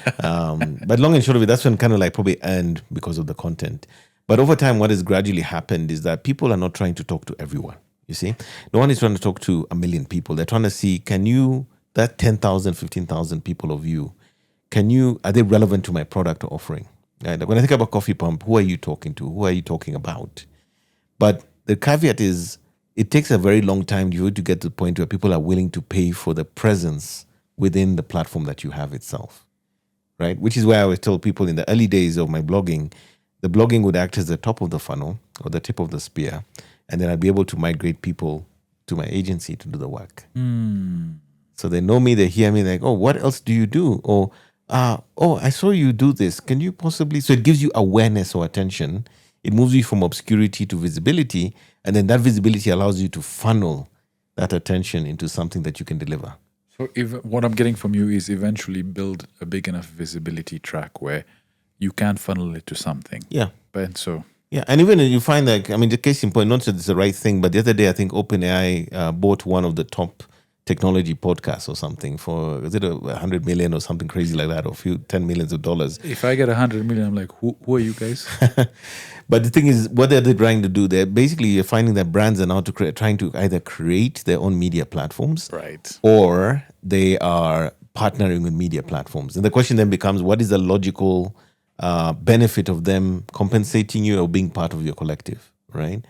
But long and short of it, that's when kind of like probably earned because of the content. But over time, what has gradually happened is that people are not trying to talk to everyone. You see, no one is trying to talk to 1 million people. They're trying to see, that 10,000, 15,000 people of you, are they relevant to my product or offering? Right? Like when I think about Coffee Pump, who are you talking to? Who are you talking about? But the caveat is it takes a very long time to get to the point where people are willing to pay for the presence within the platform that you have itself, right? Which is why I always tell people in the early days of my blogging, the blogging would act as the top of the funnel or the tip of the spear, and then I'd be able to migrate people to my agency to do the work. So they know me, they hear me, like, oh, what else do you do? Or I saw you do this. Can you possibly? So it gives you awareness or attention. It moves you from obscurity to visibility. And then that visibility allows you to funnel that attention into something that you can deliver. So what I'm getting from you is eventually build a big enough visibility track where you can funnel it to something. Yeah. Yeah. And even you find that, the case in point, not that it's the right thing, but the other day I think OpenAI bought one of the top technology podcast or something for, is it 100 million or something crazy like that, or a few 10 millions of dollars. If I get 100 million, I'm like, who are you guys? But the thing is, what they're trying to do, they're basically, you're finding that brands are now trying to either create their own media platforms, Right. or they are partnering with media platforms. And the question then becomes, what is the logical benefit of them compensating you or being part of your collective, right?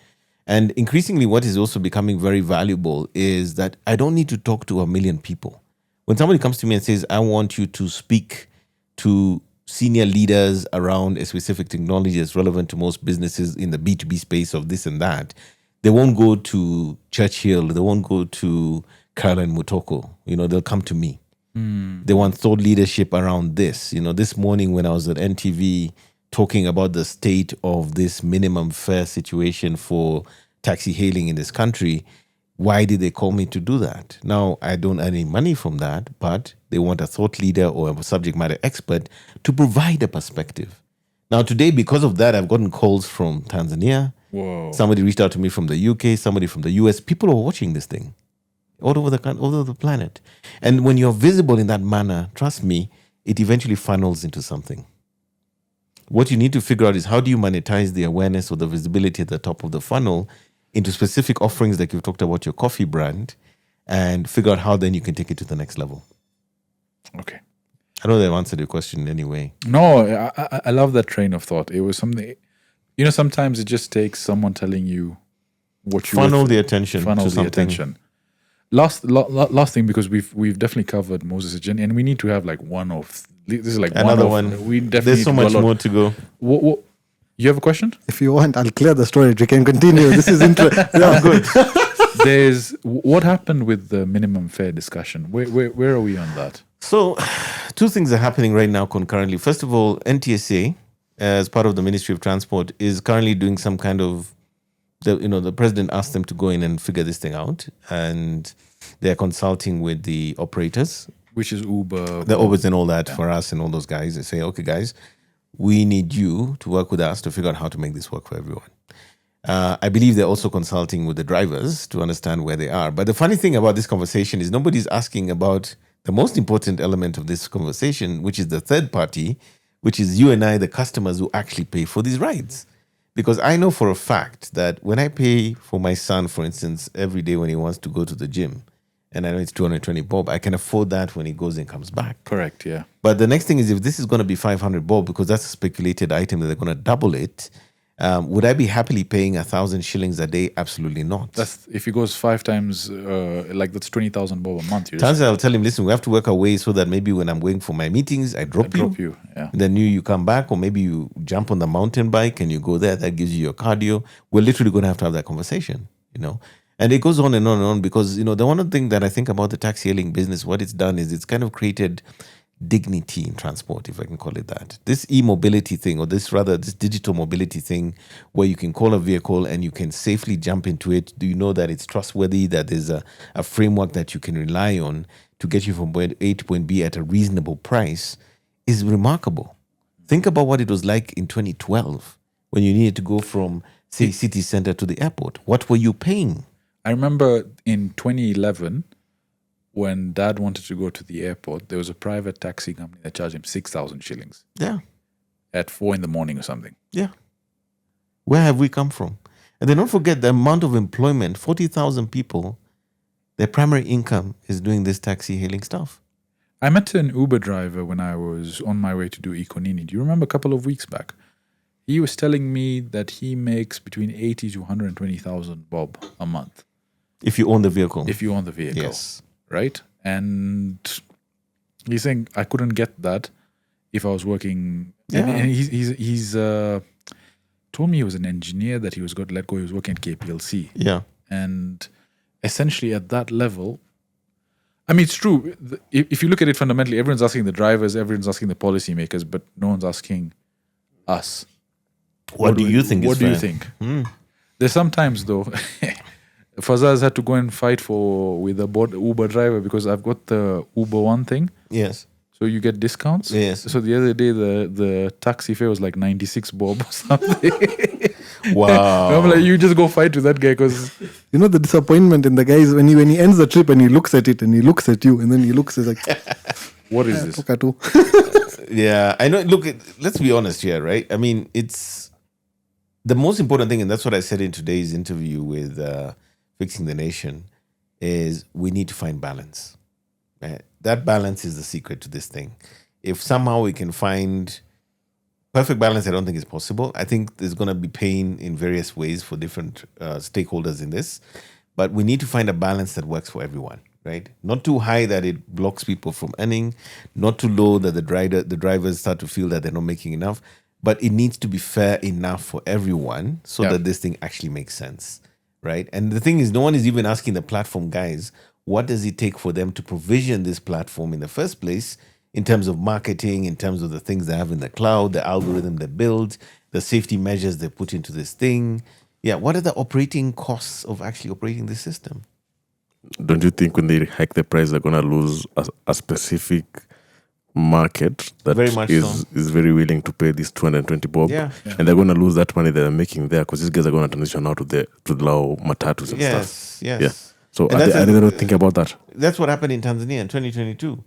And increasingly, what is also becoming very valuable is that I don't need to talk to 1 million people. When somebody comes to me and says, I want you to speak to senior leaders around a specific technology that's relevant to most businesses in the B2B space of this and that, they won't go to Churchill, they won't go to Caroline Mutoko, they'll come to me. They want thought leadership around this. This morning when I was at NTV talking about the state of this minimum fare situation for taxi hailing in this country, why did they call me to do that? Now, I don't earn any money from that, but they want a thought leader or a subject matter expert to provide a perspective. Now, today, because of that, I've gotten calls from Tanzania. Whoa. Somebody reached out to me from the UK, somebody from the US. People are watching this thing all over the planet. And when you're visible in that manner, trust me, it eventually funnels into something. What you need to figure out is, how do you monetize the awareness or the visibility at the top of the funnel into specific offerings, like you've talked about your coffee brand, and figure out how then you can take it to the next level. Okay. I know they've answered your question in any way. No, I love that train of thought. It was something, sometimes it just takes someone telling you what you funnel the attention funnel to the something. attention. Last thing, because we've definitely covered Moses' journey, and we need to have like one of this is like another one. We definitely There's so much more to go. What you have a question? If you want, I'll clear the storage. We can continue. This is interesting. Yeah, good. There's what happened with the minimum fare discussion. Where are we on that? So, two things are happening right now concurrently. First of all, NTSA, as part of the Ministry of Transport, is currently doing some kind of, the president asked them to go in and figure this thing out, and they're consulting with the operators, Which is Uber, the Ubers and all that for us and all those guys. They say, okay, guys, we need you to work with us to figure out how to make this work for everyone. I believe they're also consulting with the drivers to understand where they are. But the funny thing about this conversation is nobody's asking about the most important element of this conversation, which is the third party, which is you and I, the customers who actually pay for these rides. Because I know for a fact that when I pay for my son, for instance, every day when he wants to go to the gym, and I know it's 220 bob, I can afford that when he goes and comes back. Correct, yeah. But the next thing is, if this is going to be 500 bob, because that's a speculated item that they're going to double it, would I be happily paying 1,000 shillings a day? Absolutely not. That's if it goes 5 times, that's 20,000 bob a month. Chances I'll tell him, listen, we have to work our way so that maybe when I'm going for my meetings, I drop you. Yeah. Then you come back, or maybe you jump on the mountain bike and you go there. That gives you your cardio. We're literally going to have that conversation, And it goes on and on and on, because, the one thing that I think about the taxi hailing business, what it's done is it's kind of created dignity in transport, if I can call it that. This e-mobility thing, or this digital mobility thing, where you can call a vehicle and you can safely jump into it. Do you know that it's trustworthy, that there's a framework that you can rely on to get you from point A to point B at a reasonable price, is remarkable. Think about what it was like in 2012 when you needed to go from, say, city center to the airport. What were you paying? I remember in 2011, when Dad wanted to go to the airport, there was a private taxi company that charged him 6,000 shillings. Yeah. At 4 a.m. or something. Yeah. Where have we come from? And then don't forget the amount of employment, 40,000 people, their primary income is doing this taxi hailing stuff. I met an Uber driver when I was on my way to do Econini. Do you remember a couple of weeks back? He was telling me that he makes between 80 to 120,000 bob a month. If you own the vehicle. If you own the vehicle. Yes. Right? And he's saying I couldn't get that if I was working. Yeah. And he's told me he was an engineer, that he was got let go. He was working at KPLC. Yeah. And essentially at that level, I mean, it's true. If you look at it fundamentally, everyone's asking the drivers, everyone's asking the policymakers, but no one's asking us. What do you think is fair? What do you think? There's sometimes, though, Fazaz had to go and fight with the Uber driver because I've got the Uber One thing. Yes. So you get discounts? Yes. So the other day, the taxi fare was like 96 bob or something. Wow. I'm like, you just go fight with that guy because... You know the disappointment in the guy is when he ends the trip and he looks at it and he looks at you and then he looks at like, What is this? Pokatu. Yeah, I know. Look, let's be honest here, right? I mean, it's the most important thing, and that's what I said in today's interview with Fixing the Nation, is we need to find balance. Right? That balance is the secret to this thing. If somehow we can find perfect balance, I don't think it's possible. I think there's going to be pain in various ways for different stakeholders in this, but we need to find a balance that works for everyone. Right, not too high that it blocks people from earning, not too low that the drivers start to feel that they're not making enough. But it needs to be fair enough for everyone so that this thing actually makes sense, right? And the thing is, no one is even asking the platform guys, what does it take for them to provision this platform in the first place, in terms of marketing, in terms of the things they have in the cloud, the algorithm they build, the safety measures they put into this thing. Yeah, what are the operating costs of actually operating this system? Don't you think when they hike the price, they're going to lose a specific market that Very much is very willing to pay this 220 bob? Yeah. And they're going to lose that money they're making there because these guys are going to transition now to the Lao matatus and stuff. Yes. Yeah. So And are that's they going to think about that? That's what happened in Tanzania in 2022.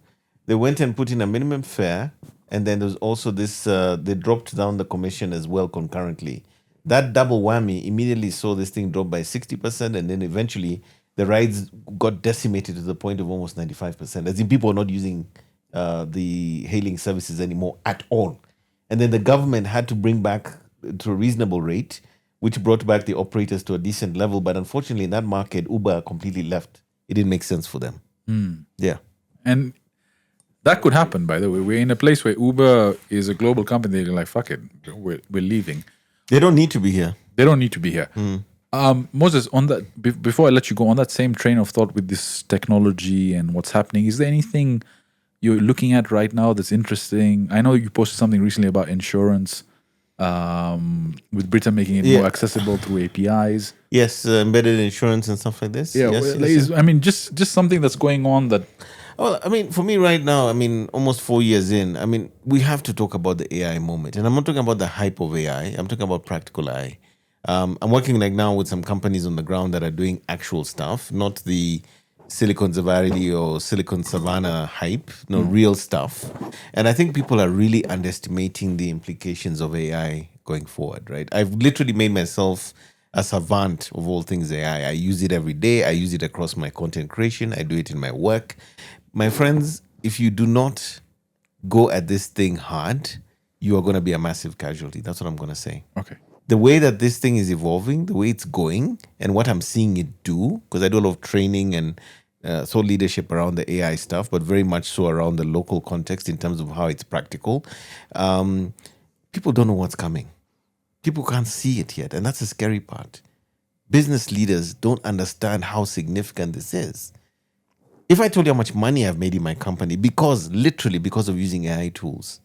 They went and put in a minimum fare, and then there's also this, they dropped down the commission as well concurrently. That double whammy immediately saw this thing drop by 60%, and then eventually the rides got decimated to the point of almost 95%. As in, people are not using the hailing services anymore at all. And then the government had to bring back to a reasonable rate, which brought back the operators to a decent level. But unfortunately, in that market, Uber completely left. It didn't make sense for them. Yeah. And that could happen, by the way. We're in a place where Uber is a global company. They're like, fuck it, we're leaving. They don't need to be here. They don't need to be here. Moses, on that, before I let you go, on that same train of thought with this technology and what's happening, is there anything you're looking at right now that's interesting? I know you posted something recently about insurance, with Britain making it more accessible through APIs. Yes, embedded insurance and stuff like this. Yeah, yes. I mean, just something that's going on that... Well, I mean, for me right now, I mean, almost 4 years in, I mean, we have to talk about the AI moment. And I'm not talking about the hype of AI. I'm talking about practical AI. I'm working like now with some companies on the ground that are doing actual stuff, not the Silicon Valley or Silicon Savannah hype, real stuff. And I think people are really underestimating the implications of AI going forward, right? I've literally made myself a savant of all things AI. I use it every day. I use it across my content creation. I do it in my work. My friends, if you do not go at this thing hard, you are going to be a massive casualty. That's what I'm going to say. Okay. The way that this thing is evolving, the way it's going, and what I'm seeing it do, because I do a lot of training and thought leadership around the AI stuff, but very much so around the local context in terms of how it's practical. People don't know what's coming. People can't see it yet, and that's the scary part. Business leaders don't understand how significant this is. If I told you how much money I've made in my company literally because of using AI tools,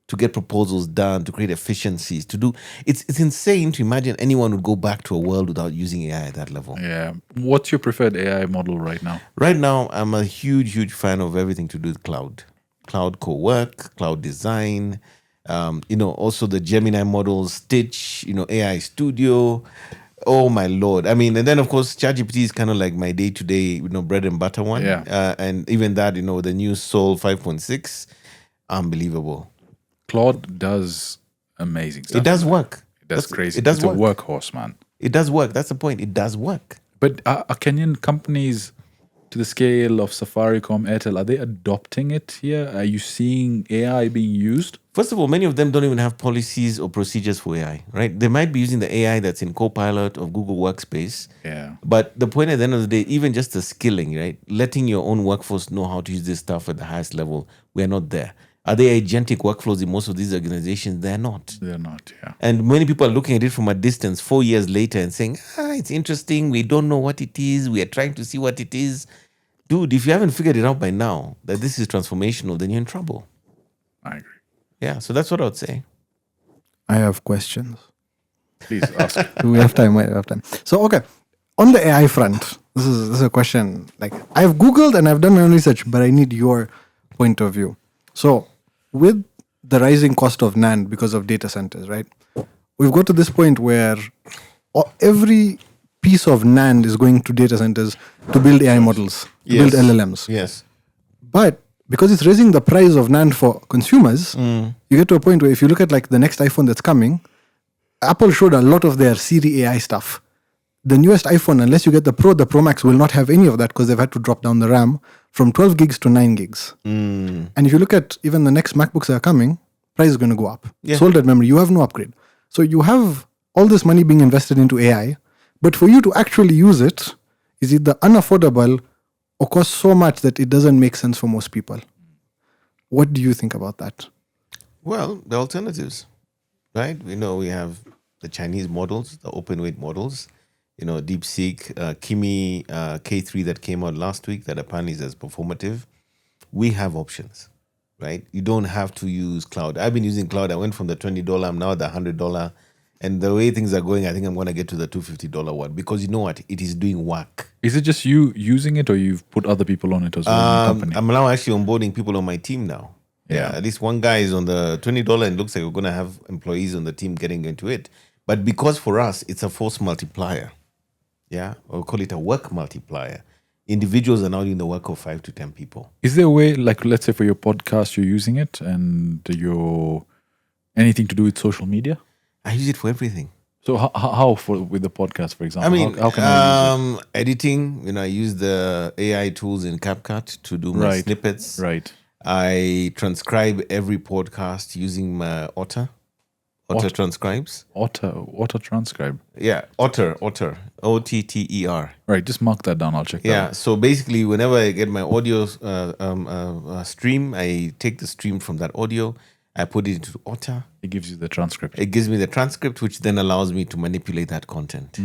to get proposals done, to create efficiencies, to do... It's insane to imagine anyone would go back to a world without using AI at that level. Yeah. What's your preferred AI model right now? Right now, I'm a huge fan of everything to do with cloud. Cloud co-work, cloud design, also the Gemini models, Stitch, AI Studio. Oh, my Lord. I mean, and then, of course, ChatGPT is kind of like my day-to-day, bread and butter one. Yeah. And even that, the new Soul 5.6, unbelievable. Claude does amazing stuff. It does work. It does crazy. It does it's work. a workhorse, man. It does work. That's the point. It does work. But are Kenyan companies to the scale of Safaricom, Airtel, are they adopting it here? Are you seeing AI being used? First of all, many of them don't even have policies or procedures for AI, right? They might be using the AI that's in Copilot or Google Workspace. Yeah. But the point at the end of the day, even just the skilling, right? Letting your own workforce know how to use this stuff at the highest level, we're not there. Are there agentic workflows in most of these organizations? They're not. They're not, yeah. And many people are looking at it from a distance 4 years later and saying, it's interesting. We don't know what it is. We are trying to see what it is. Dude, if you haven't figured it out by now, that this is transformational, then you're in trouble. I agree. Yeah, so that's what I would say. I have questions. Please ask. Do we have time? We have time. So, okay. On the AI front, this is a question. Like, I've Googled and I've done my own research, but I need your point of view. So with the rising cost of NAND because of data centers, right? We've got to this point where every piece of NAND is going to data centers to build AI models, to build LLMs. Yes. But because it's raising the price of NAND for consumers, you get to a point where if you look at like the next iPhone that's coming, Apple showed a lot of their Siri AI stuff. The newest iPhone, unless you get the Pro Max will not have any of that because they've had to drop down the RAM from 12 gigs to 9 gigs. And if you look at even the next MacBooks that are coming, price is going to go up. Yeah. Soldered memory, you have no upgrade. So you have all this money being invested into AI, but for you to actually use it, is either unaffordable or cost so much that it doesn't make sense for most people. What do you think about that? Well, the alternatives, right? We have the Chinese models, the open weight models, DeepSeek, Kimi K3 that came out last week that apparently is as performative. We have options, right? You don't have to use cloud. I've been using cloud. I went from the $20, I'm now at the $100. And the way things are going, I think I'm going to get to the $250 one because you know what? It is doing work. Is it just you using it or you've put other people on it as well in the company? I'm now actually onboarding people on my team now. Yeah, at least one guy is on the $20 and looks like we're going to have employees on the team getting into it. But because for us, it's a force multiplier. Yeah, or call it a work multiplier. Individuals are now doing the work of 5 to 10 people. Is there a way, like let's say for your podcast, you're using it and your anything to do with social media? I use it for everything. So how with the podcast, for example? I mean, how can I use it? editing, I use the AI tools in CapCut to do my snippets. Right. I transcribe every podcast using my Otter. Otter transcribes. Otter transcribe. Yeah, Otter, OTTER. Right, just mark that down. I'll check that Yeah, out. so basically whenever I get my audio stream, I take the stream from that audio, I put it into Otter. It gives you the transcript. It gives me the transcript, which then allows me to manipulate that content.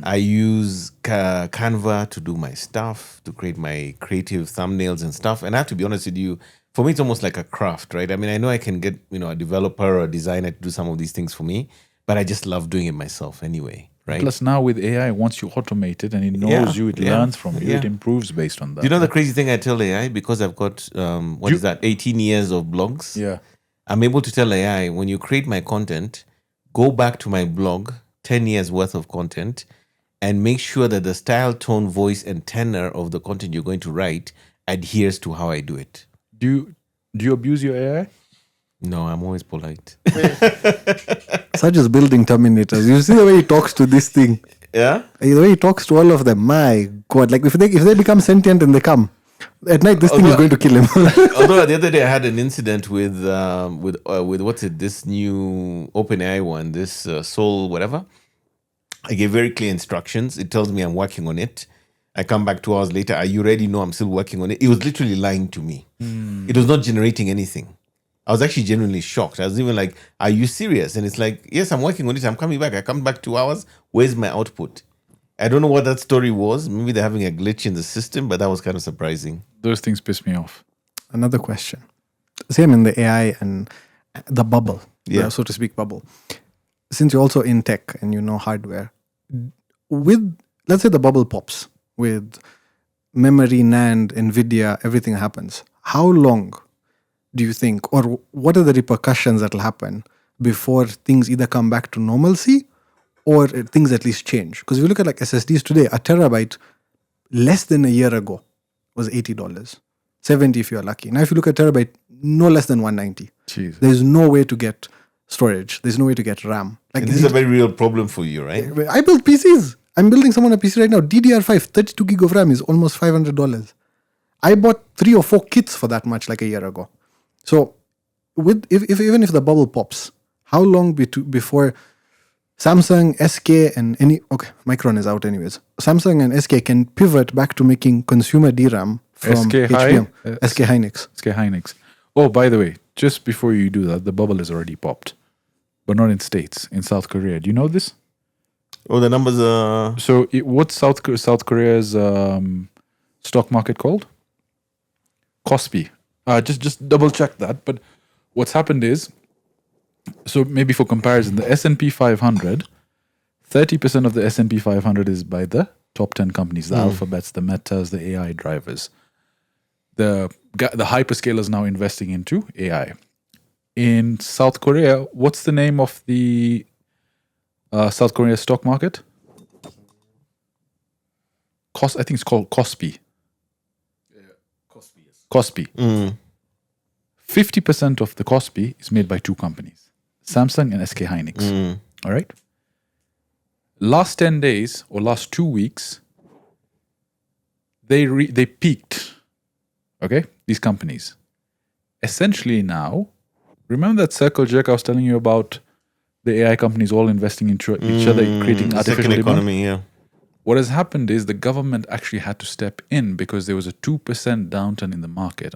I use Canva to do my stuff, to create my creative thumbnails and stuff. And I have to be honest with you, for me, it's almost like a craft, right? I mean, I know I can get, a developer or a designer to do some of these things for me, but I just love doing it myself anyway, right? Plus now with AI, once you automate it and it knows you, it learns from you, it improves based on that. Do you know the crazy thing I tell AI? Because I've got, 18 years of blogs. Yeah. I'm able to tell AI, when you create my content, go back to my blog, 10 years worth of content, and make sure that the style, tone, voice, and tenor of the content you're going to write adheres to how I do it. Do you abuse your AI? No, I'm always polite. Such as building Terminators. You see the way he talks to this thing. Yeah? The way he talks to all of them. My God. Like if they become sentient and they come, at night this thing is going to kill him. Although the other day I had an incident with what's it, this new OpenAI one, this Soul whatever. I gave very clear instructions. It tells me I'm working on it. I come back 2 hours later. Are you ready? No, I'm still working on it. It was literally lying to me. It was not generating anything. I was actually genuinely shocked. I was even like, are you serious? And it's like, yes, I'm working on it. I'm coming back. I come back 2 hours. Where's my output? I don't know what that story was. Maybe they're having a glitch in the system, but that was kind of surprising. Those things piss me off. Another question. Same in the AI and the bubble, so to speak, bubble. Since you're also in tech and you know hardware, with, let's say the bubble pops with memory, NAND, NVIDIA, everything happens. How long do you think, or what are the repercussions that will happen before things either come back to normalcy or things at least change? Because if you look at like SSDs today, a terabyte less than a year ago was $80, $70 if you're lucky. Now if you look at terabyte, no less than $190. Jesus. There's no way to get storage. There's no way to get RAM. Like and this is a very real problem for you, right? I build PCs. I'm building someone a PC right now. DDR5, 32 gig of RAM is almost $500. I bought 3 or 4 kits for that much like a year ago. So, even if the bubble pops, how long before Samsung, SK, and Micron is out anyways. Samsung and SK can pivot back to making consumer DRAM from HBM. SK Hynix. SK Hynix. Oh, by the way, just before you do that, the bubble is already popped, but not in States. In South Korea, do you know this? Oh, the numbers are... So, what's South Korea's stock market called? Kospi. Just double check that. But what's happened is, so maybe for comparison, the S&P 500, 30% of the S&P 500 is by the top 10 companies, the alphabets, the metas, the AI drivers. the hyperscalers now investing into AI. In South Korea, what's the name of the South Korea stock market? I think it's called Kospi. Kospi. 50% of the Kospi is made by two companies, Samsung and SK Hynix. All right. Last 10 days or last 2 weeks, they peaked. Okay, these companies. Essentially now, remember that circle jerk I was telling you about? The AI companies all investing into each other, creating artificial second demand? economy, yeah. What has happened is the government actually had to step in because there was a 2% downturn in the market.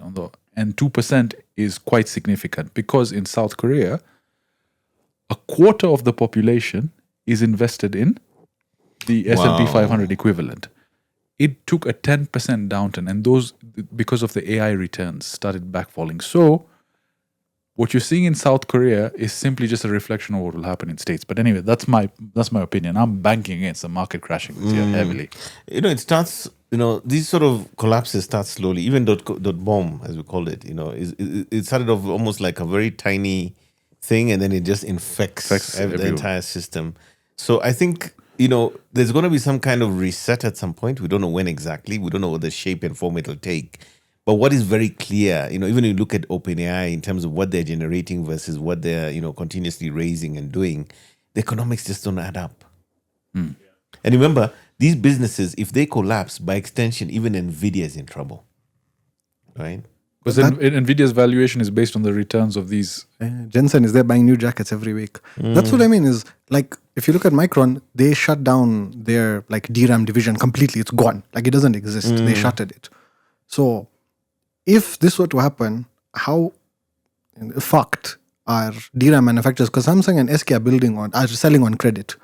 And 2% is quite significant because in South Korea, a quarter of the population is invested in the S&P 500 equivalent. It took a 10% downturn, and those, because of the AI returns, started backfalling. So what you're seeing in South Korea is simply just a reflection of what will happen in States. But anyway, that's my opinion. I'm banking against the market crashing this year heavily. It starts, these sort of collapses start slowly. Even dot bomb, as we call it, it started off almost like a very tiny thing, and then it just infects the entire system. So I think, there's going to be some kind of reset at some point. We don't know when exactly. We don't know what the shape and form it'll take. But what is very clear, even when you look at OpenAI in terms of what they're generating versus what they're, continuously raising and doing, the economics just don't add up. And remember, these businesses, if they collapse, by extension, even NVIDIA is in trouble, right? Because NVIDIA's valuation is based on the returns of these. Jensen is there buying new jackets every week. That's what I mean is, like, if you look at Micron, they shut down their, like, DRAM division completely. It's gone. Like, it doesn't exist. They shuttered it. So if this were to happen, how fucked are DRAM manufacturers? Because Samsung and SK are selling on credit.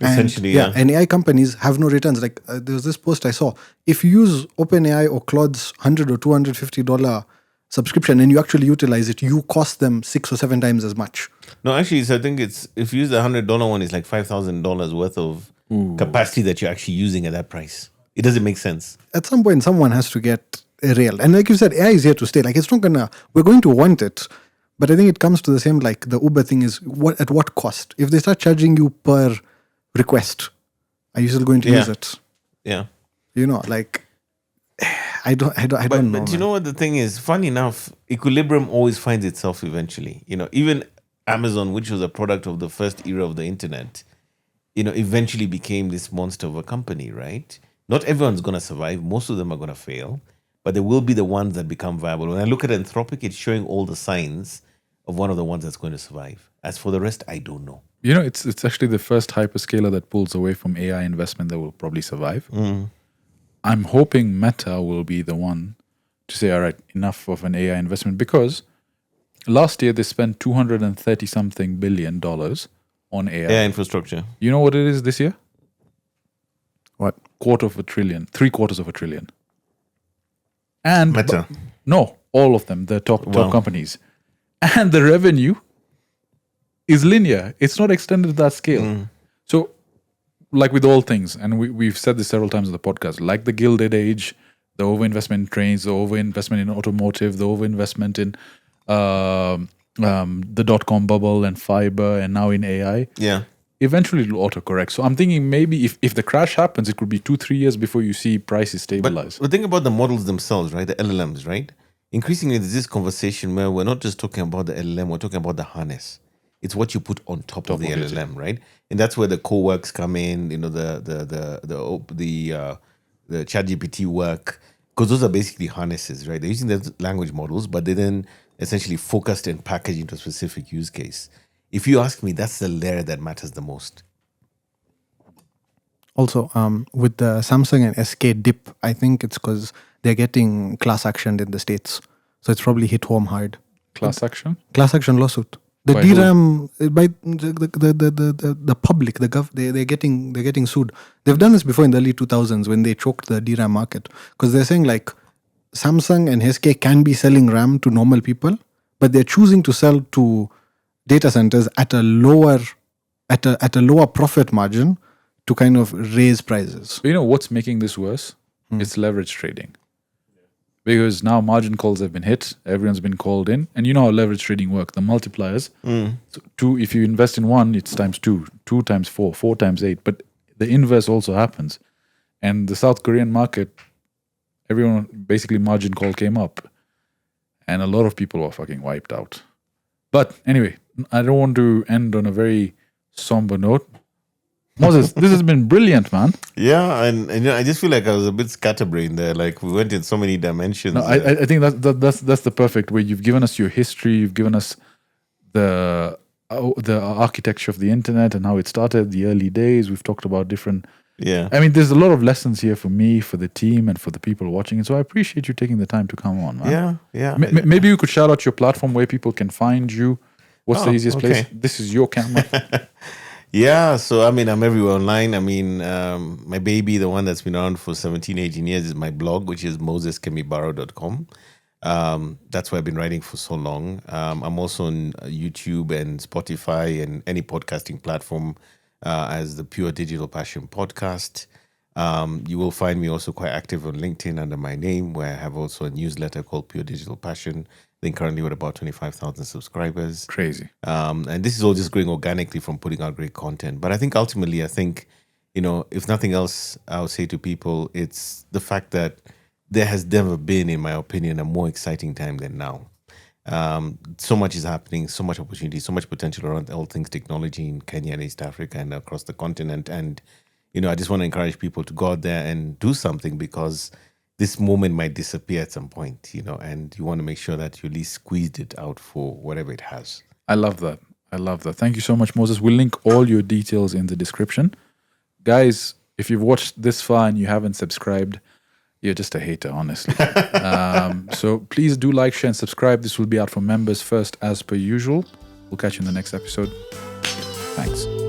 Essentially, yeah. And AI companies have no returns. Like there was this post I saw. If you use OpenAI or Claude's $100 or $250 subscription and you actually utilize it, you cost them 6 or 7 times as much. No, actually, so I think if you use the $100 one, it's like $5,000 worth of capacity that you're actually using at that price. It doesn't make sense. At some point, someone has to get a rail. And like you said, AI is here to stay. Like it's not we're going to want it. But I think it comes to the same, like the Uber thing is at what cost? If they start charging you per request, are you still going to use it? Yeah. Like I don't know. But you know what the thing is? Funny enough, equilibrium always finds itself eventually. Even Amazon, which was a product of the first era of the internet, eventually became this monster of a company, right? Not everyone's going to survive. Most of them are going to fail. But there will be the ones that become viable. When I look at Anthropic, it's showing all the signs of one of the ones that's going to survive. As for the rest, I don't know. It's actually the first hyperscaler that pulls away from AI investment that will probably survive. I'm hoping Meta will be the one to say, all right, enough of an AI investment. Because last year they spent $230-something billion on AI. AI infrastructure. You know what it is this year? What? $750 billion. And Meta. No, all of them, the top companies. And the revenue is linear. It's not extended to that scale. So, like with all things, and we've said this several times on the podcast, like the Gilded Age, the overinvestment in trains, the overinvestment in automotive, the overinvestment in the dot-com bubble and fiber, and now in AI. Yeah. Eventually it'll autocorrect. So I'm thinking maybe if the crash happens, it could be 2-3 years before you see prices stabilize. But think about the models themselves, right? The LLMs, right? Increasingly, there's this conversation where we're not just talking about the LLM, we're talking about the harness. It's what you put on top of the LLM, right? And that's where the co-works come in, the ChatGPT work, because those are basically harnesses, right? They're using the language models, but they then essentially focused and packaged into a specific use case. If you ask me, that's the layer that matters the most. Also, with the Samsung and SK dip, I think it's because they're getting class actioned in the States. So it's probably hit home hard. Class action? Class action lawsuit. The By DRAM by the public, they're getting sued. They've done this before in the early 2000s when they choked the DRAM market, because they're saying like Samsung and SK can be selling RAM to normal people, but they're choosing to sell to data centers at a lower profit margin to kind of raise prices. But you know what's making this worse? It's leverage trading. because now margin calls have been hit. Everyone's been called in, and you know how leverage trading work. The multipliers. So two. If you invest in one, it's times 2, 2 times 4, 4 times 8. But the inverse also happens. And the South Korean market, everyone basically margin call came up, and a lot of people were fucking wiped out. But anyway, I don't want to end on a very somber note. Moses, this has been brilliant, man. Yeah, and you know, I just feel like I was a bit scatterbrained there. Like we went in so many dimensions. No, I think that's the perfect way. You've given us your history. You've given us the architecture of the internet and how it started, the early days. We've talked about different. Yeah. I mean, there's a lot of lessons here for me, for the team, and for the people watching. And so I appreciate you taking the time to come on, man. Yeah. Maybe you could shout out your platform where people can find you. What's the easiest place? This is your camera. Yeah, so I mean, I'm everywhere online. I mean, my baby, the one that's been around for 17, 18 years, is my blog, which is moseskemibaro.com. That's where I've been writing for so long. I'm also on YouTube and Spotify and any podcasting platform as the Pure Digital Passion Podcast. You will find me also quite active on LinkedIn under my name, where I have also a newsletter called Pure Digital Passion. I think currently with about 25,000 subscribers. Crazy. And this is all just growing organically from putting out great content. But I think ultimately, you know, if nothing else, I would say to people, it's the fact that there has never been, in my opinion, a more exciting time than now. So much is happening, so much opportunity, so much potential around all things technology in Kenya and East Africa and across the continent. And, you know, I just want to encourage people to go out there and do something, because this moment might disappear at some point, you know, and you want to make sure that you at least squeezed it out for whatever it has. I love that. Thank you so much, Moses. We'll link all your details in the description. Guys, if you've watched this far and you haven't subscribed, you're just a hater, honestly. So please do like, share, and subscribe. This will be out for members first, as per usual. We'll catch you in the next episode. Thanks.